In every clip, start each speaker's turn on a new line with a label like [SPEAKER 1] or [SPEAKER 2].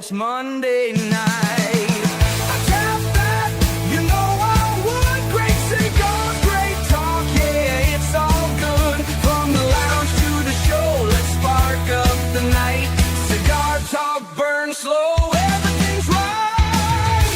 [SPEAKER 1] it's Monday night. I tap that, you know I would. Great cigars, great talk, yeah, it's all good. From the lounge to the show, let's spark up the night. Cigar talk, burn slow, everything's right.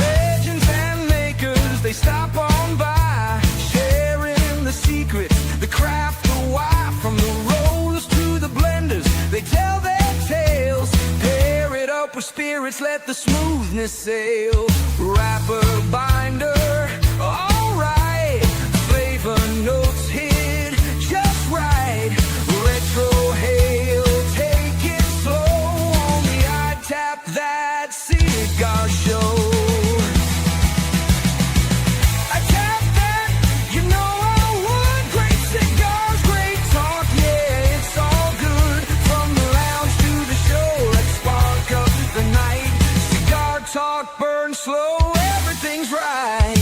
[SPEAKER 1] Legends and makers, they stop on by, sharing the secrets, the craft, the why. From the rollers to the blenders, they tell their tales. Pair it up with spirits, let the smoothness sail. Wrapper, binder, alright. Flavor notes hit just right. Retro hail, take it slow. Only I tap that cigar show. I tap that, you know I would. Great cigars, great talk, yeah, it's all good. From the lounge to the show, let's spark up the night. Cigar talk, burn slow, everything's right.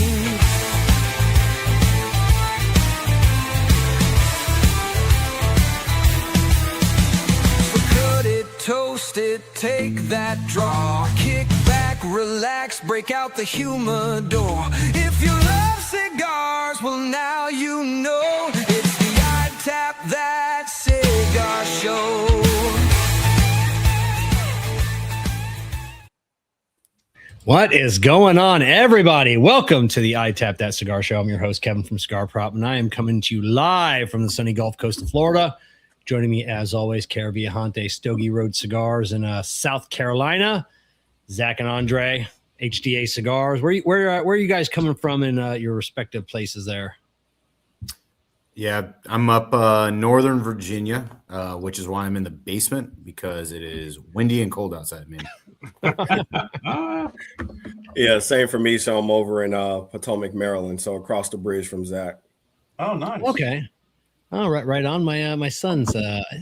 [SPEAKER 1] So cut it, toast it, take that draw. Kick back, relax, break out the humidor. If you love cigars, well now you know. It's the I Tap That Cigar Show.
[SPEAKER 2] What is going on, everybody? Welcome to the I Tap That Cigar Show. I'm your host, Kevin from Cigar Prop, and I am coming to you live from the sunny Gulf Coast of Florida. Joining me, as always, Kerr Viajante, Stogie Road Cigars in South Carolina. Zack and Andray, HDA Cigars. Where are you guys coming from in your respective places there?
[SPEAKER 3] Yeah, I'm up Northern Virginia, which is why I'm in the basement, because it is windy and cold outside, man.
[SPEAKER 4] Yeah, same for me. So I'm over in Potomac, Maryland, so across the bridge from Zack.
[SPEAKER 5] Oh, nice.
[SPEAKER 2] Okay. Oh, right on. My son's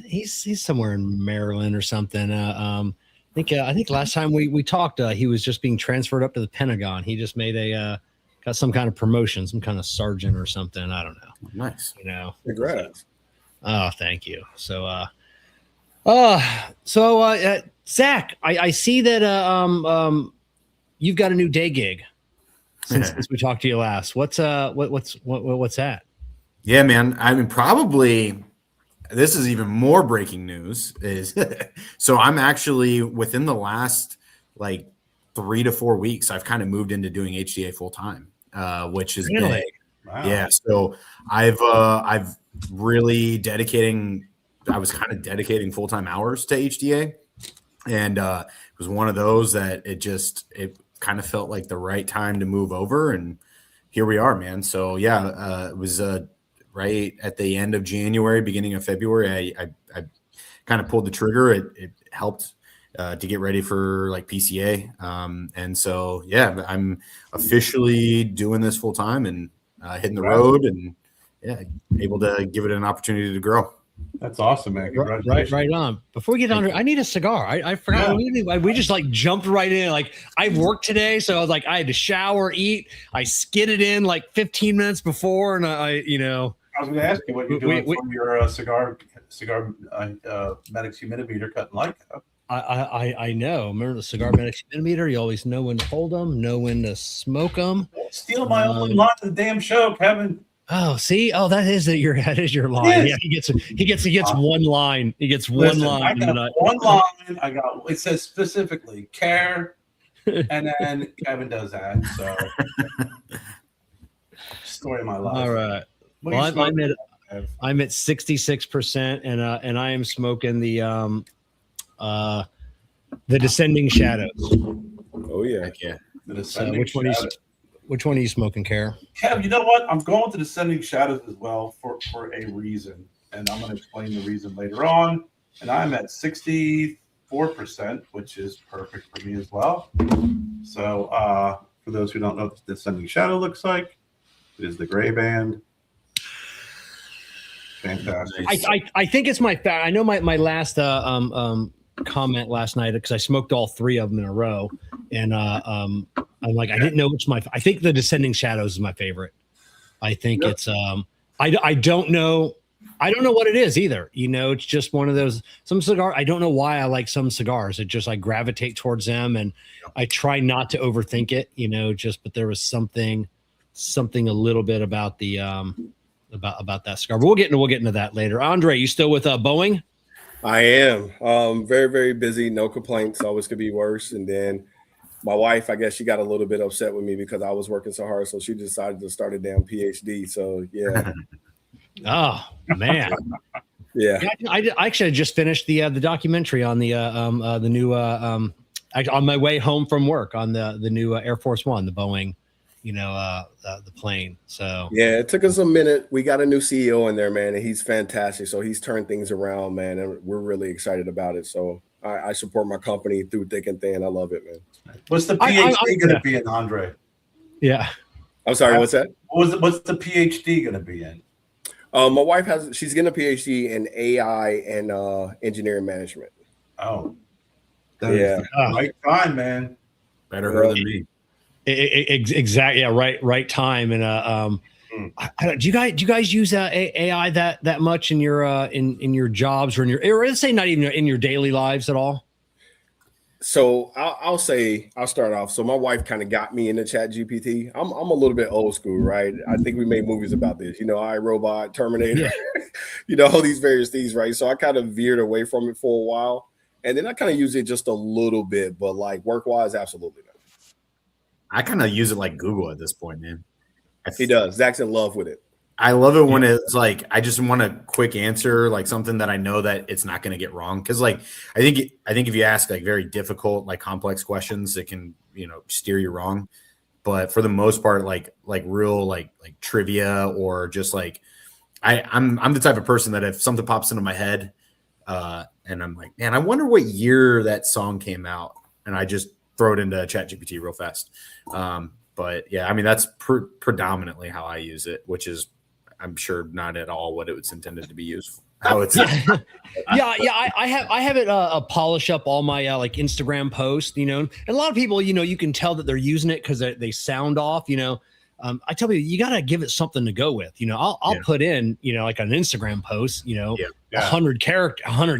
[SPEAKER 2] he's somewhere in Maryland or something. I think last time we talked, he was just being transferred up to the Pentagon. He just made got some kind of promotion, some kind of sergeant or something. I don't know.
[SPEAKER 3] Nice.
[SPEAKER 2] You know.
[SPEAKER 4] Congrats.
[SPEAKER 2] Oh, thank you. So Zack, I see that you've got a new day gig since we talked to you last. What's that?
[SPEAKER 3] Yeah, man. I mean, probably this is even more breaking news. Is so I'm actually within the last like 3 to 4 weeks, I've kind of moved into doing HDA full time, which is
[SPEAKER 2] really
[SPEAKER 3] big.
[SPEAKER 5] Wow.
[SPEAKER 3] Yeah. So I've really dedicating. I was kind of dedicating full time hours to HDA, and it was one of those that it kind of felt like the right time to move over, and here we are, man. So yeah, it was right at the end of January, beginning of February. I kind of pulled the trigger. It helped to get ready for like PCA, and so yeah, I'm officially doing this full time and hitting the road, and yeah, able to give it an opportunity to grow.
[SPEAKER 5] That's awesome, man. Congratulations.
[SPEAKER 2] Right on. Before we get on, I need a cigar. I forgot.
[SPEAKER 5] Yeah.
[SPEAKER 2] We just like jumped right in. Like I worked today, so I was like, I had to shower, eat. I skidded in like 15 minutes before, and I
[SPEAKER 5] I was going to ask you what you're doing from your cigar Medics humidimeter cut and light cup.
[SPEAKER 2] I know. Remember the Cigar Medics humidimeter? You always know when to hold them, know when to smoke them.
[SPEAKER 5] Steal my only line of the damn show, Kevin.
[SPEAKER 2] Oh, see, that is your line.
[SPEAKER 5] Yes.
[SPEAKER 2] Yeah, he gets one line. He gets one line.
[SPEAKER 5] I got one line. It says specifically Kerr, and then Kevin does that. So story of my life.
[SPEAKER 2] All right. Well, I'm at 66%, and I am smoking the Descending Shadows.
[SPEAKER 4] Oh yeah.
[SPEAKER 3] Heck yeah.
[SPEAKER 5] The Descending
[SPEAKER 2] Which one are you smoking, Kerr?
[SPEAKER 5] Kev, you know what? I'm going to Descending Shadows as well for a reason, and I'm going to explain the reason later on. And I'm at 64%, which is perfect for me as well. So for those who don't know what the Descending Shadow looks like, it is the gray band. Fantastic.
[SPEAKER 2] I think it's my I know my last comment last night, because I smoked all three of them in a row, and I'm like, I didn't know which I think the Descending Shadows is my favorite. I think it's I don't know. I don't know what it is either. It's just one of those, some cigar. I don't know why I like some cigars. It just, I gravitate towards them, and I try not to overthink it, but there was something a little bit about the, about that cigar, but we'll get into that later. Andray, you still with Boeing?
[SPEAKER 4] I am very, very busy. No complaints. Always could be worse. And then my wife, I guess she got a little bit upset with me because I was working so hard. So she decided to start a damn PhD. So yeah.
[SPEAKER 2] Oh man.
[SPEAKER 4] Yeah.
[SPEAKER 2] I actually just finished the documentary on the new on my way home from work on the new Air Force One, the Boeing, the plane. So
[SPEAKER 4] yeah, it took us a minute. We got a new CEO in there, man, and he's fantastic. So he's turned things around, man, and we're really excited about it. So I support my company through thick and thin. I love it, man.
[SPEAKER 5] What's the PhD going to be in, Andray?
[SPEAKER 2] Yeah.
[SPEAKER 4] I'm sorry, what's that?
[SPEAKER 5] What's the PhD going to be in?
[SPEAKER 4] My wife she's getting a PhD in AI and engineering management.
[SPEAKER 5] Oh,
[SPEAKER 4] yeah.
[SPEAKER 5] Right time, man.
[SPEAKER 3] Better her than me.
[SPEAKER 2] Exactly. Yeah. Right time. And do you guys use AI that much in your in your jobs or or let's say not even in your daily lives at all?
[SPEAKER 4] So I'll start off. So my wife kind of got me into Chat GPT. I'm a little bit old school, right? I think we made movies about this, iRobot, Terminator, all these various things, right? So I kind of veered away from it for a while, and then I kind of use it just a little bit, but like work-wise, absolutely not.
[SPEAKER 3] I kind of use it like Google at this point, man.
[SPEAKER 4] He does. Zach's in love with it.
[SPEAKER 3] I love it when it's like, I just want a quick answer, like something that I know that it's not going to get wrong. Cause like, I think if you ask like very difficult, like complex questions, it can, steer you wrong. But for the most part, like real, like trivia or just like, I'm the type of person that if something pops into my head and I'm like, man, I wonder what year that song came out. And I just throw it into ChatGPT real fast. But yeah, I mean, that's predominantly how I use it, which is, I'm sure not at all what it was intended to be used for. How it's
[SPEAKER 2] I have it polish up all my like Instagram posts, and a lot of people, you can tell that they're using it because they sound off, I tell you got to give it something to go with, I'll put in, like an Instagram post, 100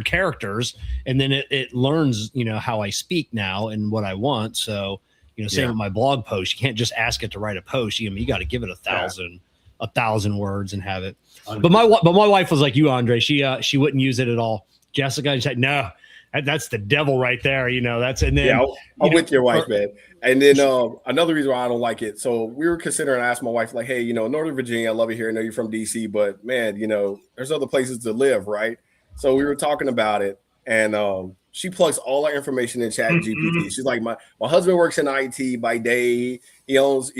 [SPEAKER 2] characters, and then it learns, how I speak now and what I want. So, same with my blog post, you can't just ask it to write a post. You got to give it 1,000 words and have it. But my wife was like you, Andray. She wouldn't use it at all. Jessica said, no, that's the devil right there. That's, and then
[SPEAKER 4] I'm with your wife, man. And then another reason why I don't like it. So we were considering, I asked my wife, like, hey, Northern Virginia, I love it here. I know you're from DC, but man, there's other places to live, right? So we were talking about it, and she plugs all our information in Chat GPT. She's like, my husband works in IT by day. He owns,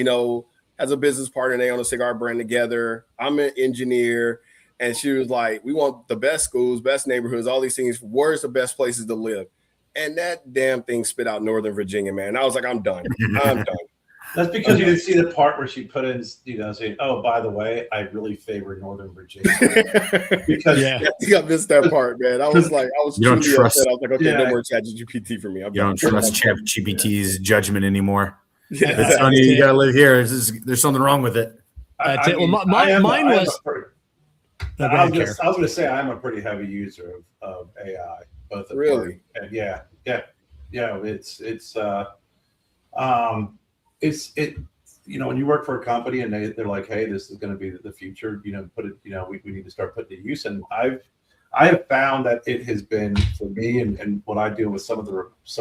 [SPEAKER 4] as a business partner, they own a cigar brand together. I'm an engineer. And she was like, we want the best schools, best neighborhoods, all these things. Where's the best places to live? And that damn thing spit out Northern Virginia, man. I was like, I'm done. I'm done.
[SPEAKER 5] That's because you didn't see the part where she put in, saying, oh, by the way, I really favor Northern Virginia. Because
[SPEAKER 4] I missed that part, man. I was
[SPEAKER 3] you don't trust.
[SPEAKER 4] Upset. I was like, okay, no more ChatGPT for me.
[SPEAKER 3] You don't trust ChatGPT's judgment anymore.
[SPEAKER 4] Yeah,
[SPEAKER 3] that's funny. You gotta live here. There's something wrong with it.
[SPEAKER 2] That's it. Well, mine was.
[SPEAKER 5] I was going to say I'm a pretty heavy user of AI. Both
[SPEAKER 4] really,
[SPEAKER 5] and yeah. When you work for a company and they're like, hey, this is going to be the future. We need to start putting it to use. And I have found that it has been for me and what I do with some of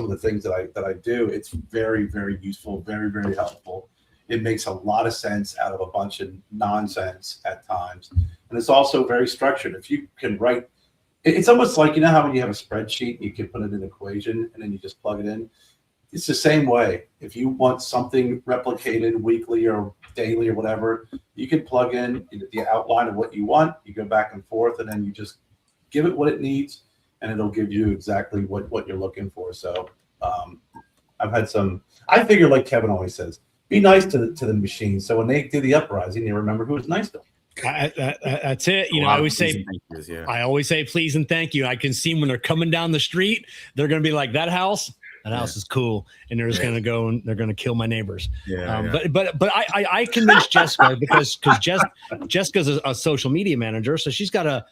[SPEAKER 5] the things that I do. It's very, very useful, very, very helpful. It makes a lot of sense out of a bunch of nonsense at times, and it's also very structured. If you can write, it's almost like how when you have a spreadsheet, you can put in an equation and then you just plug it in. It's the same way. If you want something replicated weekly or daily or whatever, you can plug in the outline of what you want. You go back and forth, and then you just give it what it needs, and it'll give you exactly what you're looking for. So I've had I figure, like Kevin always says, be nice to the machine. So when they do the uprising, you remember who was nice to them.
[SPEAKER 2] That's it. I always say please and thank you. I can see when they're coming down the street, they're going to be like, that house, That house is cool, and they're just gonna go and they're gonna kill my neighbors. But I convinced Jessica because Jessica's a social media manager, so she's got to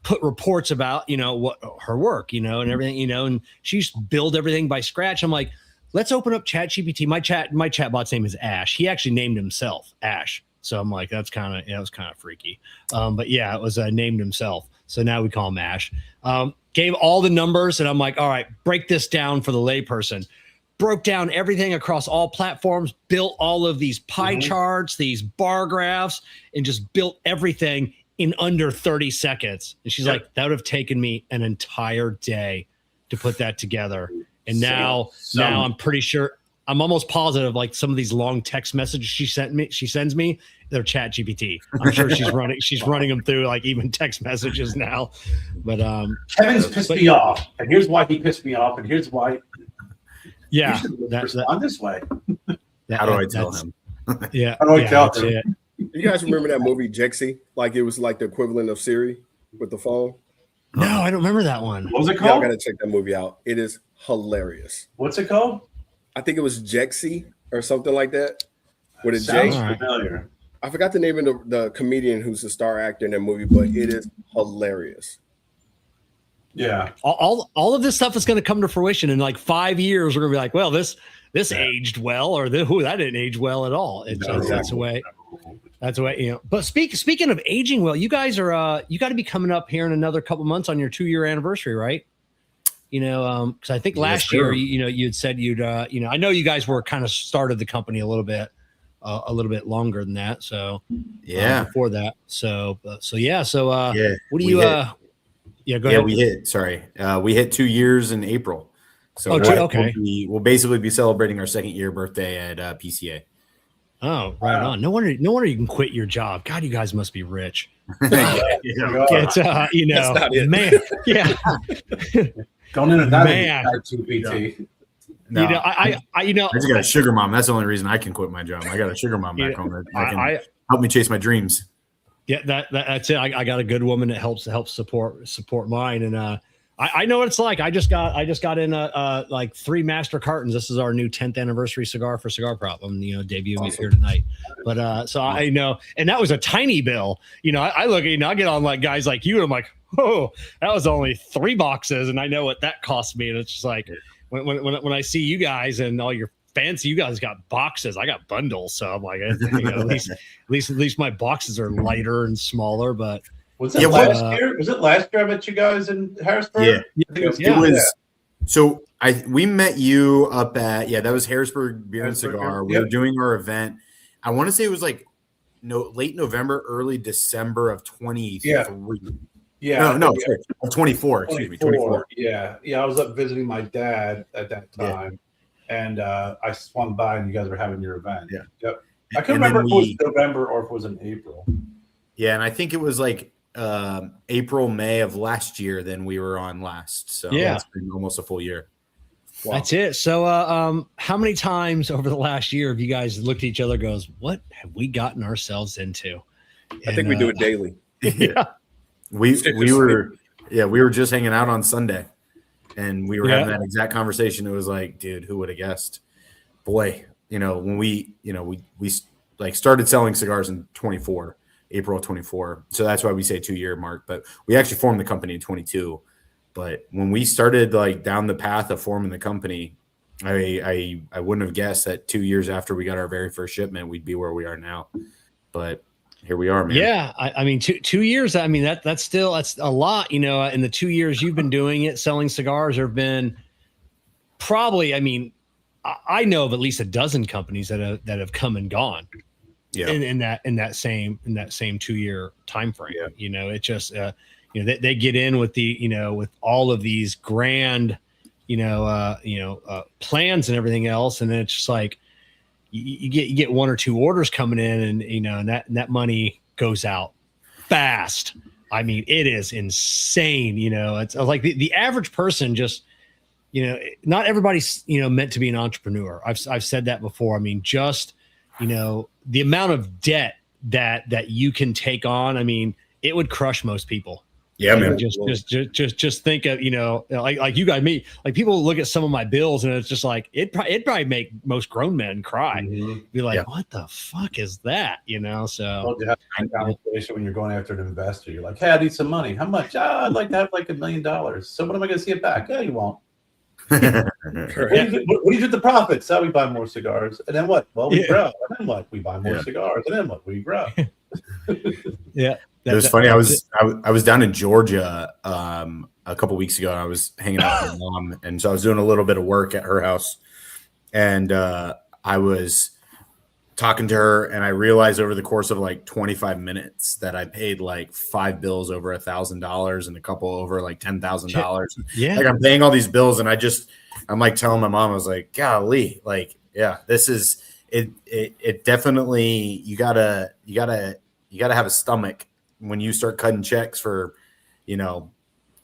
[SPEAKER 2] put reports about what her work and everything and she's build everything by scratch. I'm like, let's open up ChatGPT. My chatbot's name is Ash. He actually named himself Ash, so I'm like, that's kind of it was kind of freaky. But yeah, it was named himself, so now we call him Ash. Gave all the numbers, and I'm like, all right, break this down for the layperson. Broke down everything across all platforms, built all of these pie charts, these bar graphs, and just built everything in under 30 seconds. And she's like, that would have taken me an entire day to put that together. And now I'm pretty sure, I'm almost positive, like some of these long text messages she sends me, they're ChatGPT. I'm sure she's running them through like even text messages now. But
[SPEAKER 5] Kevin's pissed me off, and here's why he pissed me off, and here's why.
[SPEAKER 2] Yeah,
[SPEAKER 5] on this way.
[SPEAKER 3] How do I tell him?
[SPEAKER 2] Yeah,
[SPEAKER 5] how do I tell him?
[SPEAKER 4] You guys remember that movie Jexy? Like it was like the equivalent of Siri with the phone.
[SPEAKER 2] No, I don't remember that one.
[SPEAKER 5] What was it
[SPEAKER 4] Y'all
[SPEAKER 5] called?
[SPEAKER 4] gotta check that movie out. It is hilarious.
[SPEAKER 5] What's it called?
[SPEAKER 4] I think it was Jexy or something like that. With a
[SPEAKER 5] Sounds
[SPEAKER 4] J.
[SPEAKER 5] familiar.
[SPEAKER 4] I forgot the name of the comedian who's the star actor in that movie, but it is hilarious.
[SPEAKER 5] Yeah.
[SPEAKER 2] All of this stuff is going to come to fruition in like 5 years. We're going to be like, well, this aged well, or that didn't age well at all. That's the way. That's the way. But speaking of aging well, you guys are you got to be coming up here in another couple months on your 2-year anniversary, right? Because I think last year, you had said you'd I know you guys were kind of started the company a little bit longer than that. So before that. So what do you go ahead.
[SPEAKER 3] Yeah, we hit 2 years in April. So
[SPEAKER 2] okay.
[SPEAKER 3] We'll basically be celebrating our 2nd year birthday at PCA.
[SPEAKER 2] Oh, right on. No wonder you can quit your job. God, you guys must be rich.
[SPEAKER 3] It's
[SPEAKER 2] man. Yeah.
[SPEAKER 5] Don't into that.
[SPEAKER 2] Man.
[SPEAKER 5] PT.
[SPEAKER 3] No,
[SPEAKER 2] I
[SPEAKER 3] just got a sugar mom. That's the only reason I can quit my job. I got a sugar mom back home that can help me chase my dreams.
[SPEAKER 2] Yeah, that's it. I got a good woman that helps support mine, and I know what it's like. I just got in like 3 master cartons. This is our new 10th anniversary cigar for Cigar Prop. I'm debuting it here tonight. But so I know, and that was a tiny bill. I look at I get on like guys like you, and I'm like, oh, that was only 3 boxes, and I know what that cost me. And it's just like when I see you guys and all your fancy, you guys got boxes. I got bundles, so I'm like, at least my boxes are lighter and smaller. But
[SPEAKER 5] was it last year? Was it last year I met you guys in Harrisburg?
[SPEAKER 3] It was. So we met you up at that was Harrisburg Beer and Cigar. We were doing our event. I want to say it was like late November, early December of 23. Sorry, 24. Excuse me, 24.
[SPEAKER 5] Yeah. I was up visiting my dad at that time, and I swung by, and you guys were having your event. Yeah. Yep. I couldn't remember if it was November or if it was in April. Yeah,
[SPEAKER 3] and I think it was like April, May of last year. Then we were on last. So it's been almost a full year.
[SPEAKER 2] Wow. That's it. So, how many times over the last year have you guys looked at each other? Goes, what have we gotten ourselves into?
[SPEAKER 4] I think we do it daily.
[SPEAKER 2] Yeah.
[SPEAKER 3] We were just hanging out on Sunday, and we were having that exact conversation. It was like, dude, who would have guessed? Boy, when we like started selling cigars in April of 24. So that's why we say 2-year mark. But we actually formed the company in 22. But when we started like down the path of forming the company, I wouldn't have guessed that 2 years after we got our very first shipment, we'd be where we are now. But here we are, man.
[SPEAKER 2] Yeah, I mean, 2 years. I mean, that's a lot. In the 2 years you've been doing it, selling cigars, there have been probably. I mean, I know of at least a dozen companies that have come and gone. Yeah. In that same 2-year time frame. Yeah. It just they get in with with all of these grand plans and everything else, and then it's just like. You get 1 or 2 orders coming in, and that money goes out fast. I mean, it is insane. It's like the average person just, not everybody's meant to be an entrepreneur. I've said that before. I mean, just the amount of debt that you can take on. I mean, it would crush most people.
[SPEAKER 3] Yeah, man.
[SPEAKER 2] Just think of, like you got me, like people look at some of my bills and it's just like, it'd probably make most grown men cry. Be like, what the fuck is that? So
[SPEAKER 5] well, you have a conversation when you're going after an investor. You're like, hey, I need some money. How much? I'd like to have like $1 million. So when am I going to see it back? Yeah, you won't. What do you do with the profits? We buy more cigars. And then what? Well, we grow. And then what? We buy more cigars. And then what? We grow.
[SPEAKER 2] Yeah.
[SPEAKER 3] It was funny. I was down in Georgia a couple weeks ago, and I was hanging out with my mom, and so I was doing a little bit of work at her house, and I was talking to her, and I realized over the course of like 25 minutes that I paid like 5 bills over $1,000 and a couple over like $10,000.
[SPEAKER 2] Yeah,
[SPEAKER 3] like I'm paying all these bills, and I'm like telling my mom, I was like, golly, like, yeah, this is it. It definitely you gotta have a stomach when you start cutting checks for, $50,000,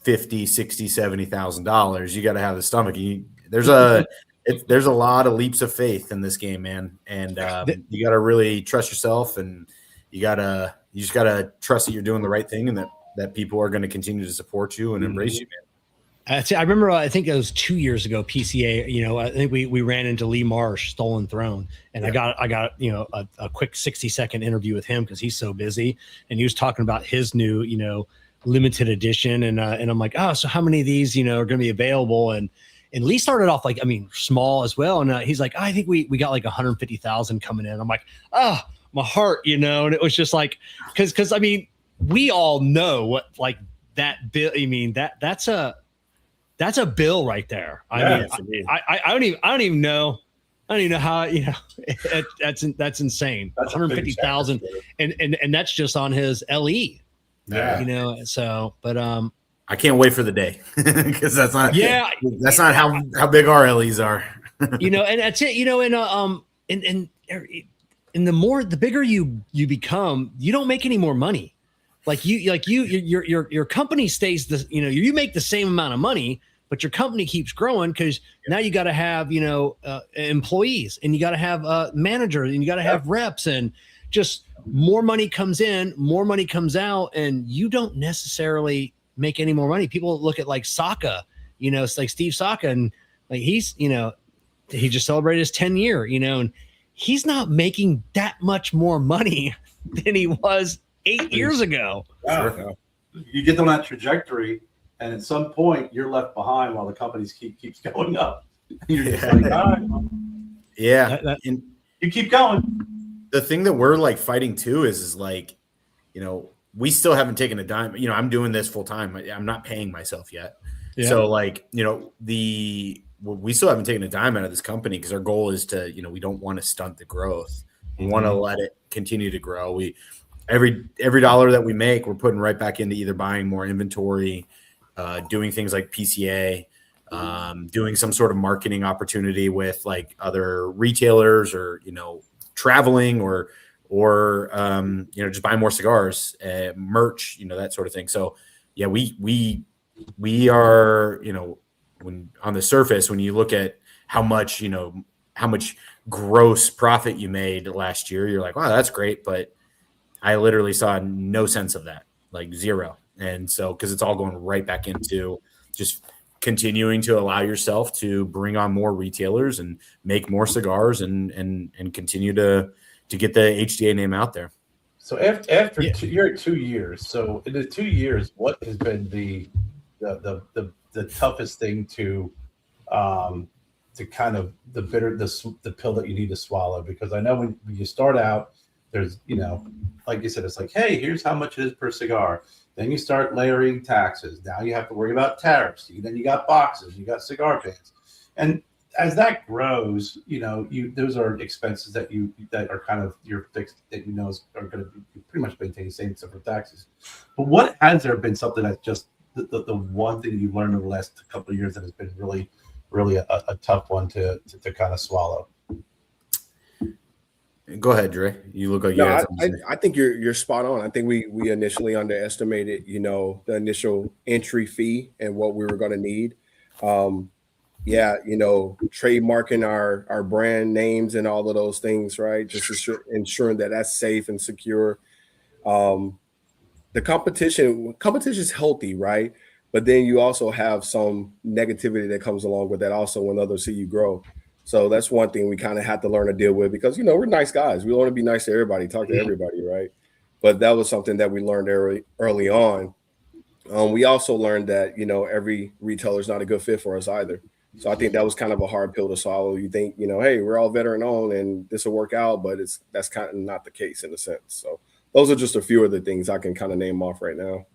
[SPEAKER 3] $60,000, $70,000. You got to have the stomach. There's a lot of leaps of faith in this game, man, and you got to really trust yourself, and you just gotta trust that you're doing the right thing, and that people are going to continue to support you and embrace you, man.
[SPEAKER 2] I remember, I think it was 2 years ago, PCA, I think we ran into Lee Marsh, Stolen Throne. And I got a quick 60-second interview with him because he's so busy. And he was talking about his new, limited edition. And I'm like, oh, so how many of these, are going to be available? And Lee started off small as well. And he's like, I think we got like 150,000 coming in. I'm like, oh, my heart, and it was just like, because we all know what that bill, that's a bill right there. I don't even know. I don't even know how, that's insane. 150,000. And that's just on his LE.
[SPEAKER 5] Yeah.
[SPEAKER 2] But
[SPEAKER 3] I can't wait for the day because that's not how big our LEs are.
[SPEAKER 2] And that's it, and the bigger you become, you don't make any more money. Your company stays you make the same amount of money, but your company keeps growing because now you got to have, employees, and you got to have managers, and you got to have reps, and just more money comes in, more money comes out, and you don't necessarily make any more money. People look at like Saka, it's like Steve Saka, and like he's, he just celebrated his 10 year, and he's not making that much more money than he was 8 years ago.
[SPEAKER 5] Wow. Sure. You get on that trajectory, and at some point you're left behind while the companies keeps going up. You're just like, all right.
[SPEAKER 3] Yeah.
[SPEAKER 5] And you keep going.
[SPEAKER 3] The thing that we're like fighting too is like, we still haven't taken a dime. I'm doing this full time. I'm not paying myself yet. Yeah. So like, we still haven't taken a dime out of this company because our goal is to, we don't want to stunt the growth. We want to let it continue to grow. Every dollar that we make, we're putting right back into either buying more inventory, doing things like PCA, doing some sort of marketing opportunity with like other retailers, or traveling, or just buying more cigars, merch, that sort of thing. So yeah, we are, when on the surface, when you look at how much gross profit you made last year, you're like, wow, that's great, but I literally saw no sense of that, like zero. And so, because it's all going right back into just continuing to allow yourself to bring on more retailers and make more cigars and continue to get the HDA name out there.
[SPEAKER 5] So after you're at 2 years. So in the 2 years, what has been the toughest thing to kind of the pill that you need to swallow? Because I know when you start out, there's, like you said, it's like, hey, here's how much it is per cigar. Then you start layering taxes. Now you have to worry about tariffs. Then you got boxes, you got cigar pans. And as that grows, those are expenses that are kind of your fixed, that are going to be pretty much maintain the same except for taxes. But what has there been something that's just the one thing you've learned over the last couple of years that has been really, really a tough one to kind of swallow?
[SPEAKER 3] Go ahead, Dre. You look like
[SPEAKER 4] you had something to say. I think you're spot on. I think we initially underestimated, the initial entry fee and what we were going to need. Trademarking our brand names and all of those things, right? Just ensuring that that's safe and secure. the competition is healthy, right? But then you also have some negativity that comes along with that also when others see you grow. So that's one thing we kind of have to learn to deal with because, we're nice guys. We want to be nice to everybody, talk to everybody, right? But that was something that we learned early on. We also learned that, every retailer is not a good fit for us either. So I think that was kind of a hard pill to swallow. You think, hey, we're all veteran owned and this will work out, but that's kind of not the case in a sense. So those are just a few of the things I can kind of name off right now.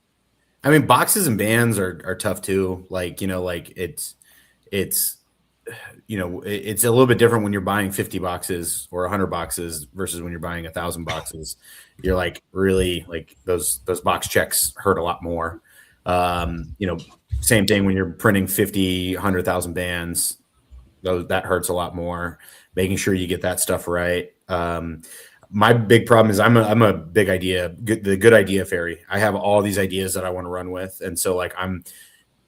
[SPEAKER 3] I mean, boxes and bands are tough too. It's a little bit different when you're buying 50 boxes or 100 boxes versus when you're buying 1,000 boxes. You're really those box checks hurt a lot more. Same thing when you're printing 50, 100,000 bands, that hurts a lot more. Making sure you get that stuff right. My big problem is I'm a big idea, the good idea fairy. I have all these ideas that I want to run with, and so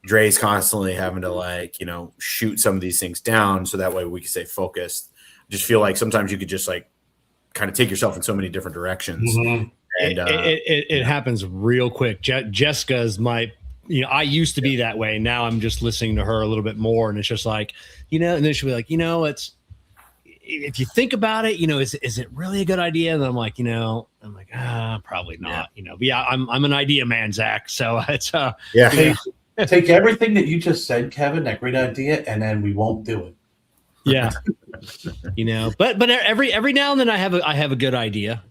[SPEAKER 3] Dre's constantly having to shoot some of these things down so that way we can stay focused. I just feel like sometimes you could just kind of take yourself in so many different directions.
[SPEAKER 2] Mm-hmm. And it happens real quick. Jessica's I used to be that way. Now I'm just listening to her a little bit more, and it's just and then she'll be like, it's, if you think about it, is it really a good idea? And I'm like, probably not, but yeah, I'm an idea man, Zach. So it's,
[SPEAKER 5] take everything that you just said, Kevin, that great idea, and then we won't do it.
[SPEAKER 2] Yeah. But every now and then I have a good idea,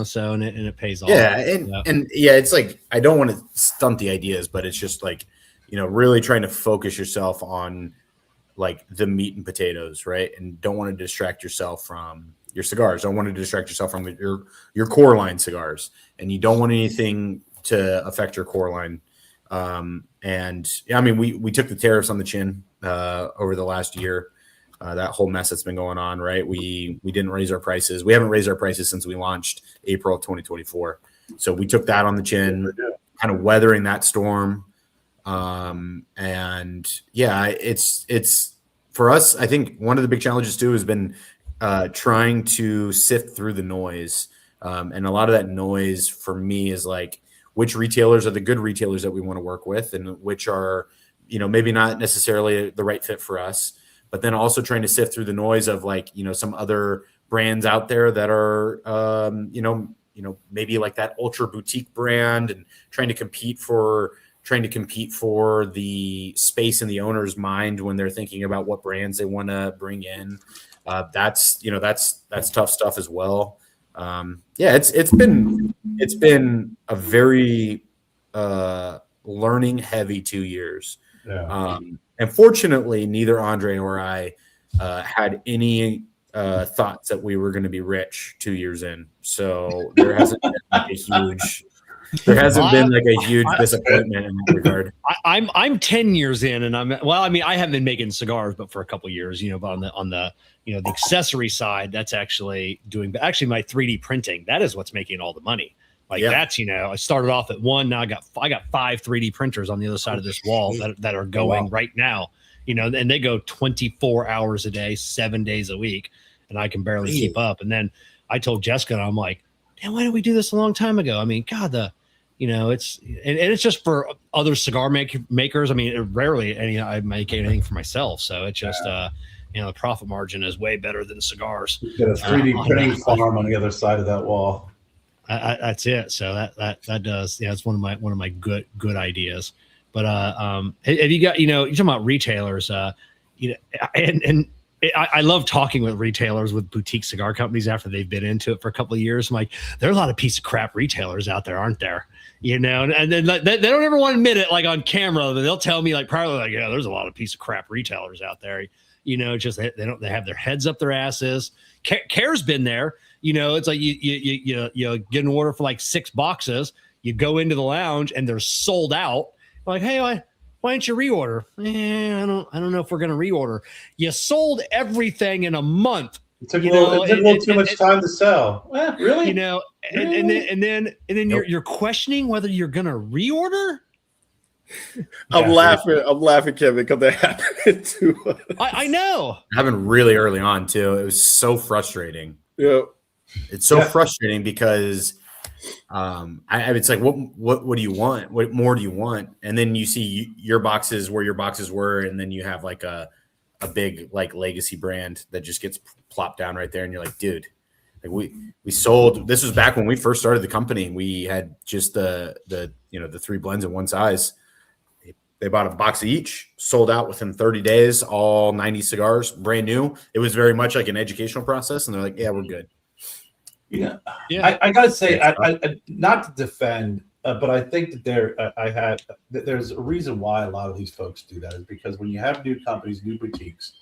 [SPEAKER 2] so, and it pays off.
[SPEAKER 3] Yeah. And it's I don't want to stunt the ideas, but it's just really trying to focus yourself on the meat and potatoes, right? And don't want to distract yourself from your cigars. Don't want to distract yourself from your core line cigars, and you don't want anything to affect your core line. And I mean, we took the tariffs on the chin over the last year. That whole mess that's been going on, right? We didn't raise our prices. We haven't raised our prices since we launched April of 2024. So we took that on the chin, kind of weathering that storm. And yeah, it's for us. I think one of the big challenges too has been trying to sift through the noise. And a lot of that noise for me is which retailers are the good retailers that we want to work with, and which are, maybe not necessarily the right fit for us. But then also trying to sift through the noise of some other brands out there that are, maybe that ultra boutique brand, and trying to compete for the space in the owner's mind when they're thinking about what brands they want to bring in. That's tough stuff as well. It's been a very learning heavy 2 years.
[SPEAKER 5] Yeah.
[SPEAKER 3] And fortunately, neither Andray or I had any thoughts that we were going to be rich 2 years in. So there hasn't been a huge disappointment in that regard.
[SPEAKER 2] I'm 10 years in, and I haven't been making cigars, but for a couple of years, but on the the accessory side, that's actually my 3D printing. That is what's making all the money. That's, I started off at one. Now I got 5 3D printers on the other side of this wall that are going right now, and they go 24 hours a day, 7 days a week, and I can barely keep up. And then I told Jessica, and I'm like, damn, why didn't we do this a long time ago? I mean, God, it's just for other cigar makers. I mean, rarely I make anything for myself. So it's just, the profit margin is way better than cigars.
[SPEAKER 5] Get a 3D printing farm on the other side of that wall.
[SPEAKER 2] That's it. So that does, it's one of my good ideas. But have you got, you're talking about retailers, I love talking with retailers, with boutique cigar companies after they've been into it for a couple of years. I'm like, there are a lot of piece of crap retailers out there, aren't there? And then they don't ever want to admit it on camera, but they'll tell me privately, yeah, there's a lot of piece of crap retailers out there. Just they have their heads up their asses. Kerr's been there. It's like you get an order for 6 boxes. You go into the lounge and they're sold out. Like, hey, why don't you reorder? I don't know if we're going to reorder. You sold everything in a month.
[SPEAKER 5] It took a little too much time to sell. Really?
[SPEAKER 2] And then you're questioning whether you're going to reorder.
[SPEAKER 4] I'm laughing, Kevin, because that happened to us.
[SPEAKER 2] I know.
[SPEAKER 3] It happened really early on too. It was so frustrating.
[SPEAKER 4] Yeah.
[SPEAKER 3] It's so frustrating because It's like, what do you want? What more do you want? And then you see your boxes where your boxes were, and then you have like a big like legacy brand that just gets plopped down right there, and you're like, dude, like we sold. This was back when we first started the company. We had just the 3 blends in one size. They bought a box of each, sold out within 30 days, all 90 cigars, brand new. It was very much like an educational process, and they're like, yeah, we're good.
[SPEAKER 5] Yeah. I gotta say, I not to defend, but I think that there's a reason why a lot of these folks do that, is because when you have new companies, new boutiques,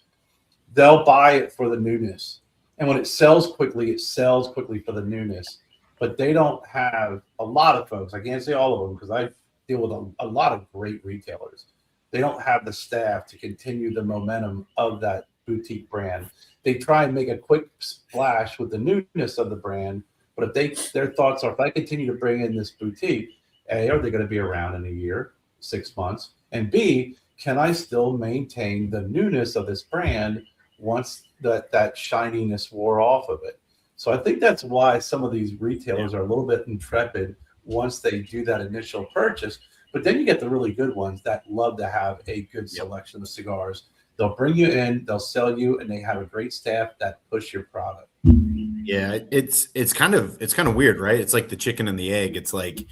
[SPEAKER 5] they'll buy it for the newness, and when it sells quickly for the newness. But they don't have a lot of folks. I can't say all of them because I deal with a lot of great retailers. They don't have the staff to continue the momentum of that boutique brand. They try and make a quick splash with the newness of the brand, but if their thoughts are, if I continue to bring in this boutique, A, are they going to be around in a year, 6 months? And B, can I still maintain the newness of this brand once that shininess wore off of it? So I think that's why some of these retailers are a little bit intrepid once they do that initial purchase. But then you get the really good ones that love to have a good selection of cigars. They'll bring you in, they'll sell you, and they have a great staff that push your product.
[SPEAKER 3] Yeah, it's kind of weird, right? It's like the chicken and the egg. It's like,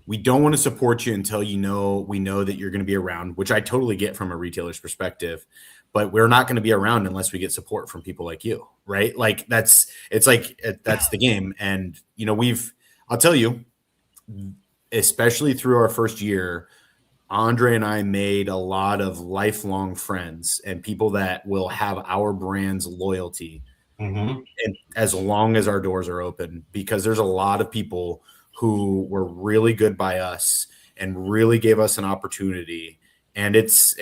[SPEAKER 3] we don't want to support you until we know that you're going to be around, which I totally get from a retailer's perspective. But we're not going to be around unless we get support from people like you, right? Like that's the game. And I'll tell you, especially through our first year, Andray and I made a lot of lifelong friends and people that will have our brand's loyalty and as long as our doors are open, because there's a lot of people who were really good by us and really gave us an opportunity. And it's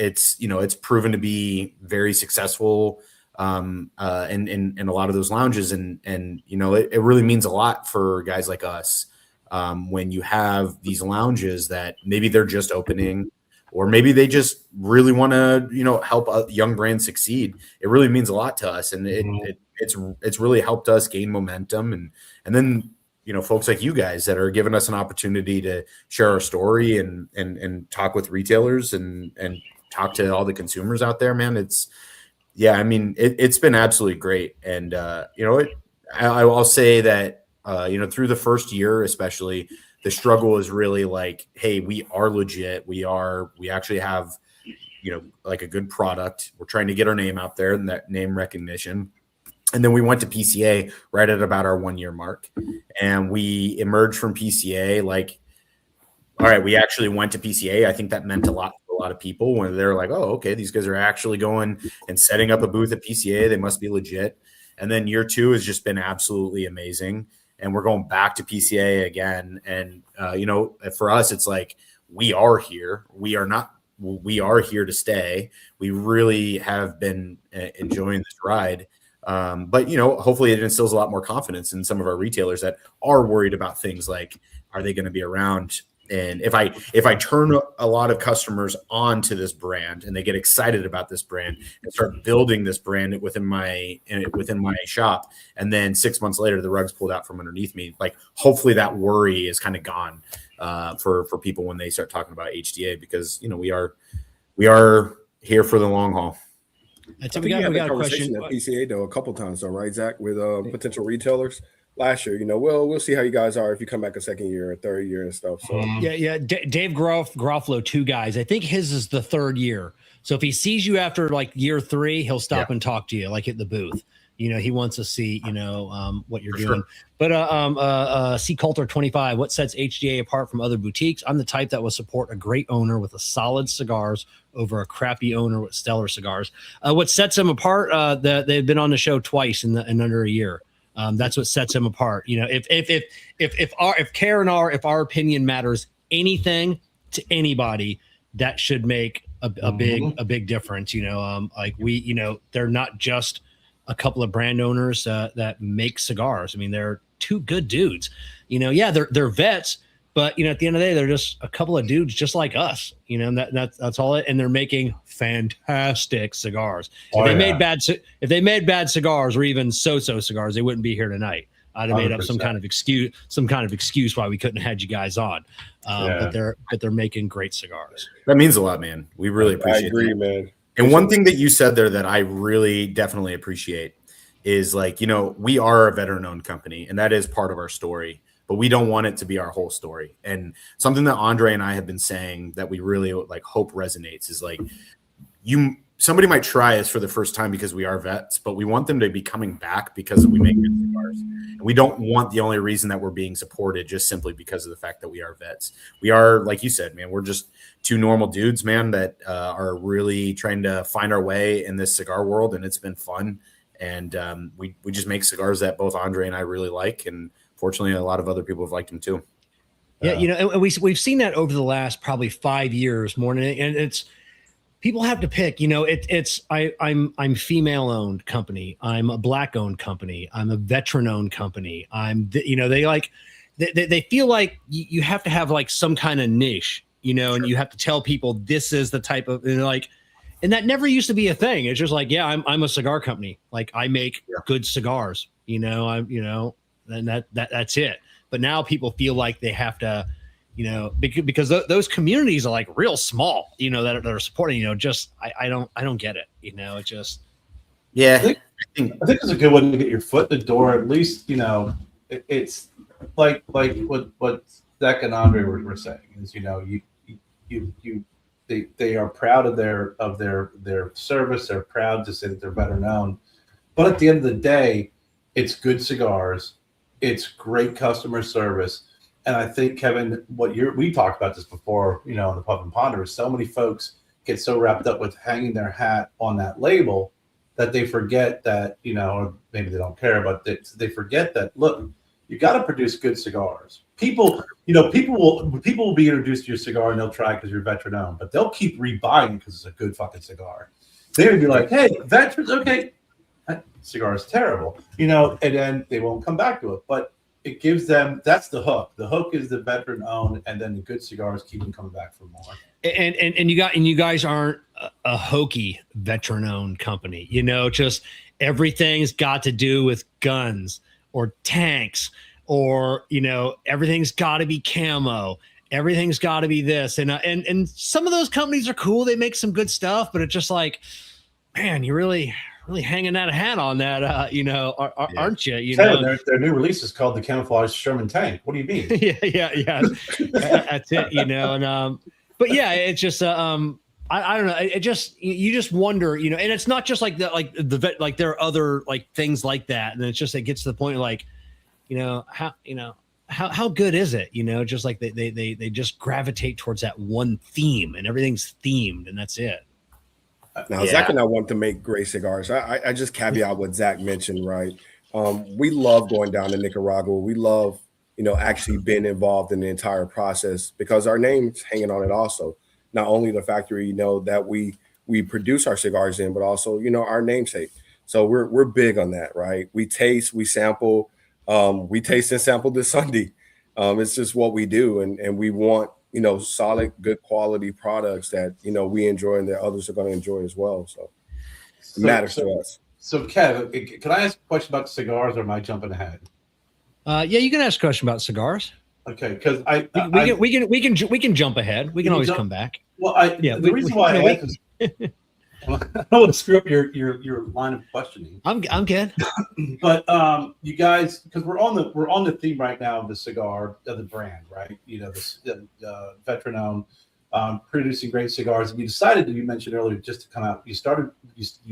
[SPEAKER 3] proven to be very successful in a lot of those lounges. And it really means a lot for guys like us. When you have these lounges that maybe they're just opening, or maybe they just really want to, help a young brand succeed. It really means a lot to us, and it's really helped us gain momentum. And then folks like you guys that are giving us an opportunity to share our story and talk with retailers and talk to all the consumers out there, man. It's been absolutely great. And I'll say that. Through the first year, especially, the struggle is really like, hey, we are legit. We actually have, like a good product. We're trying to get our name out there and that name recognition. And then we went to PCA right at about our 1 year mark, and we emerged from PCA like, all right, we actually went to PCA. I think that meant a lot to a lot of people when they're like, oh, okay, these guys are actually going and setting up a booth at PCA. They must be legit. And then year 2 has just been absolutely amazing. And we're going back to PCA again. And, for us, it's like, we are here. We are here to stay. We really have been enjoying this ride. But hopefully it instills a lot more confidence in some of our retailers that are worried about things like, are they going to be around? And if I turn a lot of customers onto this brand and they get excited about this brand and start building this brand within my shop, and then 6 months later the rug's pulled out from underneath me, like hopefully that worry is kind of gone for people when they start talking about HDA, because we are here for the long haul.
[SPEAKER 4] I think we got a question at PCA though a couple times though, right, Zach, with potential retailers. Last year, we'll see how you guys are if you come back a second year or third year and stuff. So
[SPEAKER 2] Dave Garofalo, 2 guys. I think his is the 3rd year. So if he sees you after like year 3, he'll stop and talk to you like at the booth. He wants to see what you're doing. Sure. But C Coulter 25, what sets HDA apart from other boutiques? I'm the type that will support a great owner with a solid cigars over a crappy owner with stellar cigars. What sets them apart? They've been on the show twice in under a year. That's what sets him apart. If our opinion matters anything to anybody, that should make a big difference. They're not just a couple of brand owners that make cigars. I mean, they're 2 good dudes. They're vets, but at the end of the day, they're just a couple of dudes just like us. And that's all. And they're making fantastic cigars. If they made bad cigars or even so-so cigars, they wouldn't be here tonight. I'd have made up some
[SPEAKER 5] 100%.
[SPEAKER 2] kind of excuse why we couldn't have had you guys on. But they're making great cigars.
[SPEAKER 3] That means a lot, man. We really appreciate it.
[SPEAKER 4] I agree, man.
[SPEAKER 3] And one thing that you said there that I really definitely appreciate is like, we are a veteran-owned company, and that is part of our story, but we don't want it to be our whole story. And something that Andray and I have been saying that we really like hope resonates is like, somebody might try us for the first time because we are vets, but we want them to be coming back because we make good cigars. And we don't want the only reason that we're being supported just simply because of the fact that we are vets. We are, like you said, man, we're just two normal dudes, man, that are really trying to find our way in this cigar world, and it's been fun. And we just make cigars that both Andray and I really like, and fortunately, a lot of other people have liked them too.
[SPEAKER 2] Yeah, and we've seen that over the last probably 5 years more than, and it's. People have to pick, I'm female owned company. I'm a black owned company. I'm a veteran owned company. They feel like you have to have like some kind of niche, and you have to tell people this is the type of, and that never used to be a thing. It's just like, yeah, I'm a cigar company. Like I make good cigars, and that's it. But now people feel like they have to, because those communities are like real small, that are supporting, I don't get it. It just.
[SPEAKER 5] Yeah. I think it's a good one to get your foot in the door. At least, it's like what Zack and Andray were saying is, they are proud of their service. They're proud to say that they're better known, but at the end of the day, it's good cigars. It's great customer service. And I think, Kevin, we talked about this before, in the Pub and Ponder, so many folks get so wrapped up with hanging their hat on that label that they forget that, or maybe they don't care, but they forget that, look, you got to produce good cigars. People will be introduced to your cigar and they'll try because you're veteran owned, but they'll keep rebuying because it's a good fucking cigar. They're gonna be like, hey, veterans, okay, that cigar is terrible, and then they won't come back to it. But it gives them, that's the hook. The hook is the veteran owned, and then the good cigars keep them coming back for more.
[SPEAKER 2] And you guys aren't a hokey veteran owned company. Just everything's got to do with guns or tanks, or everything's got to be camo. Everything's got to be this, and some of those companies are cool. They make some good stuff, but it's just like, man, you really hanging that hat on that, aren't you?
[SPEAKER 5] Their new release is called the Camouflage Sherman Tank. What do you mean?
[SPEAKER 2] yeah. That's it, and but yeah, it's just I don't know. It just, you just wonder, and it's not just like that, like the vet, like there are other like things like that, and it's just it gets to the point like, how good is it? Just like they just gravitate towards that one theme, and everything's themed, and that's it.
[SPEAKER 4] Now, Zack and I want to make great cigars. I just caveat what Zack mentioned, right? We love going down to Nicaragua. We love, actually being involved in the entire process because our name's hanging on it also. Not only the factory, that we produce our cigars in, but also, our namesake. So we're big on that, right? We taste, we sample, we taste and sample this Sunday. It's just what we do. And we want, solid, good quality products that, we enjoy and that others are going to enjoy as well. So it matters to us.
[SPEAKER 5] So Kev, can I ask a question about cigars, or am I jumping ahead?
[SPEAKER 2] Yeah, you can ask a question about cigars.
[SPEAKER 5] Okay, because
[SPEAKER 2] we can jump ahead. We can always come back.
[SPEAKER 5] Well, the reason why I asked is I don't want to screw up your line of questioning.
[SPEAKER 2] I'm good.
[SPEAKER 5] But you guys, because we're on the theme right now of the cigar, of the brand, right? The veteran owned, producing great cigars. And you decided, you mentioned earlier, just to come out. You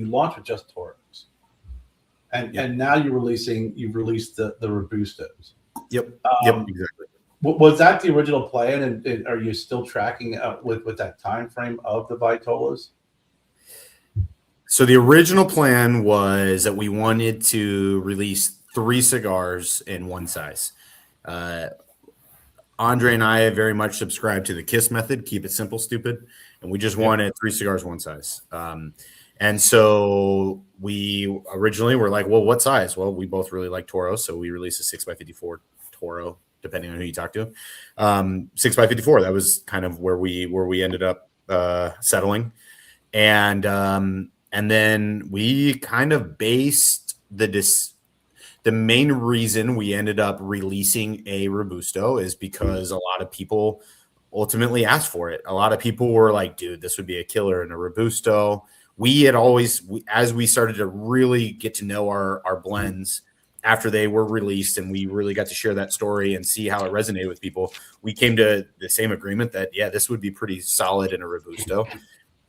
[SPEAKER 5] launched with just Toros, and now you've released the Robustos.
[SPEAKER 3] Yep, exactly.
[SPEAKER 5] Was that the original plan, and are you still tracking with that time frame of the Vitolas?
[SPEAKER 3] So the original plan was that we wanted to release 3 cigars in one size. Andray and I very much subscribe to the KISS method, keep it simple, stupid, and we just wanted 3 cigars one size. And so we originally were like, well, what size? Well, we both really like Toro, so we released a 6x54 Toro, depending on who you talk to. 6x54, that was kind of where we ended up settling. And then we kind of based the the main reason we ended up releasing a Robusto is because a lot of people ultimately asked for it. A lot of people were like, dude, this would be a killer in a Robusto. We had always, as we started to really get to know our blends after they were released and we really got to share that story and see how it resonated with people, we came to the same agreement that, yeah, this would be pretty solid in a Robusto.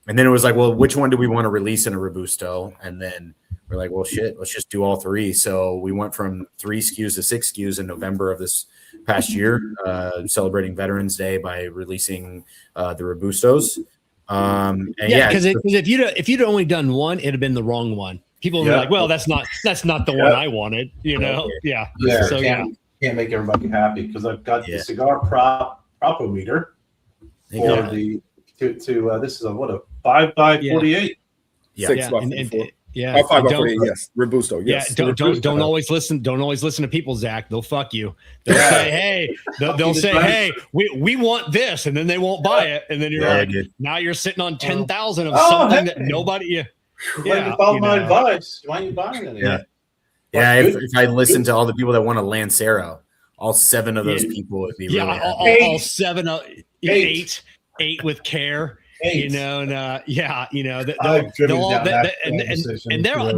[SPEAKER 3] And then it was like, well, which one do we want to release in a Robusto? And then we're like, well, shit, let's just do all three. So we went from 3 SKUs to 6 SKUs in November of this past year, celebrating Veterans Day by releasing the Robustos. And
[SPEAKER 2] because if you'd only done one, it'd have been the wrong one. People were like, well, that's not the one I wanted, you know? Yeah.
[SPEAKER 5] So can't make everybody happy because I've got the cigar propometer for the this is a 5x48.
[SPEAKER 3] Yeah.
[SPEAKER 4] 6 by 44.
[SPEAKER 2] Yeah.
[SPEAKER 4] 5 by 48. Yes. Robusto. Yes.
[SPEAKER 2] Yeah. Don't always listen. Don't always listen to people, Zach. They'll fuck you. They'll say, hey, they'll say, hey, we want this, and then they won't buy it, and then you're like, now you're sitting on 10,000 of something that nobody.
[SPEAKER 5] Yeah. Follow my advice. Why are you buying it?
[SPEAKER 3] Yeah. If I listen to all the people that want a Lancero, all 7 of those people would be really happy.
[SPEAKER 2] all 7 of 8 with Kerr. You know, and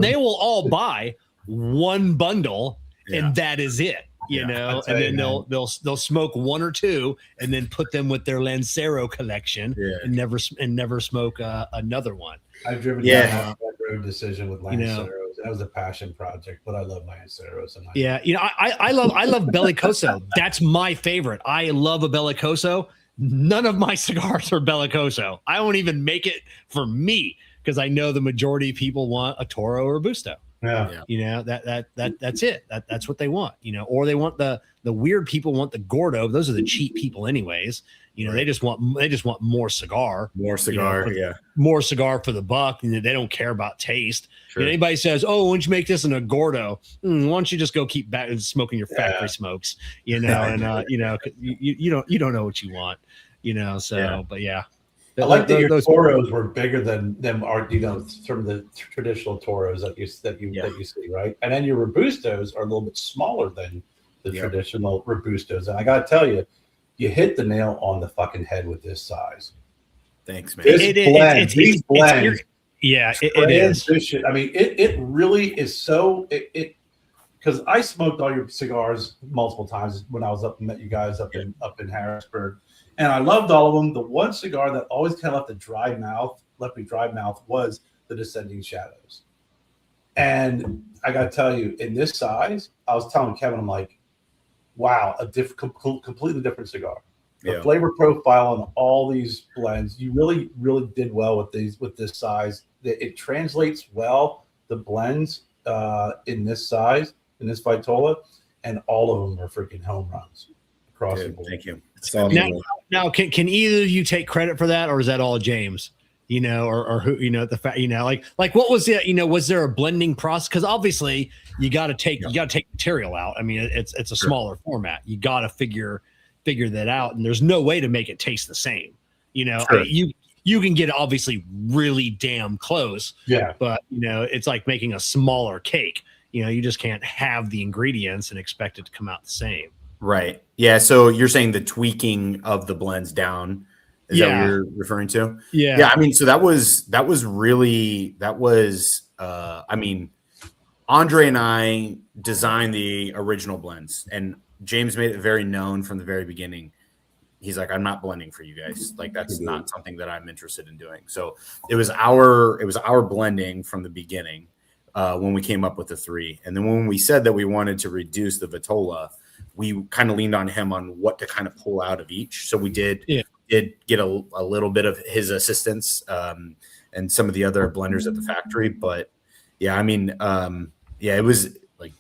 [SPEAKER 2] they will all buy one bundle, and that is it. You know, and then they'll smoke 1 or 2, and then put them with their Lancero collection, and never smoke another one.
[SPEAKER 5] I've driven down that road decision with Lanceros. That was a passion project, but I love Lanceros.
[SPEAKER 2] I love Bellicoso. That's my favorite. I love a Bellicoso. None of my cigars are Bellicoso. I won't even make it for me because I know the majority of people want a Toro or Robusto.
[SPEAKER 5] Yeah.
[SPEAKER 2] You know, that's it. That's what they want, you know, or they want the weird people want the Gordo. Those are the cheap people anyways. You know, they just want more cigar.
[SPEAKER 3] More cigar,
[SPEAKER 2] more cigar for the buck. And they don't care about taste.
[SPEAKER 3] Sure.
[SPEAKER 2] If anybody says, "Oh, why don't you make this in a Gordo?" Why don't you just go keep back and smoking your factory smokes? You know, and you know, you don't know what you want. You know, so but yeah.
[SPEAKER 5] I like that your Toros were bigger than them are, you know, from the traditional Toros that you see, right? And then your Robustos are a little bit smaller than the traditional Robustos. And I gotta tell you, you hit the nail on the fucking head with this size.
[SPEAKER 3] Thanks, man.
[SPEAKER 5] These blends.
[SPEAKER 2] It is.
[SPEAKER 5] I mean, it really is so because I smoked all your cigars multiple times when I was met you guys up in Harrisburg. And I loved all of them. The one cigar that always kind of left me dry mouth was the Descending Shadows. And I got to tell you, in this size, I was telling Kevin, I'm like, wow, completely different cigar. The flavor profile on all these blends, you really, really did well with this size. It translates well, the blends in this size, in this Vitola, and all of them are freaking home runs across the board.
[SPEAKER 3] Thank you.
[SPEAKER 2] Now, can either of you take credit for that, or is that all James? You know, or who? You know, the fact, you know, like what was it? You know, was there a blending process? Because obviously, you got to take material out. I mean, it's a smaller format. You got to figure that out, and there's no way to make it taste the same. You know, you can get obviously really damn close. Yeah, but you know, it's like making a smaller cake. You know, you just can't have the ingredients and expect it to come out the same.
[SPEAKER 3] Right. Yeah. So you're saying the tweaking of the blends down. Is that what you're referring to?
[SPEAKER 2] Yeah.
[SPEAKER 3] Yeah. I mean, so that was I mean, Andray and I designed the original blends, and James made it very known from the very beginning. He's like, I'm not blending for you guys. Like, that's not something that I'm interested in doing. So it was our blending from the beginning when we came up with the 3. And then when we said that we wanted to reduce the Vitola, we kind of leaned on him on what to kind of pull out of each. So we did get a little bit of his assistance and some of the other blenders at the factory. But yeah, I mean, it was like,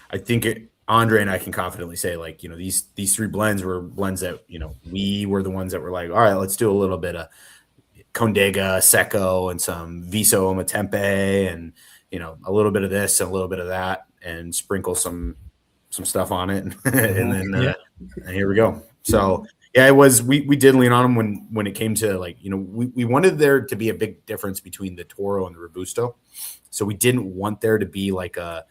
[SPEAKER 3] I think Andray and I can confidently say, like, you know, these 3 blends were blends that, you know, we were the ones that were like, all right, let's do a little bit of Condega Seco and some Viso Omatempe and, you know, a little bit of this and a little bit of that and sprinkle some stuff on it. And then and here we go. So yeah, it was, we did lean on them when it came to, like, you know, we wanted there to be a big difference between the Toro and the Robusto. So we didn't want there to be like a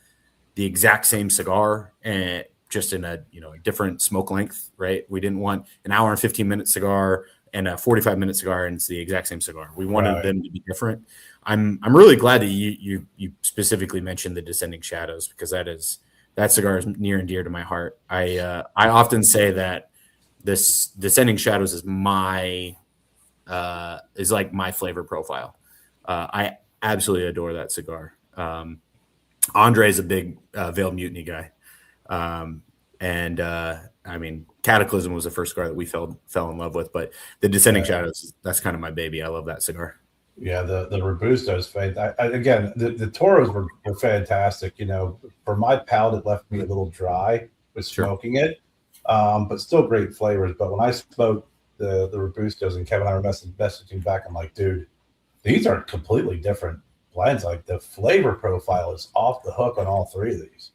[SPEAKER 3] the exact same cigar and just in a different smoke length, right? We didn't want an hour and 15-minute cigar and a 45-minute cigar, and it's the exact same cigar. We wanted them to be different. I'm really glad that you specifically mentioned the Descending Shadows, because that cigar is near and dear to my heart. I often say that this Descending Shadows is like my flavor profile. I absolutely adore that cigar. Andray is a big Veiled Mutiny guy. I mean, Cataclysm was the first cigar that we fell in love with, but the Descending Shadows, that's kind of my baby. I love that cigar.
[SPEAKER 5] Yeah, the Robusto's again, the Toros were fantastic. For my palate, it left me a little dry with smoking it, but still great flavors. But when I smoked the Robustos, and Kevin and I were messaging back, I'm like, dude, these are completely different blends. Like, the flavor profile is off the hook on all three of these.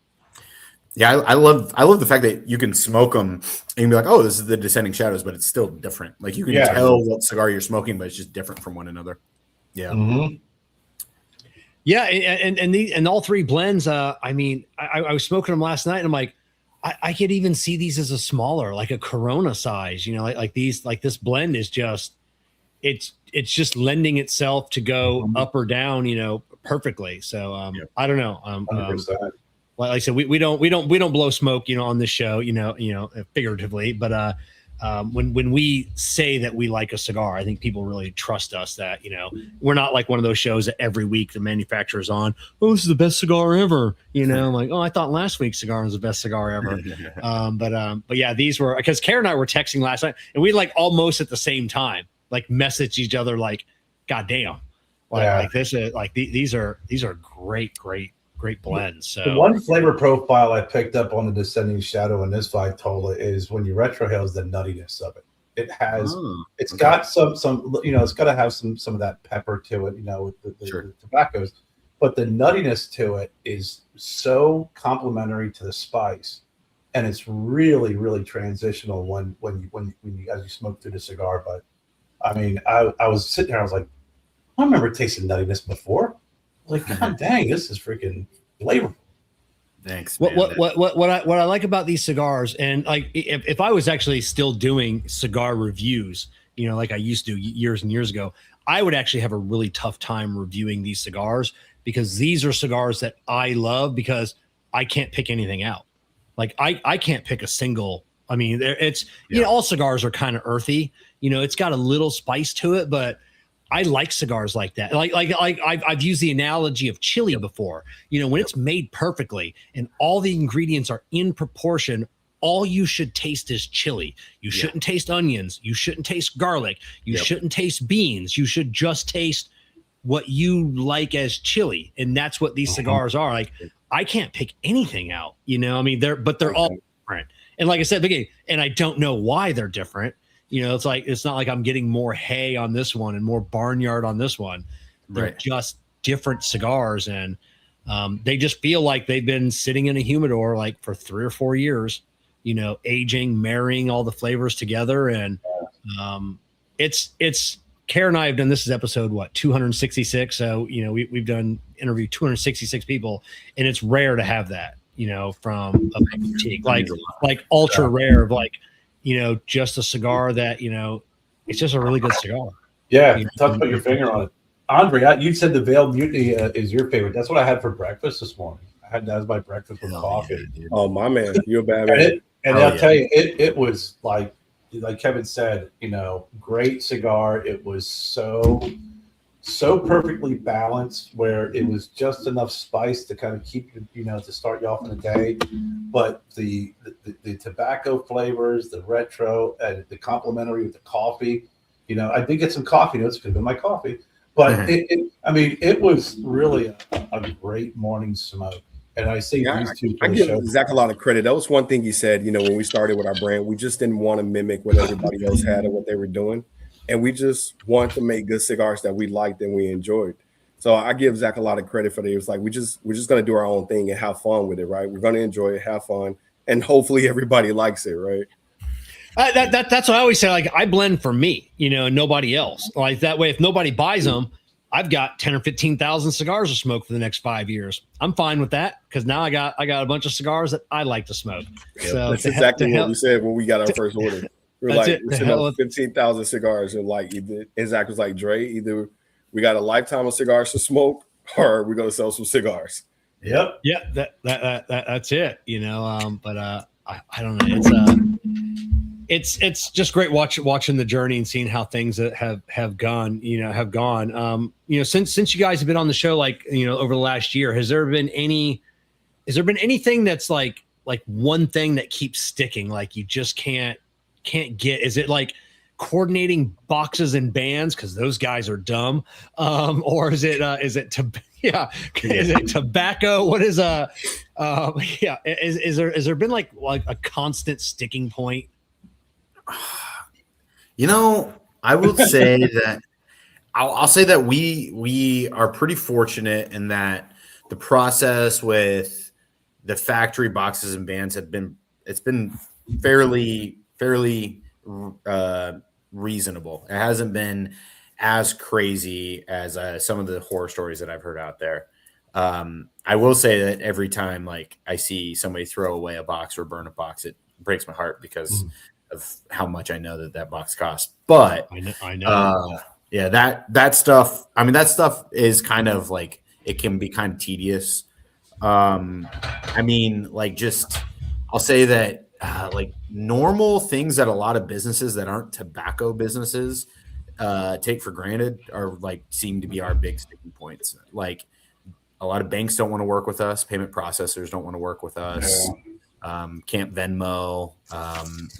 [SPEAKER 3] Yeah, I love the fact that you can smoke them and you can be like, oh, this is the Descending Shadows, but it's still different. Like, you can tell what cigar you're smoking, but it's just different from one another. Yeah.
[SPEAKER 5] Mm-hmm.
[SPEAKER 2] Yeah, and all three blends. I mean, I was smoking them last night, and I'm like, I could even see these as a smaller, like a Corona size. Like this blend is just, it's just lending itself to go up or down, perfectly. So I don't know.
[SPEAKER 5] 100%.
[SPEAKER 2] Like I said, we don't blow smoke, on this show, figuratively, but when we say that we like a cigar, I think people really trust us that, we're not like one of those shows that every week the manufacturer's on, oh, this is the best cigar ever. I'm like, oh, I thought last week's cigar was the best cigar ever. But yeah, these were, because Kerr and I were texting last night, and we like almost at the same time, like message each other like, God damn. Like this is like, these are great blends. So
[SPEAKER 5] the one flavor profile I picked up on the Descending Shadow in this Vitola is when you retrohale is the nuttiness of it. It has, it's got some, it's got to have some of that pepper to it, with the tobaccos, but the nuttiness to it is so complementary to the spice, and it's really, really transitional when you as you smoke through the cigar. But I mean, I was sitting there, I was like, I remember tasting nuttiness before. Like, God dang, this is freaking flavorful.
[SPEAKER 3] Thanks.
[SPEAKER 2] Man. What I like about these cigars, and like if I was actually still doing cigar reviews, like I used to years and years ago, I would actually have a really tough time reviewing these cigars, because these are cigars that I love, because I can't pick anything out. Like I can't pick a single. I mean, it's all cigars are kind of earthy. It's got a little spice to it, but I like cigars like that. Like I've used the analogy of chili before. When it's made perfectly and all the ingredients are in proportion, all you should taste is chili. You shouldn't taste onions. You shouldn't taste garlic. You shouldn't taste beans. You should just taste what you like as chili. And that's what these cigars are. Like, I can't pick anything out. I mean, they're all different. And like I said, and I don't know why they're different. It's not like I'm getting more hay on this one and more barnyard on this one. They're just different cigars, and they just feel like they've been sitting in a humidor like for 3 or 4 years, aging, marrying all the flavors together. And it's Kerr and I have done, this is episode 266. So, we've done interview 266 people, and it's rare to have that, from a boutique, like ultra rare of like, just a cigar that, it's just a really good cigar.
[SPEAKER 5] Yeah, tough to put your finger on it. Andray, you said the Veiled Mutiny is your favorite. That's what I had for breakfast this morning. I had that as my breakfast with coffee.
[SPEAKER 4] Oh, my man, you're a bad man.
[SPEAKER 5] And I'll tell you, it was like Kevin said, great cigar. It was so perfectly balanced, where it was just enough spice to kind of keep you, to start you off in the day. But the tobacco flavors, the retro, and the complementary with the coffee, I did get some coffee notes, could have been my coffee, but it was really a great morning smoke. And I see these two.
[SPEAKER 4] I give Zack a lot of credit. That was one thing he said, when we started with our brand, we just didn't want to mimic what everybody else had and what they were doing. And we just wanted to make good cigars that we liked and we enjoyed. So I give Zack a lot of credit for that. It was like, we're just going to do our own thing and have fun with it, right? We're going to enjoy it, have fun, and hopefully everybody likes it, right?
[SPEAKER 2] That's what I always say. Like, I blend for me, and nobody else. Like, that way, if nobody buys them, I've got 10 or 15,000 cigars to smoke for the next 5 years. I'm fine with that because now I got a bunch of cigars that I like to smoke.
[SPEAKER 4] Yeah,
[SPEAKER 2] So
[SPEAKER 4] that's exactly what we said when we got our first order. We're like, we're sitting up 15,000 cigars, and like, and Zack was like, Dre, either we got a lifetime of cigars to smoke, or we're gonna sell some cigars.
[SPEAKER 5] Yep.
[SPEAKER 2] Yeah, that's it. You know, but I don't know. It's just great watching the journey and seeing how things have gone. You know, since you guys have been on the show, like, you know, over the last year, has there been anything that's like one thing that keeps sticking, like you just can't get? Is it like coordinating boxes and bands because those guys are dumb, or is it is it tobacco? What is is there been like a constant sticking point?
[SPEAKER 3] You know, I will say that I'll say that we are pretty fortunate in that the process with the factory boxes and bands it's been fairly reasonable. It hasn't been as crazy as some of the horror stories that I've heard out there. I will say that every time like I see somebody throw away a box or burn a box, it breaks my heart because of how much I know that box costs. But
[SPEAKER 2] I know.
[SPEAKER 3] Yeah, that stuff. I mean, that stuff is kind of like, it can be kind of tedious. I mean, like, just I'll say that like normal things that a lot of businesses that aren't tobacco businesses take for granted are like seem to be our big sticking points. Like a lot of banks don't want to work with us. Payment processors don't want to work with us. Can't Venmo.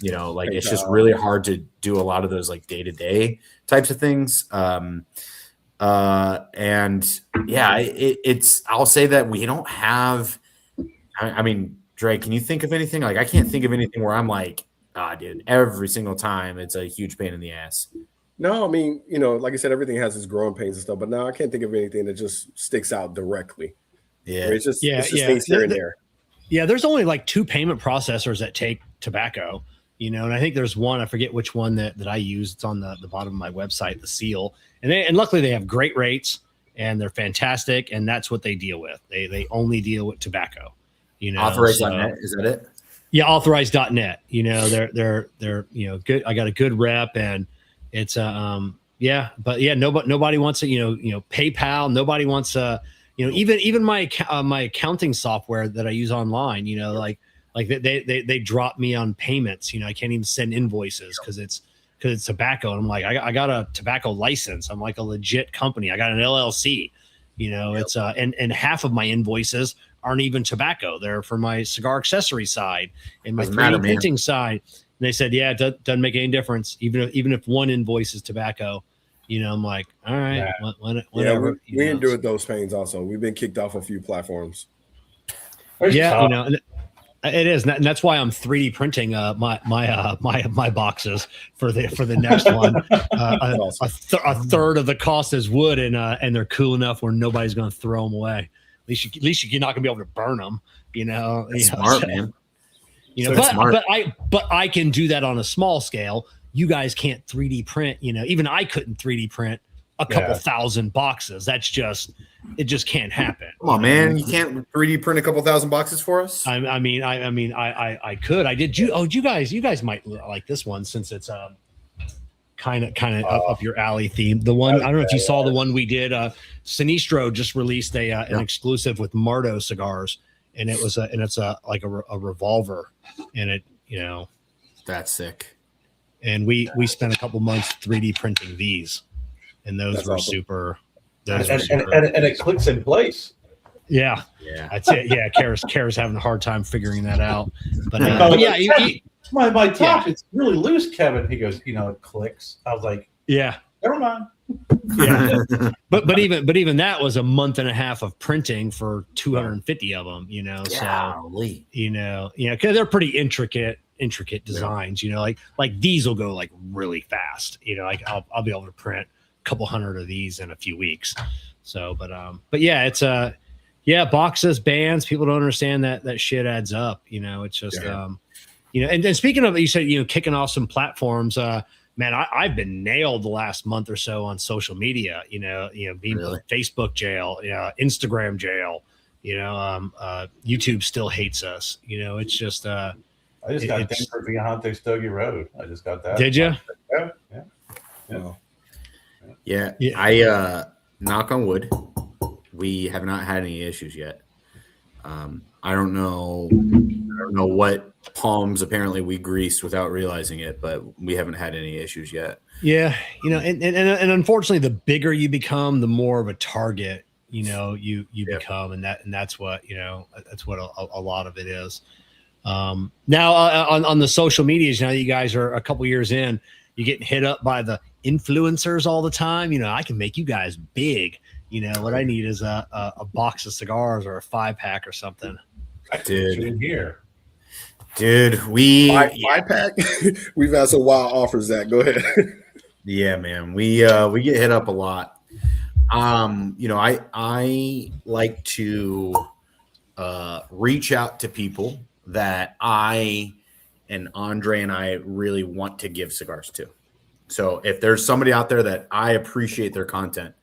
[SPEAKER 3] You know, like it's just really hard to do a lot of those like day-to-day types of things. And yeah, it's I'll say that we don't have, I mean, Dre, can you think of anything? Like I can't think of anything where I'm like, dude, every single time it's a huge pain in the ass.
[SPEAKER 4] No, I mean, you know, like I said, everything has its growing pains and stuff, but now I can't think of anything that just sticks out directly.
[SPEAKER 3] Yeah.
[SPEAKER 4] It's just things here and there.
[SPEAKER 2] Yeah, there's only like 2 payment processors that take tobacco, you know, and I think there's one, I forget which one that I use. It's on the bottom of my website, the Seal. And luckily they have great rates and they're fantastic, and that's what they deal with. They only deal with tobacco. You know,
[SPEAKER 3] Authorized.net, is that it?
[SPEAKER 2] Yeah, authorized.net. You know, they're you know, good. I got a good rep, and it's yeah, but yeah, nobody wants it, you know, PayPal, nobody wants you know, even my accounting software that I use online, you know, like they drop me on payments. You know, I can't even send invoices because it's tobacco. And I'm like, I got a tobacco license. I'm like a legit company. I got an LLC. You know, it's and half of my invoices aren't even tobacco. They're for my cigar accessory side and my 3D printing side. And they said, yeah, it doesn't make any difference, even if one invoice is tobacco. You know, I'm like, all right, whatever.
[SPEAKER 4] Yeah, we endured those pains also. We've been kicked off a few platforms.
[SPEAKER 2] Yeah, you know, it is, and that's why I'm 3D printing my boxes for the next one. A third of the cost is wood, and they're cool enough where nobody's going to throw them away. At least you're not going to be able to burn them. You know,
[SPEAKER 3] smart, man.
[SPEAKER 2] You know, but I can do that on a small scale. You guys can't 3D print, you know, even I couldn't 3D print a couple thousand boxes. It just can't happen.
[SPEAKER 3] Come on, man. You can't 3D print a couple thousand boxes for us?
[SPEAKER 2] I could. I did. You guys might like this one since it's kind of up your alley theme. The one, I don't know if you saw the one we did. Sinistro just released an exclusive with Mardo cigars, and it's like a revolver, and it, you know,
[SPEAKER 3] that's sick.
[SPEAKER 2] And we spent a couple months 3D printing these, and those were awesome. Super.
[SPEAKER 5] And it clicks in place.
[SPEAKER 2] Yeah, that's it. Yeah, Kerr's having a hard time figuring that out. But yeah,
[SPEAKER 5] my top, it's really loose, Kevin. He goes, you know, it clicks. I was like,
[SPEAKER 2] yeah,
[SPEAKER 5] never mind.
[SPEAKER 2] Yeah, but even that was a month and a half of printing for 250 of them. You know,
[SPEAKER 3] golly.
[SPEAKER 2] So you know, because they're pretty intricate designs. You know, like these will go like really fast. You know, like I'll be able to print a couple hundred of these in a few weeks. So, but yeah, it's boxes, bands. People don't understand that shit adds up. You know, it's just you know. And then speaking of, you said, you know, kicking off some platforms. man, I've been nailed the last month or so on social media, being
[SPEAKER 3] Really?
[SPEAKER 2] put in Facebook jail, Instagram jail, YouTube still hates us. It's just,
[SPEAKER 5] I just got Kerr Viajante Stogie Road. I just got that.
[SPEAKER 2] Did you?
[SPEAKER 3] Yeah. I knock on wood. We have not had any issues yet. I don't know what palms apparently we greased without realizing it, but we haven't had any issues yet.
[SPEAKER 2] Yeah, and unfortunately, the bigger you become, the more of a target you become, and that's what a lot of it is. Now on the social medias, now you guys are a couple years in, you're getting hit up by the influencers all the time. I can make you guys big. What I need is a box of cigars or a 5-pack or something.
[SPEAKER 3] Dude,
[SPEAKER 5] here.
[SPEAKER 3] Dude, we
[SPEAKER 4] 5-pack. We've had some wild offers. Zach, go ahead.
[SPEAKER 3] Yeah, man, we get hit up a lot. I like to reach out to people that I and Andray and I really want to give cigars to. So if there's somebody out there that I appreciate their content,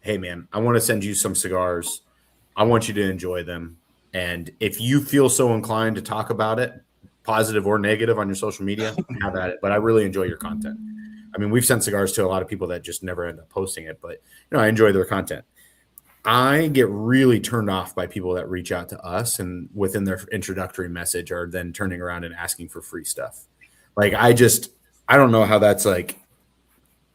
[SPEAKER 3] hey man, I want to send you some cigars. I want you to enjoy them. And if you feel so inclined to talk about it, positive or negative, on your social media, have at it. But I really enjoy your content. I mean, we've sent cigars to a lot of people that just never end up posting it, but I enjoy their content. I get really turned off by people that reach out to us and within their introductory message are then turning around and asking for free stuff. Like, I don't know how that's like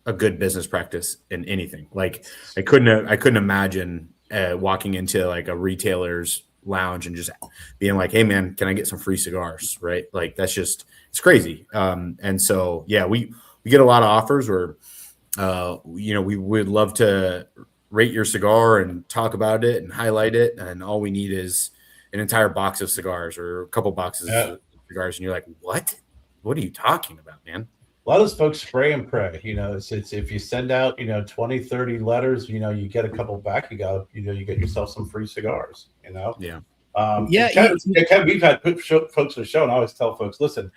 [SPEAKER 3] a good business practice in anything. Like, I couldn't imagine walking into like a retailer's lounge and just being like, hey man, can I get some free cigars? Right. Like, it's crazy. And so, yeah, we get a lot of offers where, we would love to rate your cigar and talk about it and highlight it. And all we need is an entire box of cigars or a couple boxes of cigars. And you're like, what are you talking about, man?
[SPEAKER 5] A lot of those folks spray and pray. It's if you send out 20, 30 letters, you get a couple back, you get yourself some free cigars.
[SPEAKER 3] Yeah.
[SPEAKER 5] We've had folks on the show, and I always tell folks, listen,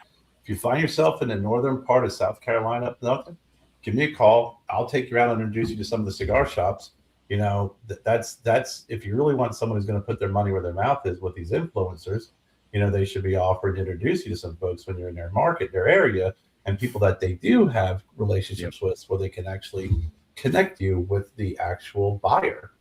[SPEAKER 5] if you find yourself in the northern part of South Carolina up nothing, give me a call. I'll take you out and introduce you to some of the cigar shops. That's if you really want someone who's going to put their money where their mouth is with these influencers, they should be offered to introduce you to some folks when you're in their market, their area, and people that they do have relationships with, where they can actually connect you with the actual buyer.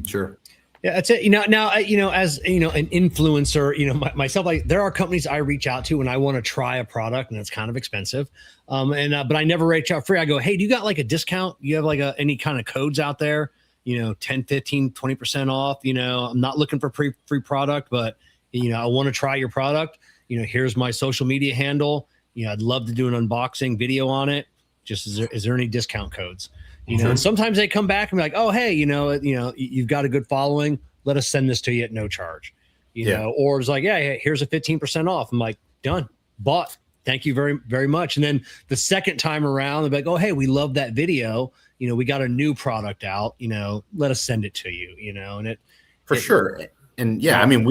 [SPEAKER 3] Sure.
[SPEAKER 2] Yeah, that's it. Now, as an influencer, myself, like, there are companies I reach out to when I want to try a product and it's kind of expensive. But I never reach out free. I go, hey, do you got like a discount? You have like any kind of codes out there? 10, 15, 20% off. I'm not looking for free product, but I want to try your product. Here's my social media handle. I'd love to do an unboxing video on it. Just is there any discount codes? And sometimes they come back and be like, oh, hey, you've got a good following. Let us send this to you at no charge. Or it's like, yeah, here's a 15% off. I'm like, done, bought. Thank you very, very much. And then the second time around, they're like, oh, hey, we love that video. We got a new product out. Let us send it to you. And it
[SPEAKER 3] for sure. And yeah, I mean,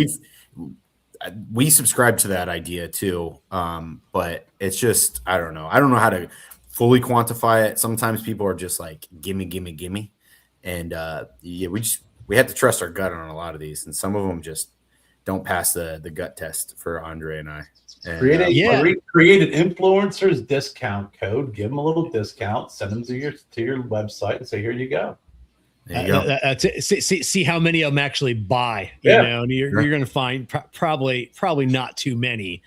[SPEAKER 3] we subscribe to that idea too. But it's just, I don't know how to fully quantify it. Sometimes people are just like, gimme. And we have to trust our gut on a lot of these. And some of them just don't pass the gut test for Andray and I. And,
[SPEAKER 5] create an influencer's discount code, give them a little discount, send them to your website and say, here you go.
[SPEAKER 3] There you go.
[SPEAKER 2] That's it. See how many of them actually buy. And you're going to find probably not too many.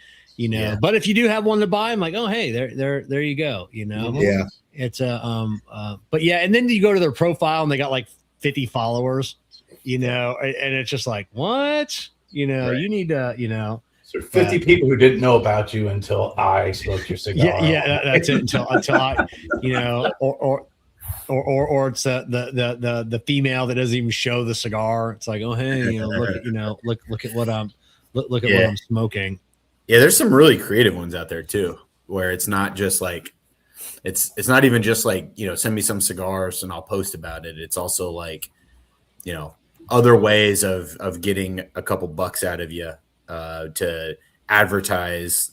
[SPEAKER 2] But if you do have one to buy, I'm like, oh, hey, there you go.
[SPEAKER 3] Yeah,
[SPEAKER 2] it's but yeah, and then you go to their profile and they got like 50 followers, and it's just like, what,
[SPEAKER 3] Right.
[SPEAKER 2] You need to,
[SPEAKER 5] So 50 people who didn't know about you until I smoked your cigar.
[SPEAKER 2] Yeah, that's it. Until I, or it's the female that doesn't even show the cigar. It's like, oh, hey, look at what I'm what I'm smoking.
[SPEAKER 3] Yeah, there's some really creative ones out there too, where it's not just like it's not even just like, send me some cigars and I'll post about it. It's also like, other ways of getting a couple bucks out of you to advertise,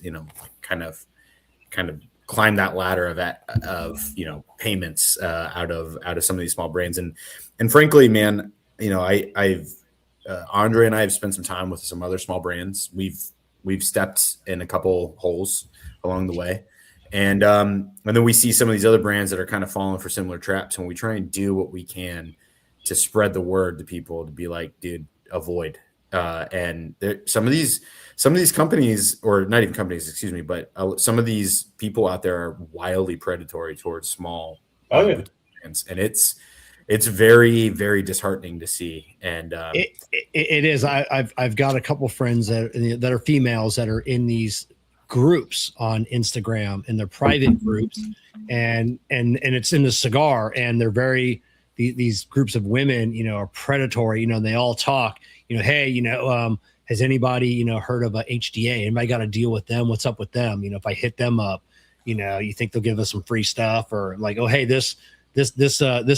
[SPEAKER 3] kind of climb that ladder of payments out of some of these small brands. And frankly, man, I've Andray and I have spent some time with some other small brands. We've stepped in a couple holes along the way. And then we see some of these other brands that are kind of falling for similar traps, and we try and do what we can to spread the word to people to be like, dude, avoid. And some of these companies, or not even companies, excuse me, but some of these people out there are wildly predatory towards small brands, and it's very, very disheartening to see. And
[SPEAKER 2] it is. I've got a couple friends that are females that are in these groups on Instagram, in their private groups, and it's in the cigar, and they're very these groups of women, are predatory. They all talk. Hey, has anybody heard of a HDA? Anybody got to deal with them? What's up with them? If I hit them up, you think they'll give us some free stuff, or like, oh, hey, this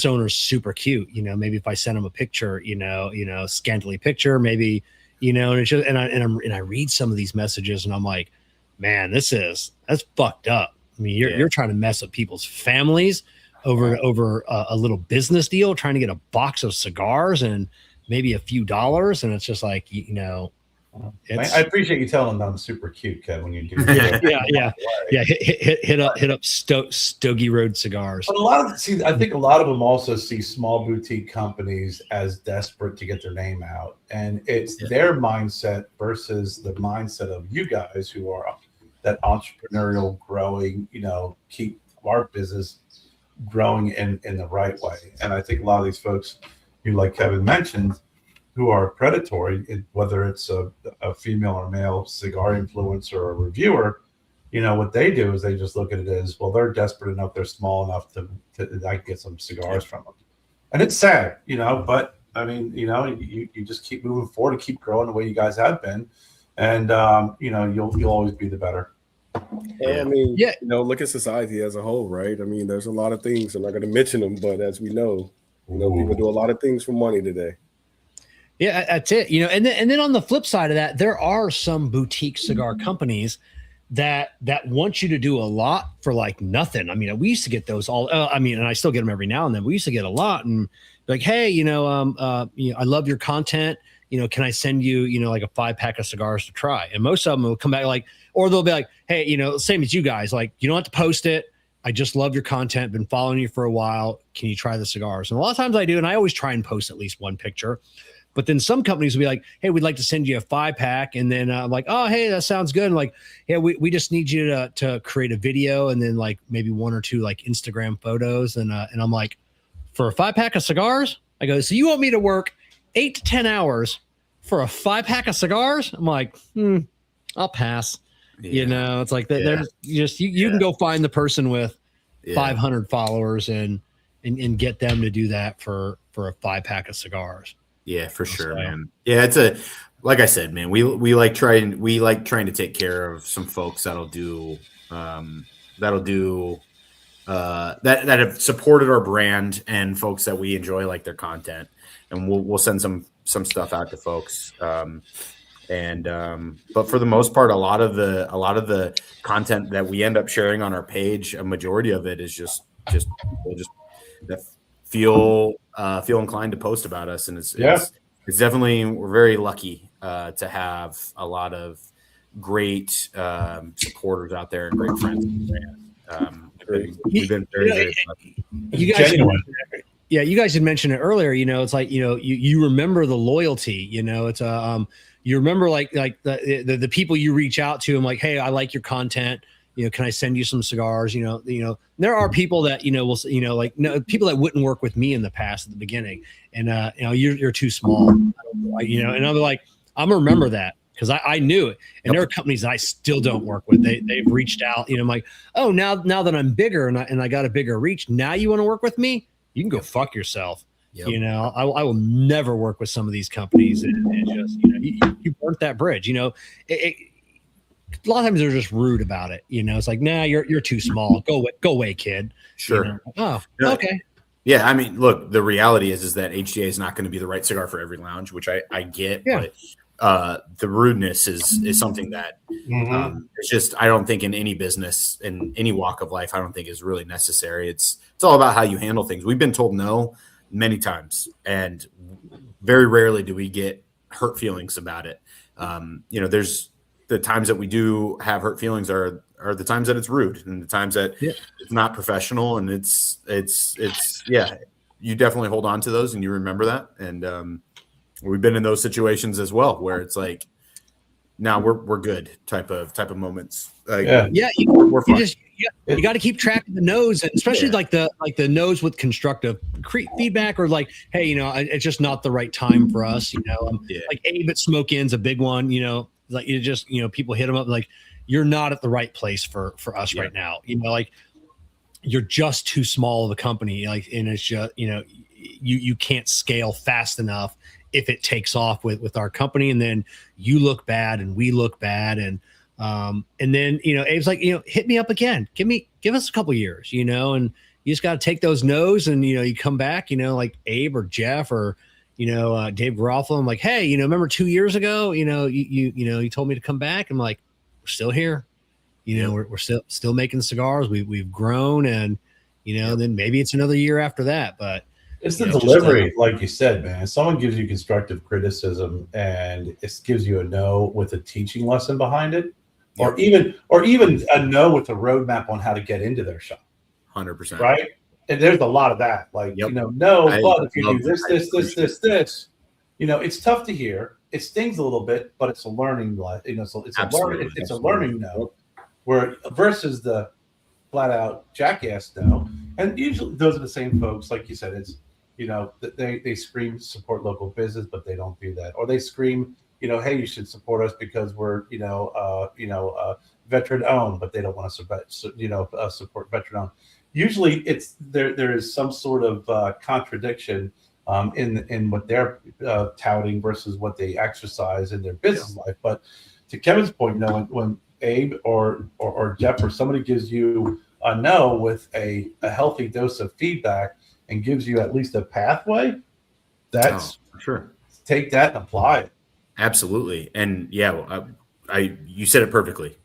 [SPEAKER 2] owner's super cute. Maybe if I send them a picture, scantily picture, maybe, and it's just, and I read some of these messages, and I'm like, man, that's fucked up. I mean, you're trying to mess up people's families over a little business deal, trying to get a box of cigars and maybe a few dollars, and it's just like,
[SPEAKER 5] I appreciate you telling them I'm super cute, Kev, when you do.
[SPEAKER 2] yeah. Hit up Stogie Road Cigars.
[SPEAKER 5] But I think a lot of them also see small boutique companies as desperate to get their name out, and it's their mindset versus the mindset of you guys who are that entrepreneurial, growing, keep our business growing in the right way. And I think a lot of these folks who, like Kevin mentioned, who are predatory, whether it's a female or male cigar influencer or reviewer, what they do is they just look at it as, well, they're desperate enough, they're small enough to I can get some cigars from them. And it's sad, but I mean, you just keep moving forward and keep growing the way you guys have been. And, you'll always be the better.
[SPEAKER 4] I mean, look at society as a whole, right? I mean, there's a lot of things. I'm not going to mention them, but as we know, people do a lot of things for money today.
[SPEAKER 2] Yeah, that's it. And then on the flip side of that, there are some boutique cigar companies that want you to do a lot for like nothing. I mean, we used to get those all. And I still get them every now and then. We used to get a lot, and like, hey, I love your content. Can I send you, like a 5-pack of cigars to try? And most of them will come back like, or they'll be like, hey, same as you guys, like, you don't have to post it. I just love your content. Been following you for a while. Can you try the cigars? And a lot of times I do, and I always try and post at least one picture. But then some companies will be like, hey, we'd like to send you a 5-pack. And then I'm like, oh, hey, that sounds good. And like, yeah, we just need you to create a video, and then like maybe 1 or 2 like Instagram photos. And I'm like, for a 5-pack of cigars? I go, so you want me to work 8 to 10 hours for a 5-pack of cigars? I'm like, I'll pass. It's like there's you can go find the person with 500 followers and get them to do that for a 5-pack of cigars.
[SPEAKER 3] Yeah, for sure, man. Yeah, like I said, man, we like trying to take care of some folks that have supported our brand, and folks that we enjoy like their content, and we'll send some stuff out to folks. But for the most part, a lot of the content that we end up sharing on our page, a majority of it is just that feel inclined to post about us, and it's definitely, we're very lucky to have a lot of great supporters out there and great friends. We've been very, very lucky.
[SPEAKER 2] You guys had mentioned it earlier. It's like you remember the loyalty. It's you remember like the people you reach out to. I'm like, hey, I like your content. Can I send you some cigars? There are people that will people that wouldn't work with me in the past at the beginning, and you're too small, and I'm like, I'm gonna remember that because I knew it. And there are companies that I still don't work with. They've reached out. I'm like, oh, now that I'm bigger and I got a bigger reach, now you want to work with me? You can go fuck yourself. Yep. I will never work with some of these companies, and just you burnt that bridge. A lot of times they're just rude about it. It's like, nah, you're too small. Go away, kid.
[SPEAKER 3] Sure.
[SPEAKER 2] Oh, okay.
[SPEAKER 3] Yeah, I mean, look, the reality is that HDA is not going to be the right cigar for every lounge, which I get.
[SPEAKER 2] Yeah.
[SPEAKER 3] the rudeness is something that it's just, I don't think in any business, in any walk of life, I don't think is really necessary. It's all about how you handle things. We've been told no many times, and very rarely do we get hurt feelings about it. There's the times that we do have hurt feelings are the times that it's rude, and the times that it's not professional, and it's you definitely hold on to those and you remember that. And we've been in those situations as well, where it's like, now we're good type of moments. Like, we're fine.
[SPEAKER 2] You got to keep track of the no's, and especially like the no's with constructive feedback, or like, hey, it's just not the right time for us. Like Abe at Smoke Inn's a big one. Like you just people hit them up like, you're not at the right place for us right now. Like you're just too small of a company. Like, and it's just you can't scale fast enough if it takes off with our company, and then you look bad and we look bad. And then, Abe's like, hit me up again. Give us a couple years, and you just got to take those no's, and, you come back, like Abe or Jeff or, Dave Garofalo. I'm like, hey, remember 2 years ago, you told me to come back. I'm like, we're still here. We're still making cigars. We've grown, and, then maybe it's another year after that, but
[SPEAKER 5] it's the delivery, like you said, man. Someone gives you constructive criticism and it gives you a no with a teaching lesson behind it, or even a no with a roadmap on how to get into their shop.
[SPEAKER 3] 100%.
[SPEAKER 5] Right? And there's a lot of that. Like, no, but if you do this, it's tough to hear. It stings a little bit, but it's a learning, it's a learning no, where versus the flat out jackass no. And usually those are the same folks, like you said, it's, they scream support local business, but they don't do that. Or they scream, hey, you should support us because we're, veteran owned, but they don't want to support veteran owned. Usually it's there is some sort of contradiction in what they're touting versus what they exercise in their business life. But to Kevin's point, when Abe or Jeff or somebody gives you a no with a healthy dose of feedback and gives you at least a pathway, that's
[SPEAKER 3] for sure.
[SPEAKER 5] Take that and apply it.
[SPEAKER 3] Absolutely. And you said it perfectly.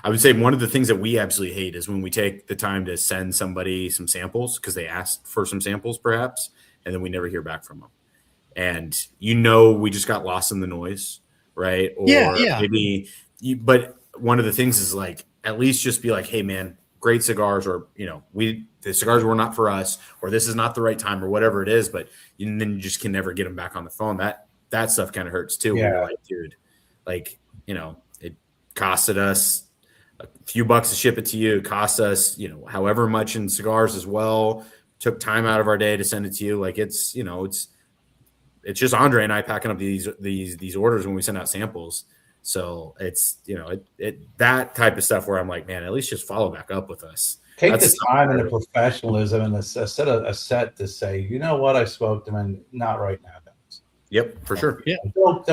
[SPEAKER 3] I would say one of the things that we absolutely hate is when we take the time to send somebody some samples because they asked for some samples perhaps, and then we never hear back from them. And we just got lost in the noise, right? Or maybe but one of the things is like, at least just be like, hey man, great cigars, or the cigars were not for us, or this is not the right time, or whatever it is. But then you just can never get them back on the phone. That stuff kind of hurts too.
[SPEAKER 5] Yeah.
[SPEAKER 3] When you're like, dude, like, it costed us a few bucks to ship it to you. It cost us, however much in cigars as well. Took time out of our day to send it to you. Like it's just Andray and I packing up these orders when we send out samples. So it's, that type of stuff where I'm like, man, at least just follow back up with us.
[SPEAKER 5] Take the time and the professionalism and a set to say, you know what, I spoke to them and not right now.
[SPEAKER 3] Yep, for sure.
[SPEAKER 5] Yeah. Don't.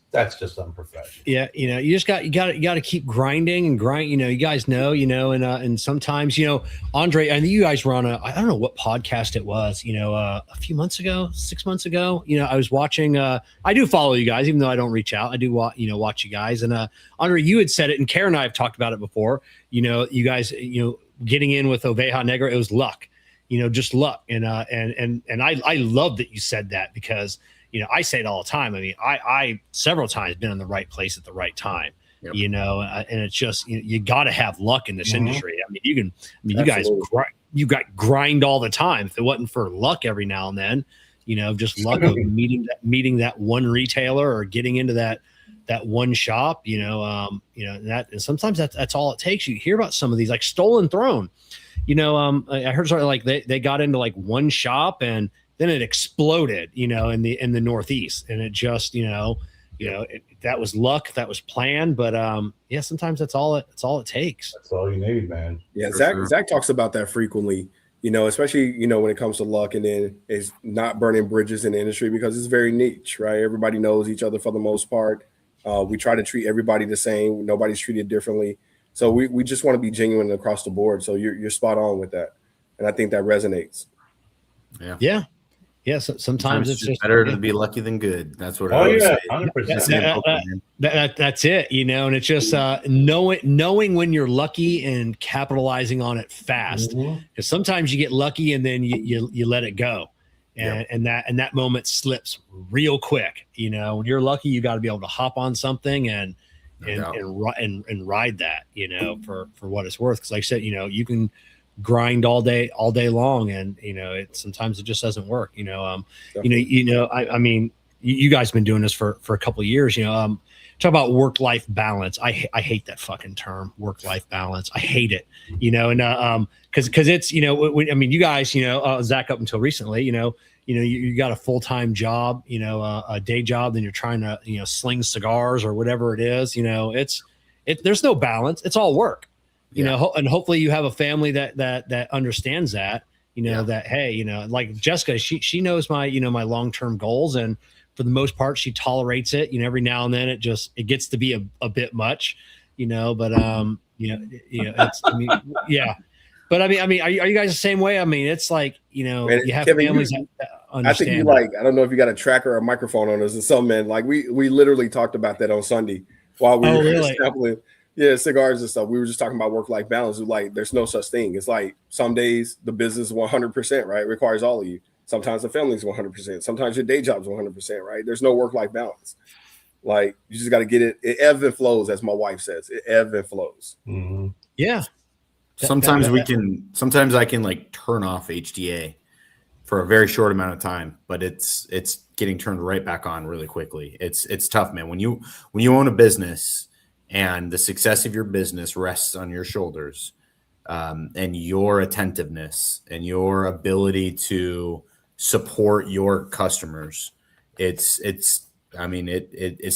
[SPEAKER 5] That's just unprofessional.
[SPEAKER 2] Yeah, you just got to keep grinding and grind. You guys know, and sometimes, Andray, I think you guys were on I don't know what podcast it was. A few months ago, 6 months ago. I was watching. I do follow you guys, even though I don't reach out. I do watch you guys. And Andray, you had said it, and Kerr and I have talked about it before. You guys, getting in with Oveja Negra, it was luck. Just luck. And I love that you said that because. I say it all the time. I mean, I several times been in the right place at the right time, and it's just, you got to have luck in this industry. I mean, you guys, grind all the time. If it wasn't for luck every now and then, just luck of meeting that one retailer or getting into that one shop, that, and sometimes that's all it takes. You hear about some of these like Stolen Throne, I heard sort of like they got into like one shop and then it exploded, in the Northeast, and it just, that was luck, that was planned, but sometimes that's all it takes.
[SPEAKER 5] That's all you need, man.
[SPEAKER 4] Yeah, Zack talks about that frequently, especially when it comes to luck, and then it's not burning bridges in the industry because it's very niche, right? Everybody knows each other for the most part. We try to treat everybody the same. Nobody's treated differently, so we just want to be genuine across the board. So you're spot on with that, and I think that resonates.
[SPEAKER 2] Yeah. Yeah, so sometimes it's just
[SPEAKER 3] better to be lucky than good. That's what I
[SPEAKER 5] Oh
[SPEAKER 3] always
[SPEAKER 5] yeah,
[SPEAKER 3] say.
[SPEAKER 5] 100%.
[SPEAKER 2] That's it, and it's just knowing when you're lucky and capitalizing on it fast. Because sometimes you get lucky and then you let it go, and that moment slips real quick. When you're lucky, you got to be able to hop on something and ride that, for what it's worth. Because like I said, you can grind all day long, and sometimes it just doesn't work. I mean, you guys have been doing this for a couple of years. Talk about work-life balance. I hate that fucking term, work-life balance. I hate it. And because it's you guys, Zack, up until recently, you got a full-time job, a day job, then you're trying to sling cigars or whatever it is. There's no balance. It's all work. And hopefully you have a family that understands that, that, hey, like Jessica, she knows my, my long-term goals. And for the most part, she tolerates it. Every now and then it gets to be a bit much, but, it's, yeah. But I mean, are you guys the same way? I mean, it's like,
[SPEAKER 4] Man,
[SPEAKER 2] you have
[SPEAKER 4] Kevin,
[SPEAKER 2] families that understand.
[SPEAKER 4] I think you I don't know if you got a tracker or a microphone on us or something, man. Like we literally talked about that on Sunday while we were sampling. Yeah, cigars and stuff. We were just talking about work-life balance. Like, there's no such thing. It's like some days the business is 100%, right? It requires all of you. Sometimes the family's 100%. Sometimes your day job's 100%, right? There's no work-life balance. Like, you just got to get it. It ebbs and flows, as my wife says. It ebbs and flows.
[SPEAKER 5] Mm-hmm.
[SPEAKER 2] Yeah.
[SPEAKER 3] Sometimes I can like turn off HDA for a very short amount of time, but it's getting turned right back on really quickly. It's tough, man. When you own a business and the success of your business rests on your shoulders, and your attentiveness and your ability to support your customers, it's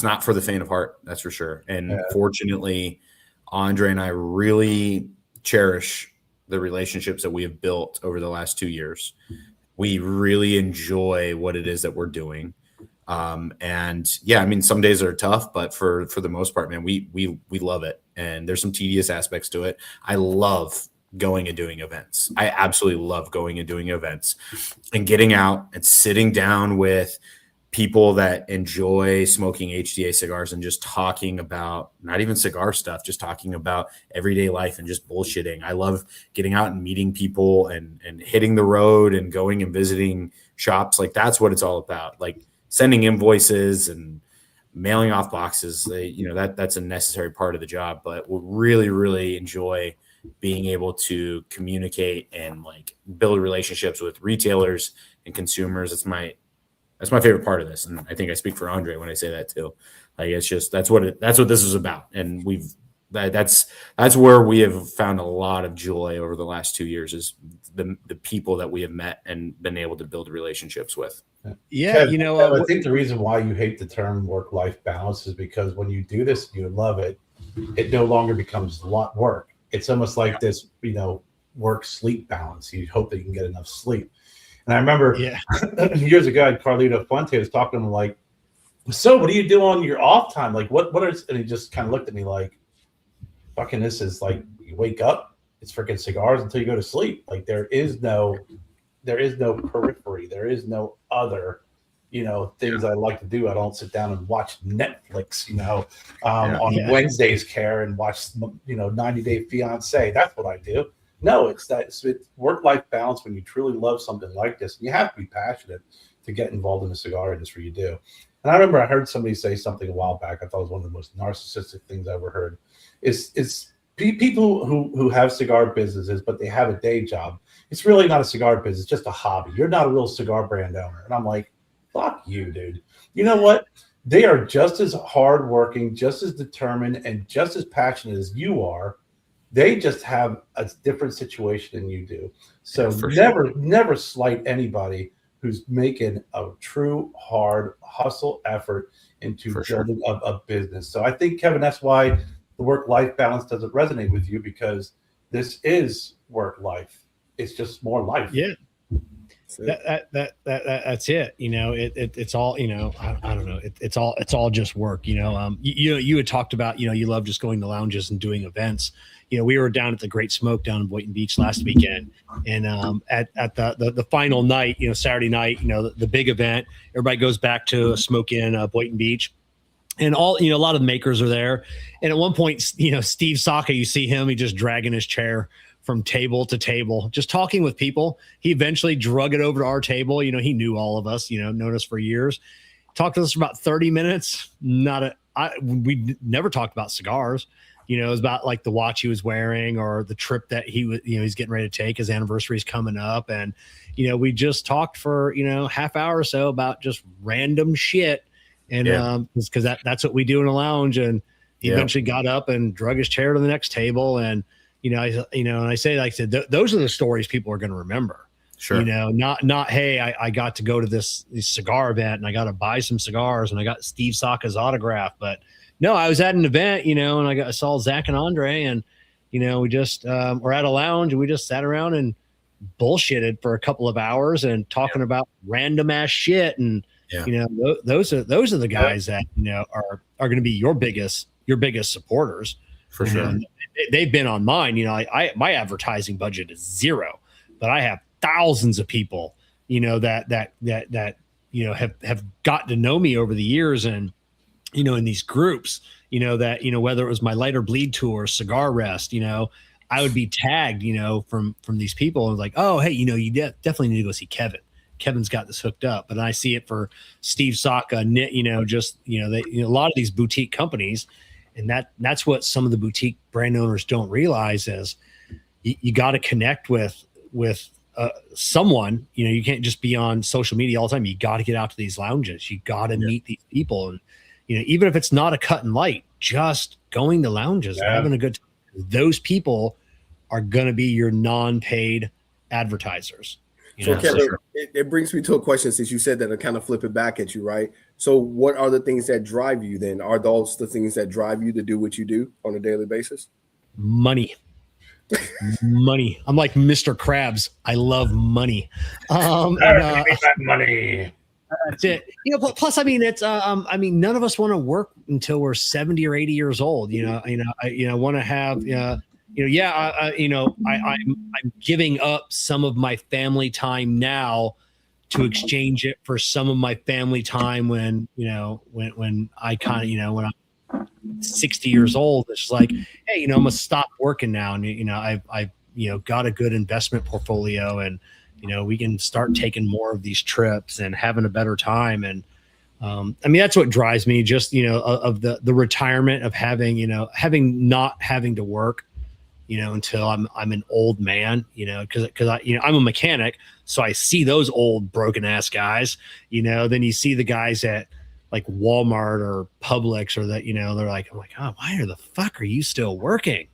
[SPEAKER 3] not for the faint of heart, that's for sure. And fortunately, Andray and I really cherish the relationships that we have built over the last 2 years. We really enjoy what it is that we're doing. And yeah, I mean, some days are tough, but for the most part, man, we love it. And there's some tedious aspects to it. I love going and doing events. I absolutely love going and doing events and getting out and sitting down with people that enjoy smoking HDA cigars and just talking about not even cigar stuff, just talking about everyday life and just bullshitting. I love getting out and meeting people and hitting the road and going and visiting shops. Like, that's what it's all about. Like, sending invoices and mailing off boxes, that's a necessary part of the job, but we really, really enjoy being able to communicate and like build relationships with retailers and consumers. That's my favorite part of this. And I think I speak for Andray when I say that too. Like, it's just, that's what this is about. And that's where we have found a lot of joy over the last 2 years, is the people that we have met and been able to build relationships with.
[SPEAKER 2] Yeah.
[SPEAKER 5] Kev, I think the reason why you hate the term work-life balance is because when you do this, you love it. It no longer becomes work. It's almost like this, work-sleep balance. You hope that you can get enough sleep. And I remember years ago, I had Carlito Fuente was talking to him like, so what do you do on your off time? Like, what is, and he just kind of looked at me like, fucking, this is like, you wake up, it's freaking cigars until you go to sleep. Like, there is no periphery. There is no other, things I like to do. I don't sit down and watch Netflix, on Wednesdays, Kerr, and watch, 90 Day Fiance. That's what I do. No, it's work-life balance when you truly love something like this. And you have to be passionate to get involved in the cigar industry. You do. And I remember I heard somebody say something a while back. I thought it was one of the most narcissistic things I ever heard. Is people who have cigar businesses, but they have a day job. It's really not a cigar business, just a hobby. You're not a real cigar brand owner. And I'm like, fuck you, dude. You know what? They are just as hardworking, just as determined, and just as passionate as you are. They just have a different situation than you do. So never slight anybody who's making a true hard hustle effort into building a business. So I think, Kevin, that's why the work-life balance doesn't resonate with you, because this is work-life. It's just more life.
[SPEAKER 2] Yeah. That's it. You know, it's all, you know, I don't know. It's all just work, you know. You had talked about, you know, you love just going to lounges and doing events. You know, we were down at the Great Smoke down in Boynton Beach last weekend, and at the final night, you know, Saturday night, you know, the big event, everybody goes back to smoke in Boynton Beach. And all, you know, a lot of the makers are there. And at one point, you know, Steve Saka, you see him, he just dragging his chair from table to table, just talking with people. He eventually drug it over to our table. You know, he knew all of us, you know, known us for years. Talked to us for about 30 minutes. We never talked about cigars. You know, it was about like the watch he was wearing or the trip that he was, you know, he's getting ready to take. His anniversary is coming up. And, you know, we just talked for, you know, half hour or so about just random shit. And because that's what we do in a lounge. And he eventually got up and drug his chair to the next table. And, and I say, like I said, those are the stories people are going to remember.
[SPEAKER 3] Sure.
[SPEAKER 2] You know, not, hey, I got to go to this cigar event and I got to buy some cigars and I got Steve Saka's autograph. But no, I was at an event, you know, and I saw Zack and Andray, and, you know, we just were at a lounge and we just sat around and bullshitted for a couple of hours and talking about random ass shit. And, you know, those are the guys that, you know, are going to be your biggest supporters
[SPEAKER 3] for sure.
[SPEAKER 2] They've been on mine. You know, my advertising budget is zero, but I have thousands of people, you know, that you know have gotten to know me over the years, and, you know, in these groups, you know, that, you know, whether it was my Lighter Bleed tour, Cigar Rest, you know, I would be tagged, you know, from these people, and like, oh, hey, you know, you definitely need to go see Kevin. Kevin's got this hooked up. But I see it for Steve Saka, you know, just, you know, a lot of these boutique companies, and that's what some of the boutique brand owners don't realize is you got to connect with someone. You know, you can't just be on social media all the time. You got to get out to these lounges. You got to meet these people. And, you know, even if it's not a cut and light, just going to lounges, having a good time. Those people are going to be your non-paid advertisers.
[SPEAKER 4] So Kevin, it brings me to a question, since you said that, I kind of flip it back at you, right? So what are the things that drive you then? Are those the things that drive you to do what you do on a daily basis?
[SPEAKER 2] Money. Money. I'm like Mr. Krabs. I love money.
[SPEAKER 5] Money.
[SPEAKER 2] That's it. You know, plus, I mean, it's, I mean, none of us want to work until we're 70 or 80 years old. I want to have, I'm giving up some of my family time now to exchange it for some of my family time when I kind of, you know, when I'm 60 years old. It's just like, hey, you know, I'm gonna stop working now, and, you know, I've got a good investment portfolio, and, you know, we can start taking more of these trips and having a better time. And I mean, that's what drives me, just, you know, of the retirement of having not having to work, you know, until I'm an old man, you know, because I'm a mechanic, so I see those old broken ass guys, you know. Then you see the guys at like Walmart or Publix, or that, you know, they're like, I'm like, oh, why the fuck are you still working?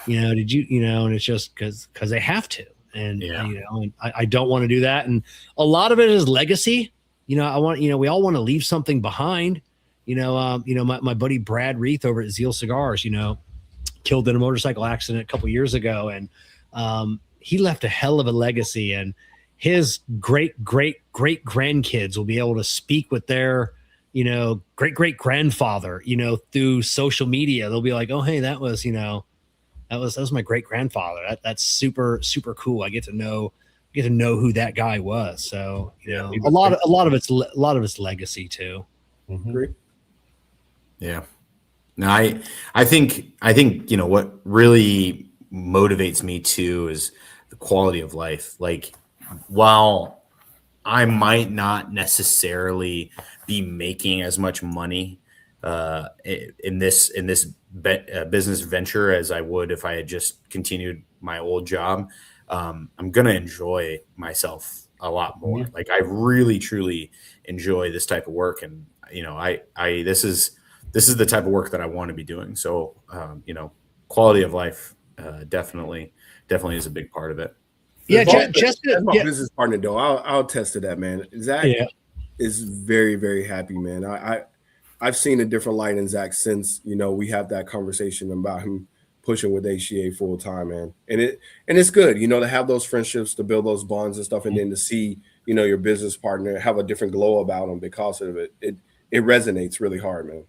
[SPEAKER 2] You know, and it's just because they have to. And, you know, and I don't want to do that. And a lot of it is legacy. You know, we all want to leave something behind. You know, my buddy Brad Reith over at Zeal Cigars, you know, killed in a motorcycle accident a couple years ago. And he left a hell of a legacy, and his great grandkids will be able to speak with their, you know, great grandfather, you know, through social media. They'll be like, oh, hey, that was my great grandfather. That's super, super cool. I get to know who that guy was. So, you know, a lot of it's legacy too.
[SPEAKER 4] Great.
[SPEAKER 3] Yeah. No, I think, you know, what really motivates me too is the quality of life. Like, while I might not necessarily be making as much money in this business venture as I would if I had just continued my old job, I'm gonna enjoy myself a lot more.
[SPEAKER 5] Yeah.
[SPEAKER 3] Like, I really truly enjoy this type of work, and, you know, this is the type of work that I want to be doing. So, you know, quality of life definitely is a big part of it.
[SPEAKER 2] Yeah,
[SPEAKER 4] just my business partner though. I'll attest to that, man. Zack is very, very happy, man. I've seen a different light in Zack since, you know, we have that conversation about him pushing with HDA full time, man. And it's good, you know, to have those friendships, to build those bonds and stuff, and then to see your business partner, have a different glow about them because of it. It resonates really hard, man.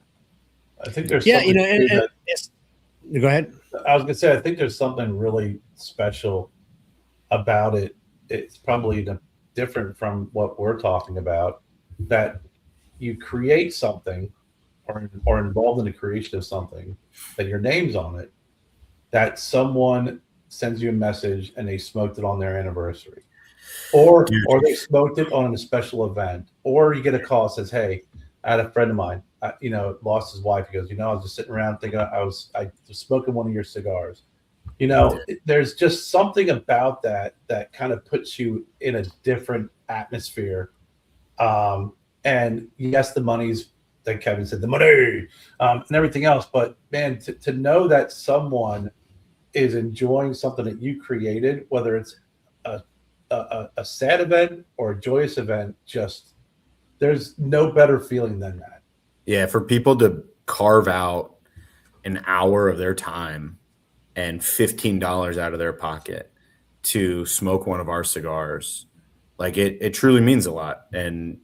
[SPEAKER 5] I think there's
[SPEAKER 2] Yeah,
[SPEAKER 5] something
[SPEAKER 2] and go ahead.
[SPEAKER 5] I was gonna say, I think there's something really special about it. It's probably different from what we're talking about, that you create something or involved in the creation of something, that your name's on it, that someone sends you a message and they smoked it on their anniversary, or they smoked it on a special event, or you get a call that says, hey, I had a friend of mine, lost his wife. He goes, I was just sitting around thinking I was smoking one of your cigars. There's just something about that kind of puts you in a different atmosphere. And yes, the money's, like Kevin said, the money and everything else. But man, to know that someone is enjoying something that you created, whether it's a sad event or a joyous event, just there's no better feeling than that.
[SPEAKER 3] Yeah, for people to carve out an hour of their time and $15 out of their pocket to smoke one of our cigars, like it truly means a lot. And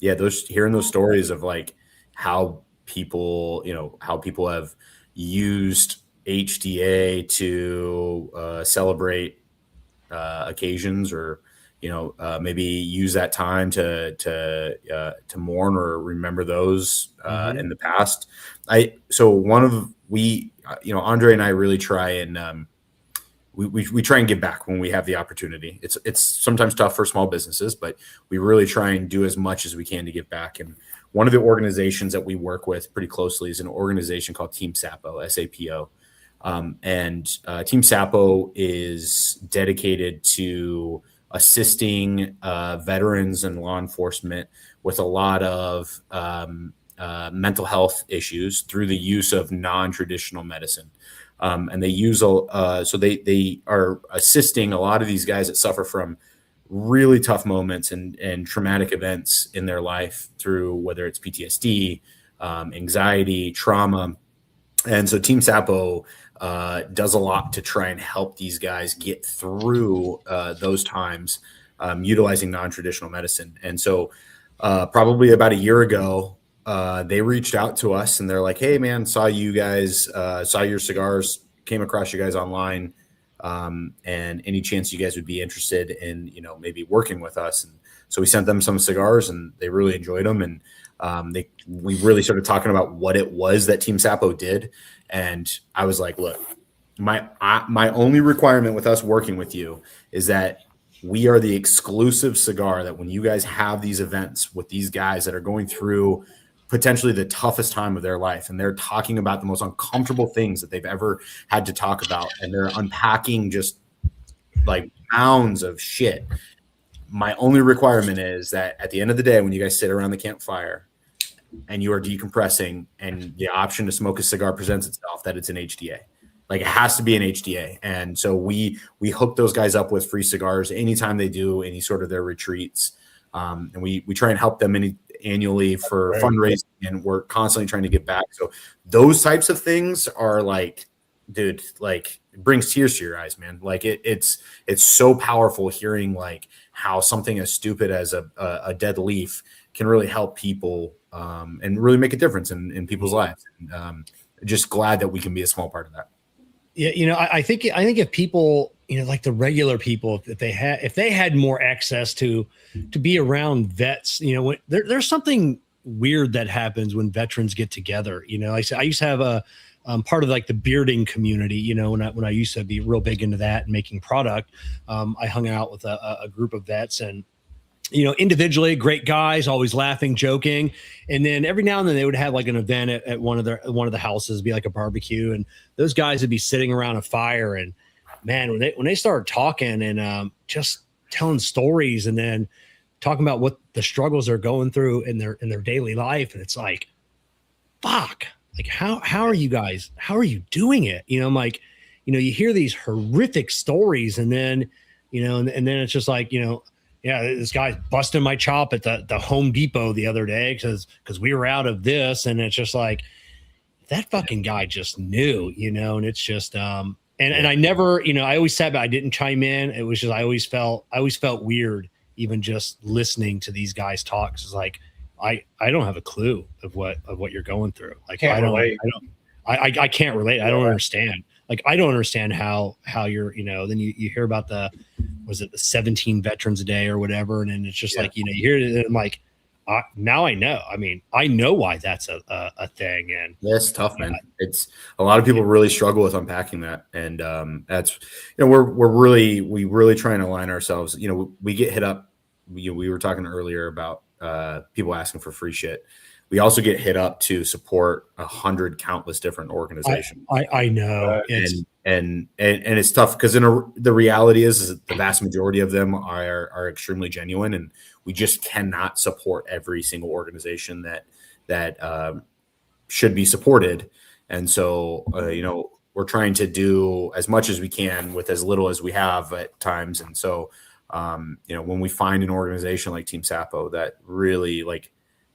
[SPEAKER 3] hearing those stories of like how people have used HDA to celebrate occasions, or maybe use that time to mourn or remember those in the past. Andray and I really try and we try and give back when we have the opportunity. It's sometimes tough for small businesses, but we really try and do as much as we can to give back. And one of the organizations that we work with pretty closely is an organization called Team Sapo, SAPO. And Team Sapo is dedicated to assisting veterans and law enforcement with a lot of mental health issues through the use of non-traditional medicine. And they use they are assisting a lot of these guys that suffer from really tough moments and traumatic events in their life, through whether it's PTSD, anxiety, trauma. And so Team Sapo does a lot to try and help these guys get through those times, utilizing non-traditional medicine. And so probably about a year ago, they reached out to us and they're like, hey man, saw you guys, saw your cigars, came across you guys online. And any chance you guys would be interested in, maybe working with us. And so we sent them some cigars and they really enjoyed them. And we really started talking about what it was that Team Sapo did. And I was like, look, my only requirement with us working with you is that we are the exclusive cigar that when you guys have these events with these guys that are going through potentially the toughest time of their life, and they're talking about the most uncomfortable things that they've ever had to talk about, and they're unpacking just like mounds of shit. My only requirement is that at the end of the day, when you guys sit around the campfire and you are decompressing and the option to smoke a cigar presents itself, that it's an HDA. Like it has to be an HDA. And so we hook those guys up with free cigars anytime they do any sort of their retreats. And we try and help them annually for fundraising, and we're constantly trying to get back. So those types of things are like, dude, like it brings tears to your eyes, man. Like it's so powerful hearing like how something as stupid as a dead leaf can really help people and really make a difference in people's lives. And just glad that we can be a small part of that.
[SPEAKER 2] Yeah, I think if people, like the regular people, if they had more access to be around vets, when there's something weird that happens when veterans get together. I used to have a part of like the bearding community. When I used to be real big into that and making product, I hung out with a group of vets, and individually great guys, always laughing, joking. And then every now and then they would have like an event at one of the houses, be like a barbecue. And those guys would be sitting around a fire, and man, when they started talking and just telling stories and then talking about what the struggles they're going through in their daily life. And it's like, fuck, like how are you guys, how are you doing it? I'm like, you hear these horrific stories, and then, and then it's just like, yeah, this guy's busting my chop at the Home Depot the other day because we were out of this. And it's just like, that fucking guy just knew, and it's just, and I never, I always said, but I didn't chime in. It was just, I always felt weird even just listening to these guys talk is like, I don't have a clue of what you're going through. Like, I can't relate. I don't understand. Like, I don't understand how you're, then you hear about the 17 veterans a day or whatever. And then it's just like, you hear it and I'm like, now I know. I mean, I know why that's a thing. And
[SPEAKER 3] it's tough, man. It's a lot of people really struggle with unpacking that. And that's, we really try and align ourselves. We get hit up. We were talking earlier about people asking for free shit. We also get hit up to support 100 countless different organizations.
[SPEAKER 2] I know.
[SPEAKER 3] And it's tough because the reality is that the vast majority of them are extremely genuine, and we just cannot support every single organization that should be supported. And so, we're trying to do as much as we can with as little as we have at times. And so, when we find an organization like Team Sapo that really like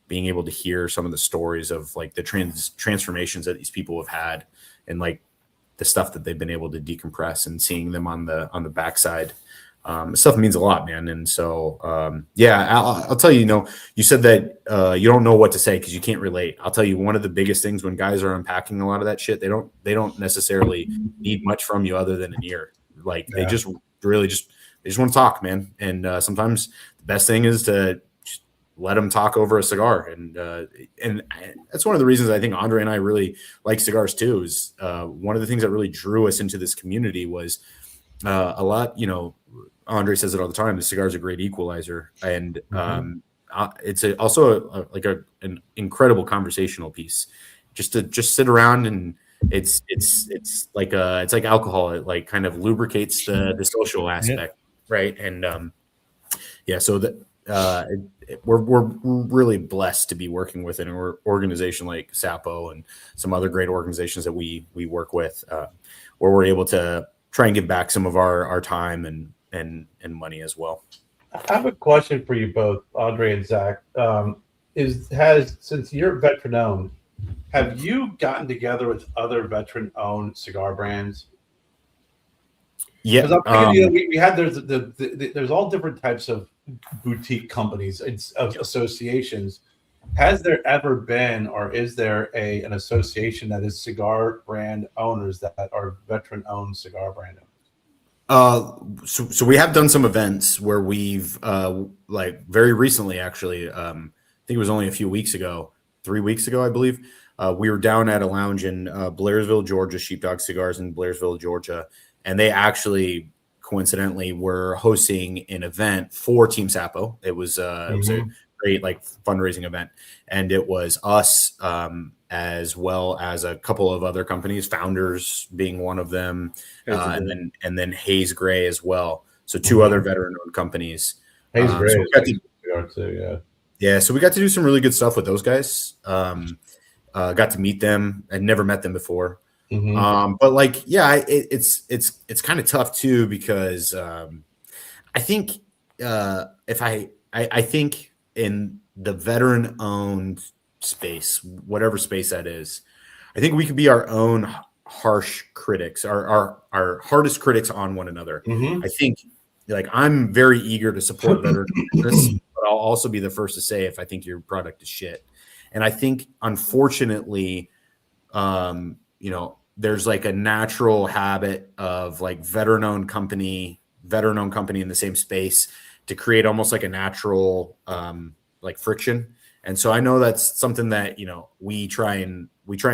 [SPEAKER 3] being able to hear some of the stories of like the transformations that these people have had and like the stuff that they've been able to decompress and seeing them on the backside, stuff means a lot, man. And so, I'll tell you, you said that you don't know what to say because you can't relate. I'll tell you, one of the biggest things when guys are unpacking a lot of that shit, they don't necessarily need much from you other than an ear. Like they just really they just want to talk, man. And sometimes the best thing is to just let them talk over a cigar. And that's one of the reasons I think Andray and I really like cigars too, is one of the things that really drew us into this community was a lot, Andray says it all the time, the cigar is a great equalizer. And it's also an incredible conversational piece just to sit around, and it's like alcohol. It like kind of lubricates the social aspect. Right. And so that we're really blessed to be working with an organization like Sapo and some other great organizations that we work with, where we're able to try and give back some of our time and money as well.
[SPEAKER 5] I have a question for you both, Andray and Zack. Since you're veteran owned, have you gotten together with other veteran owned cigar brands?
[SPEAKER 3] Yeah,
[SPEAKER 5] we had there's all different types of boutique companies, of associations. Has there ever been, or is there an association that is cigar brand owners that are veteran owned cigar brand owners?
[SPEAKER 3] So we have done some events where we've like very recently, actually, I think it was only a few weeks ago, 3 weeks ago, I believe. We were down at a lounge in Blairsville, Georgia, Sheepdog Cigars in Blairsville, Georgia. And they actually coincidentally were hosting an event for Team Sapo. It was a great like fundraising event, and it was us as well as a couple of other companies, Founders being one of them, and then Hayes Gray as well. So two other veteran-owned companies.
[SPEAKER 5] Hayes Gray,
[SPEAKER 3] so we got to do some really good stuff with those guys. Got to meet them. I'd never met them before. But like, it's kind of tough too, because I think I think in the veteran owned space, whatever space that is, I think we could be our own harsh critics, our hardest critics on one another. I think like I'm very eager to support veteran business, but I'll also be the first to say if I think your product is shit. And I think unfortunately, there's like a natural habit of like veteran-owned company in the same space to create almost like a natural like friction. And so I know that's something that we try and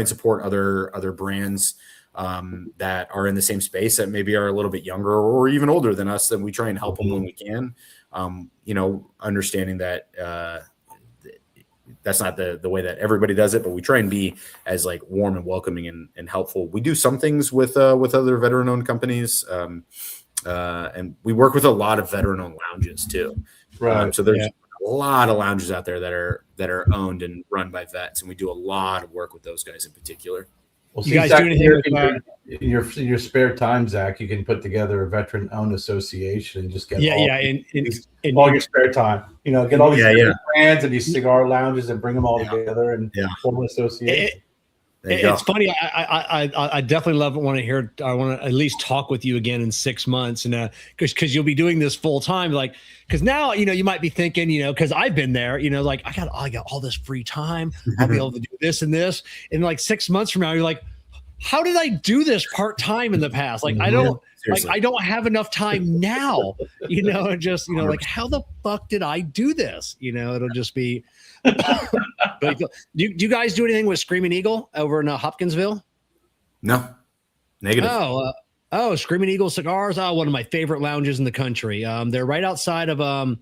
[SPEAKER 3] support other brands that are in the same space that maybe are a little bit younger or even older than us, and we try and help them when we can. Understanding that that's not the way that everybody does it, but we try and be as like warm and welcoming and helpful. We do some things with other veteran-owned companies, and we work with a lot of veteran-owned lounges too.
[SPEAKER 5] Right.
[SPEAKER 3] So there's a lot of lounges out there that are owned and run by vets, and we do a lot of work with those guys in particular.
[SPEAKER 5] Well, you guys do anything in your spare time, Zack? You can put together a veteran-owned association and just get all your spare time. Get all these brands and these cigar lounges and bring them all together and form an association.
[SPEAKER 3] There you go.
[SPEAKER 2] It's funny. I definitely want to hear. I want to at least talk with you again in 6 months, and because you'll be doing this full time. Like, because now you might be thinking, because I've been there. Like I got all this free time. I'll be able to do this and this. And like 6 months from now, you're like, how did I do this part time in the past? Like I don't.
[SPEAKER 3] Seriously.
[SPEAKER 2] Like I don't have enough time now, and just like how the fuck did I do this? It'll just be. But do you guys do anything with Screaming Eagle over in Hopkinsville?
[SPEAKER 3] No, negative.
[SPEAKER 2] Oh, Screaming Eagle Cigars. Oh, one of my favorite lounges in the country. They're right outside of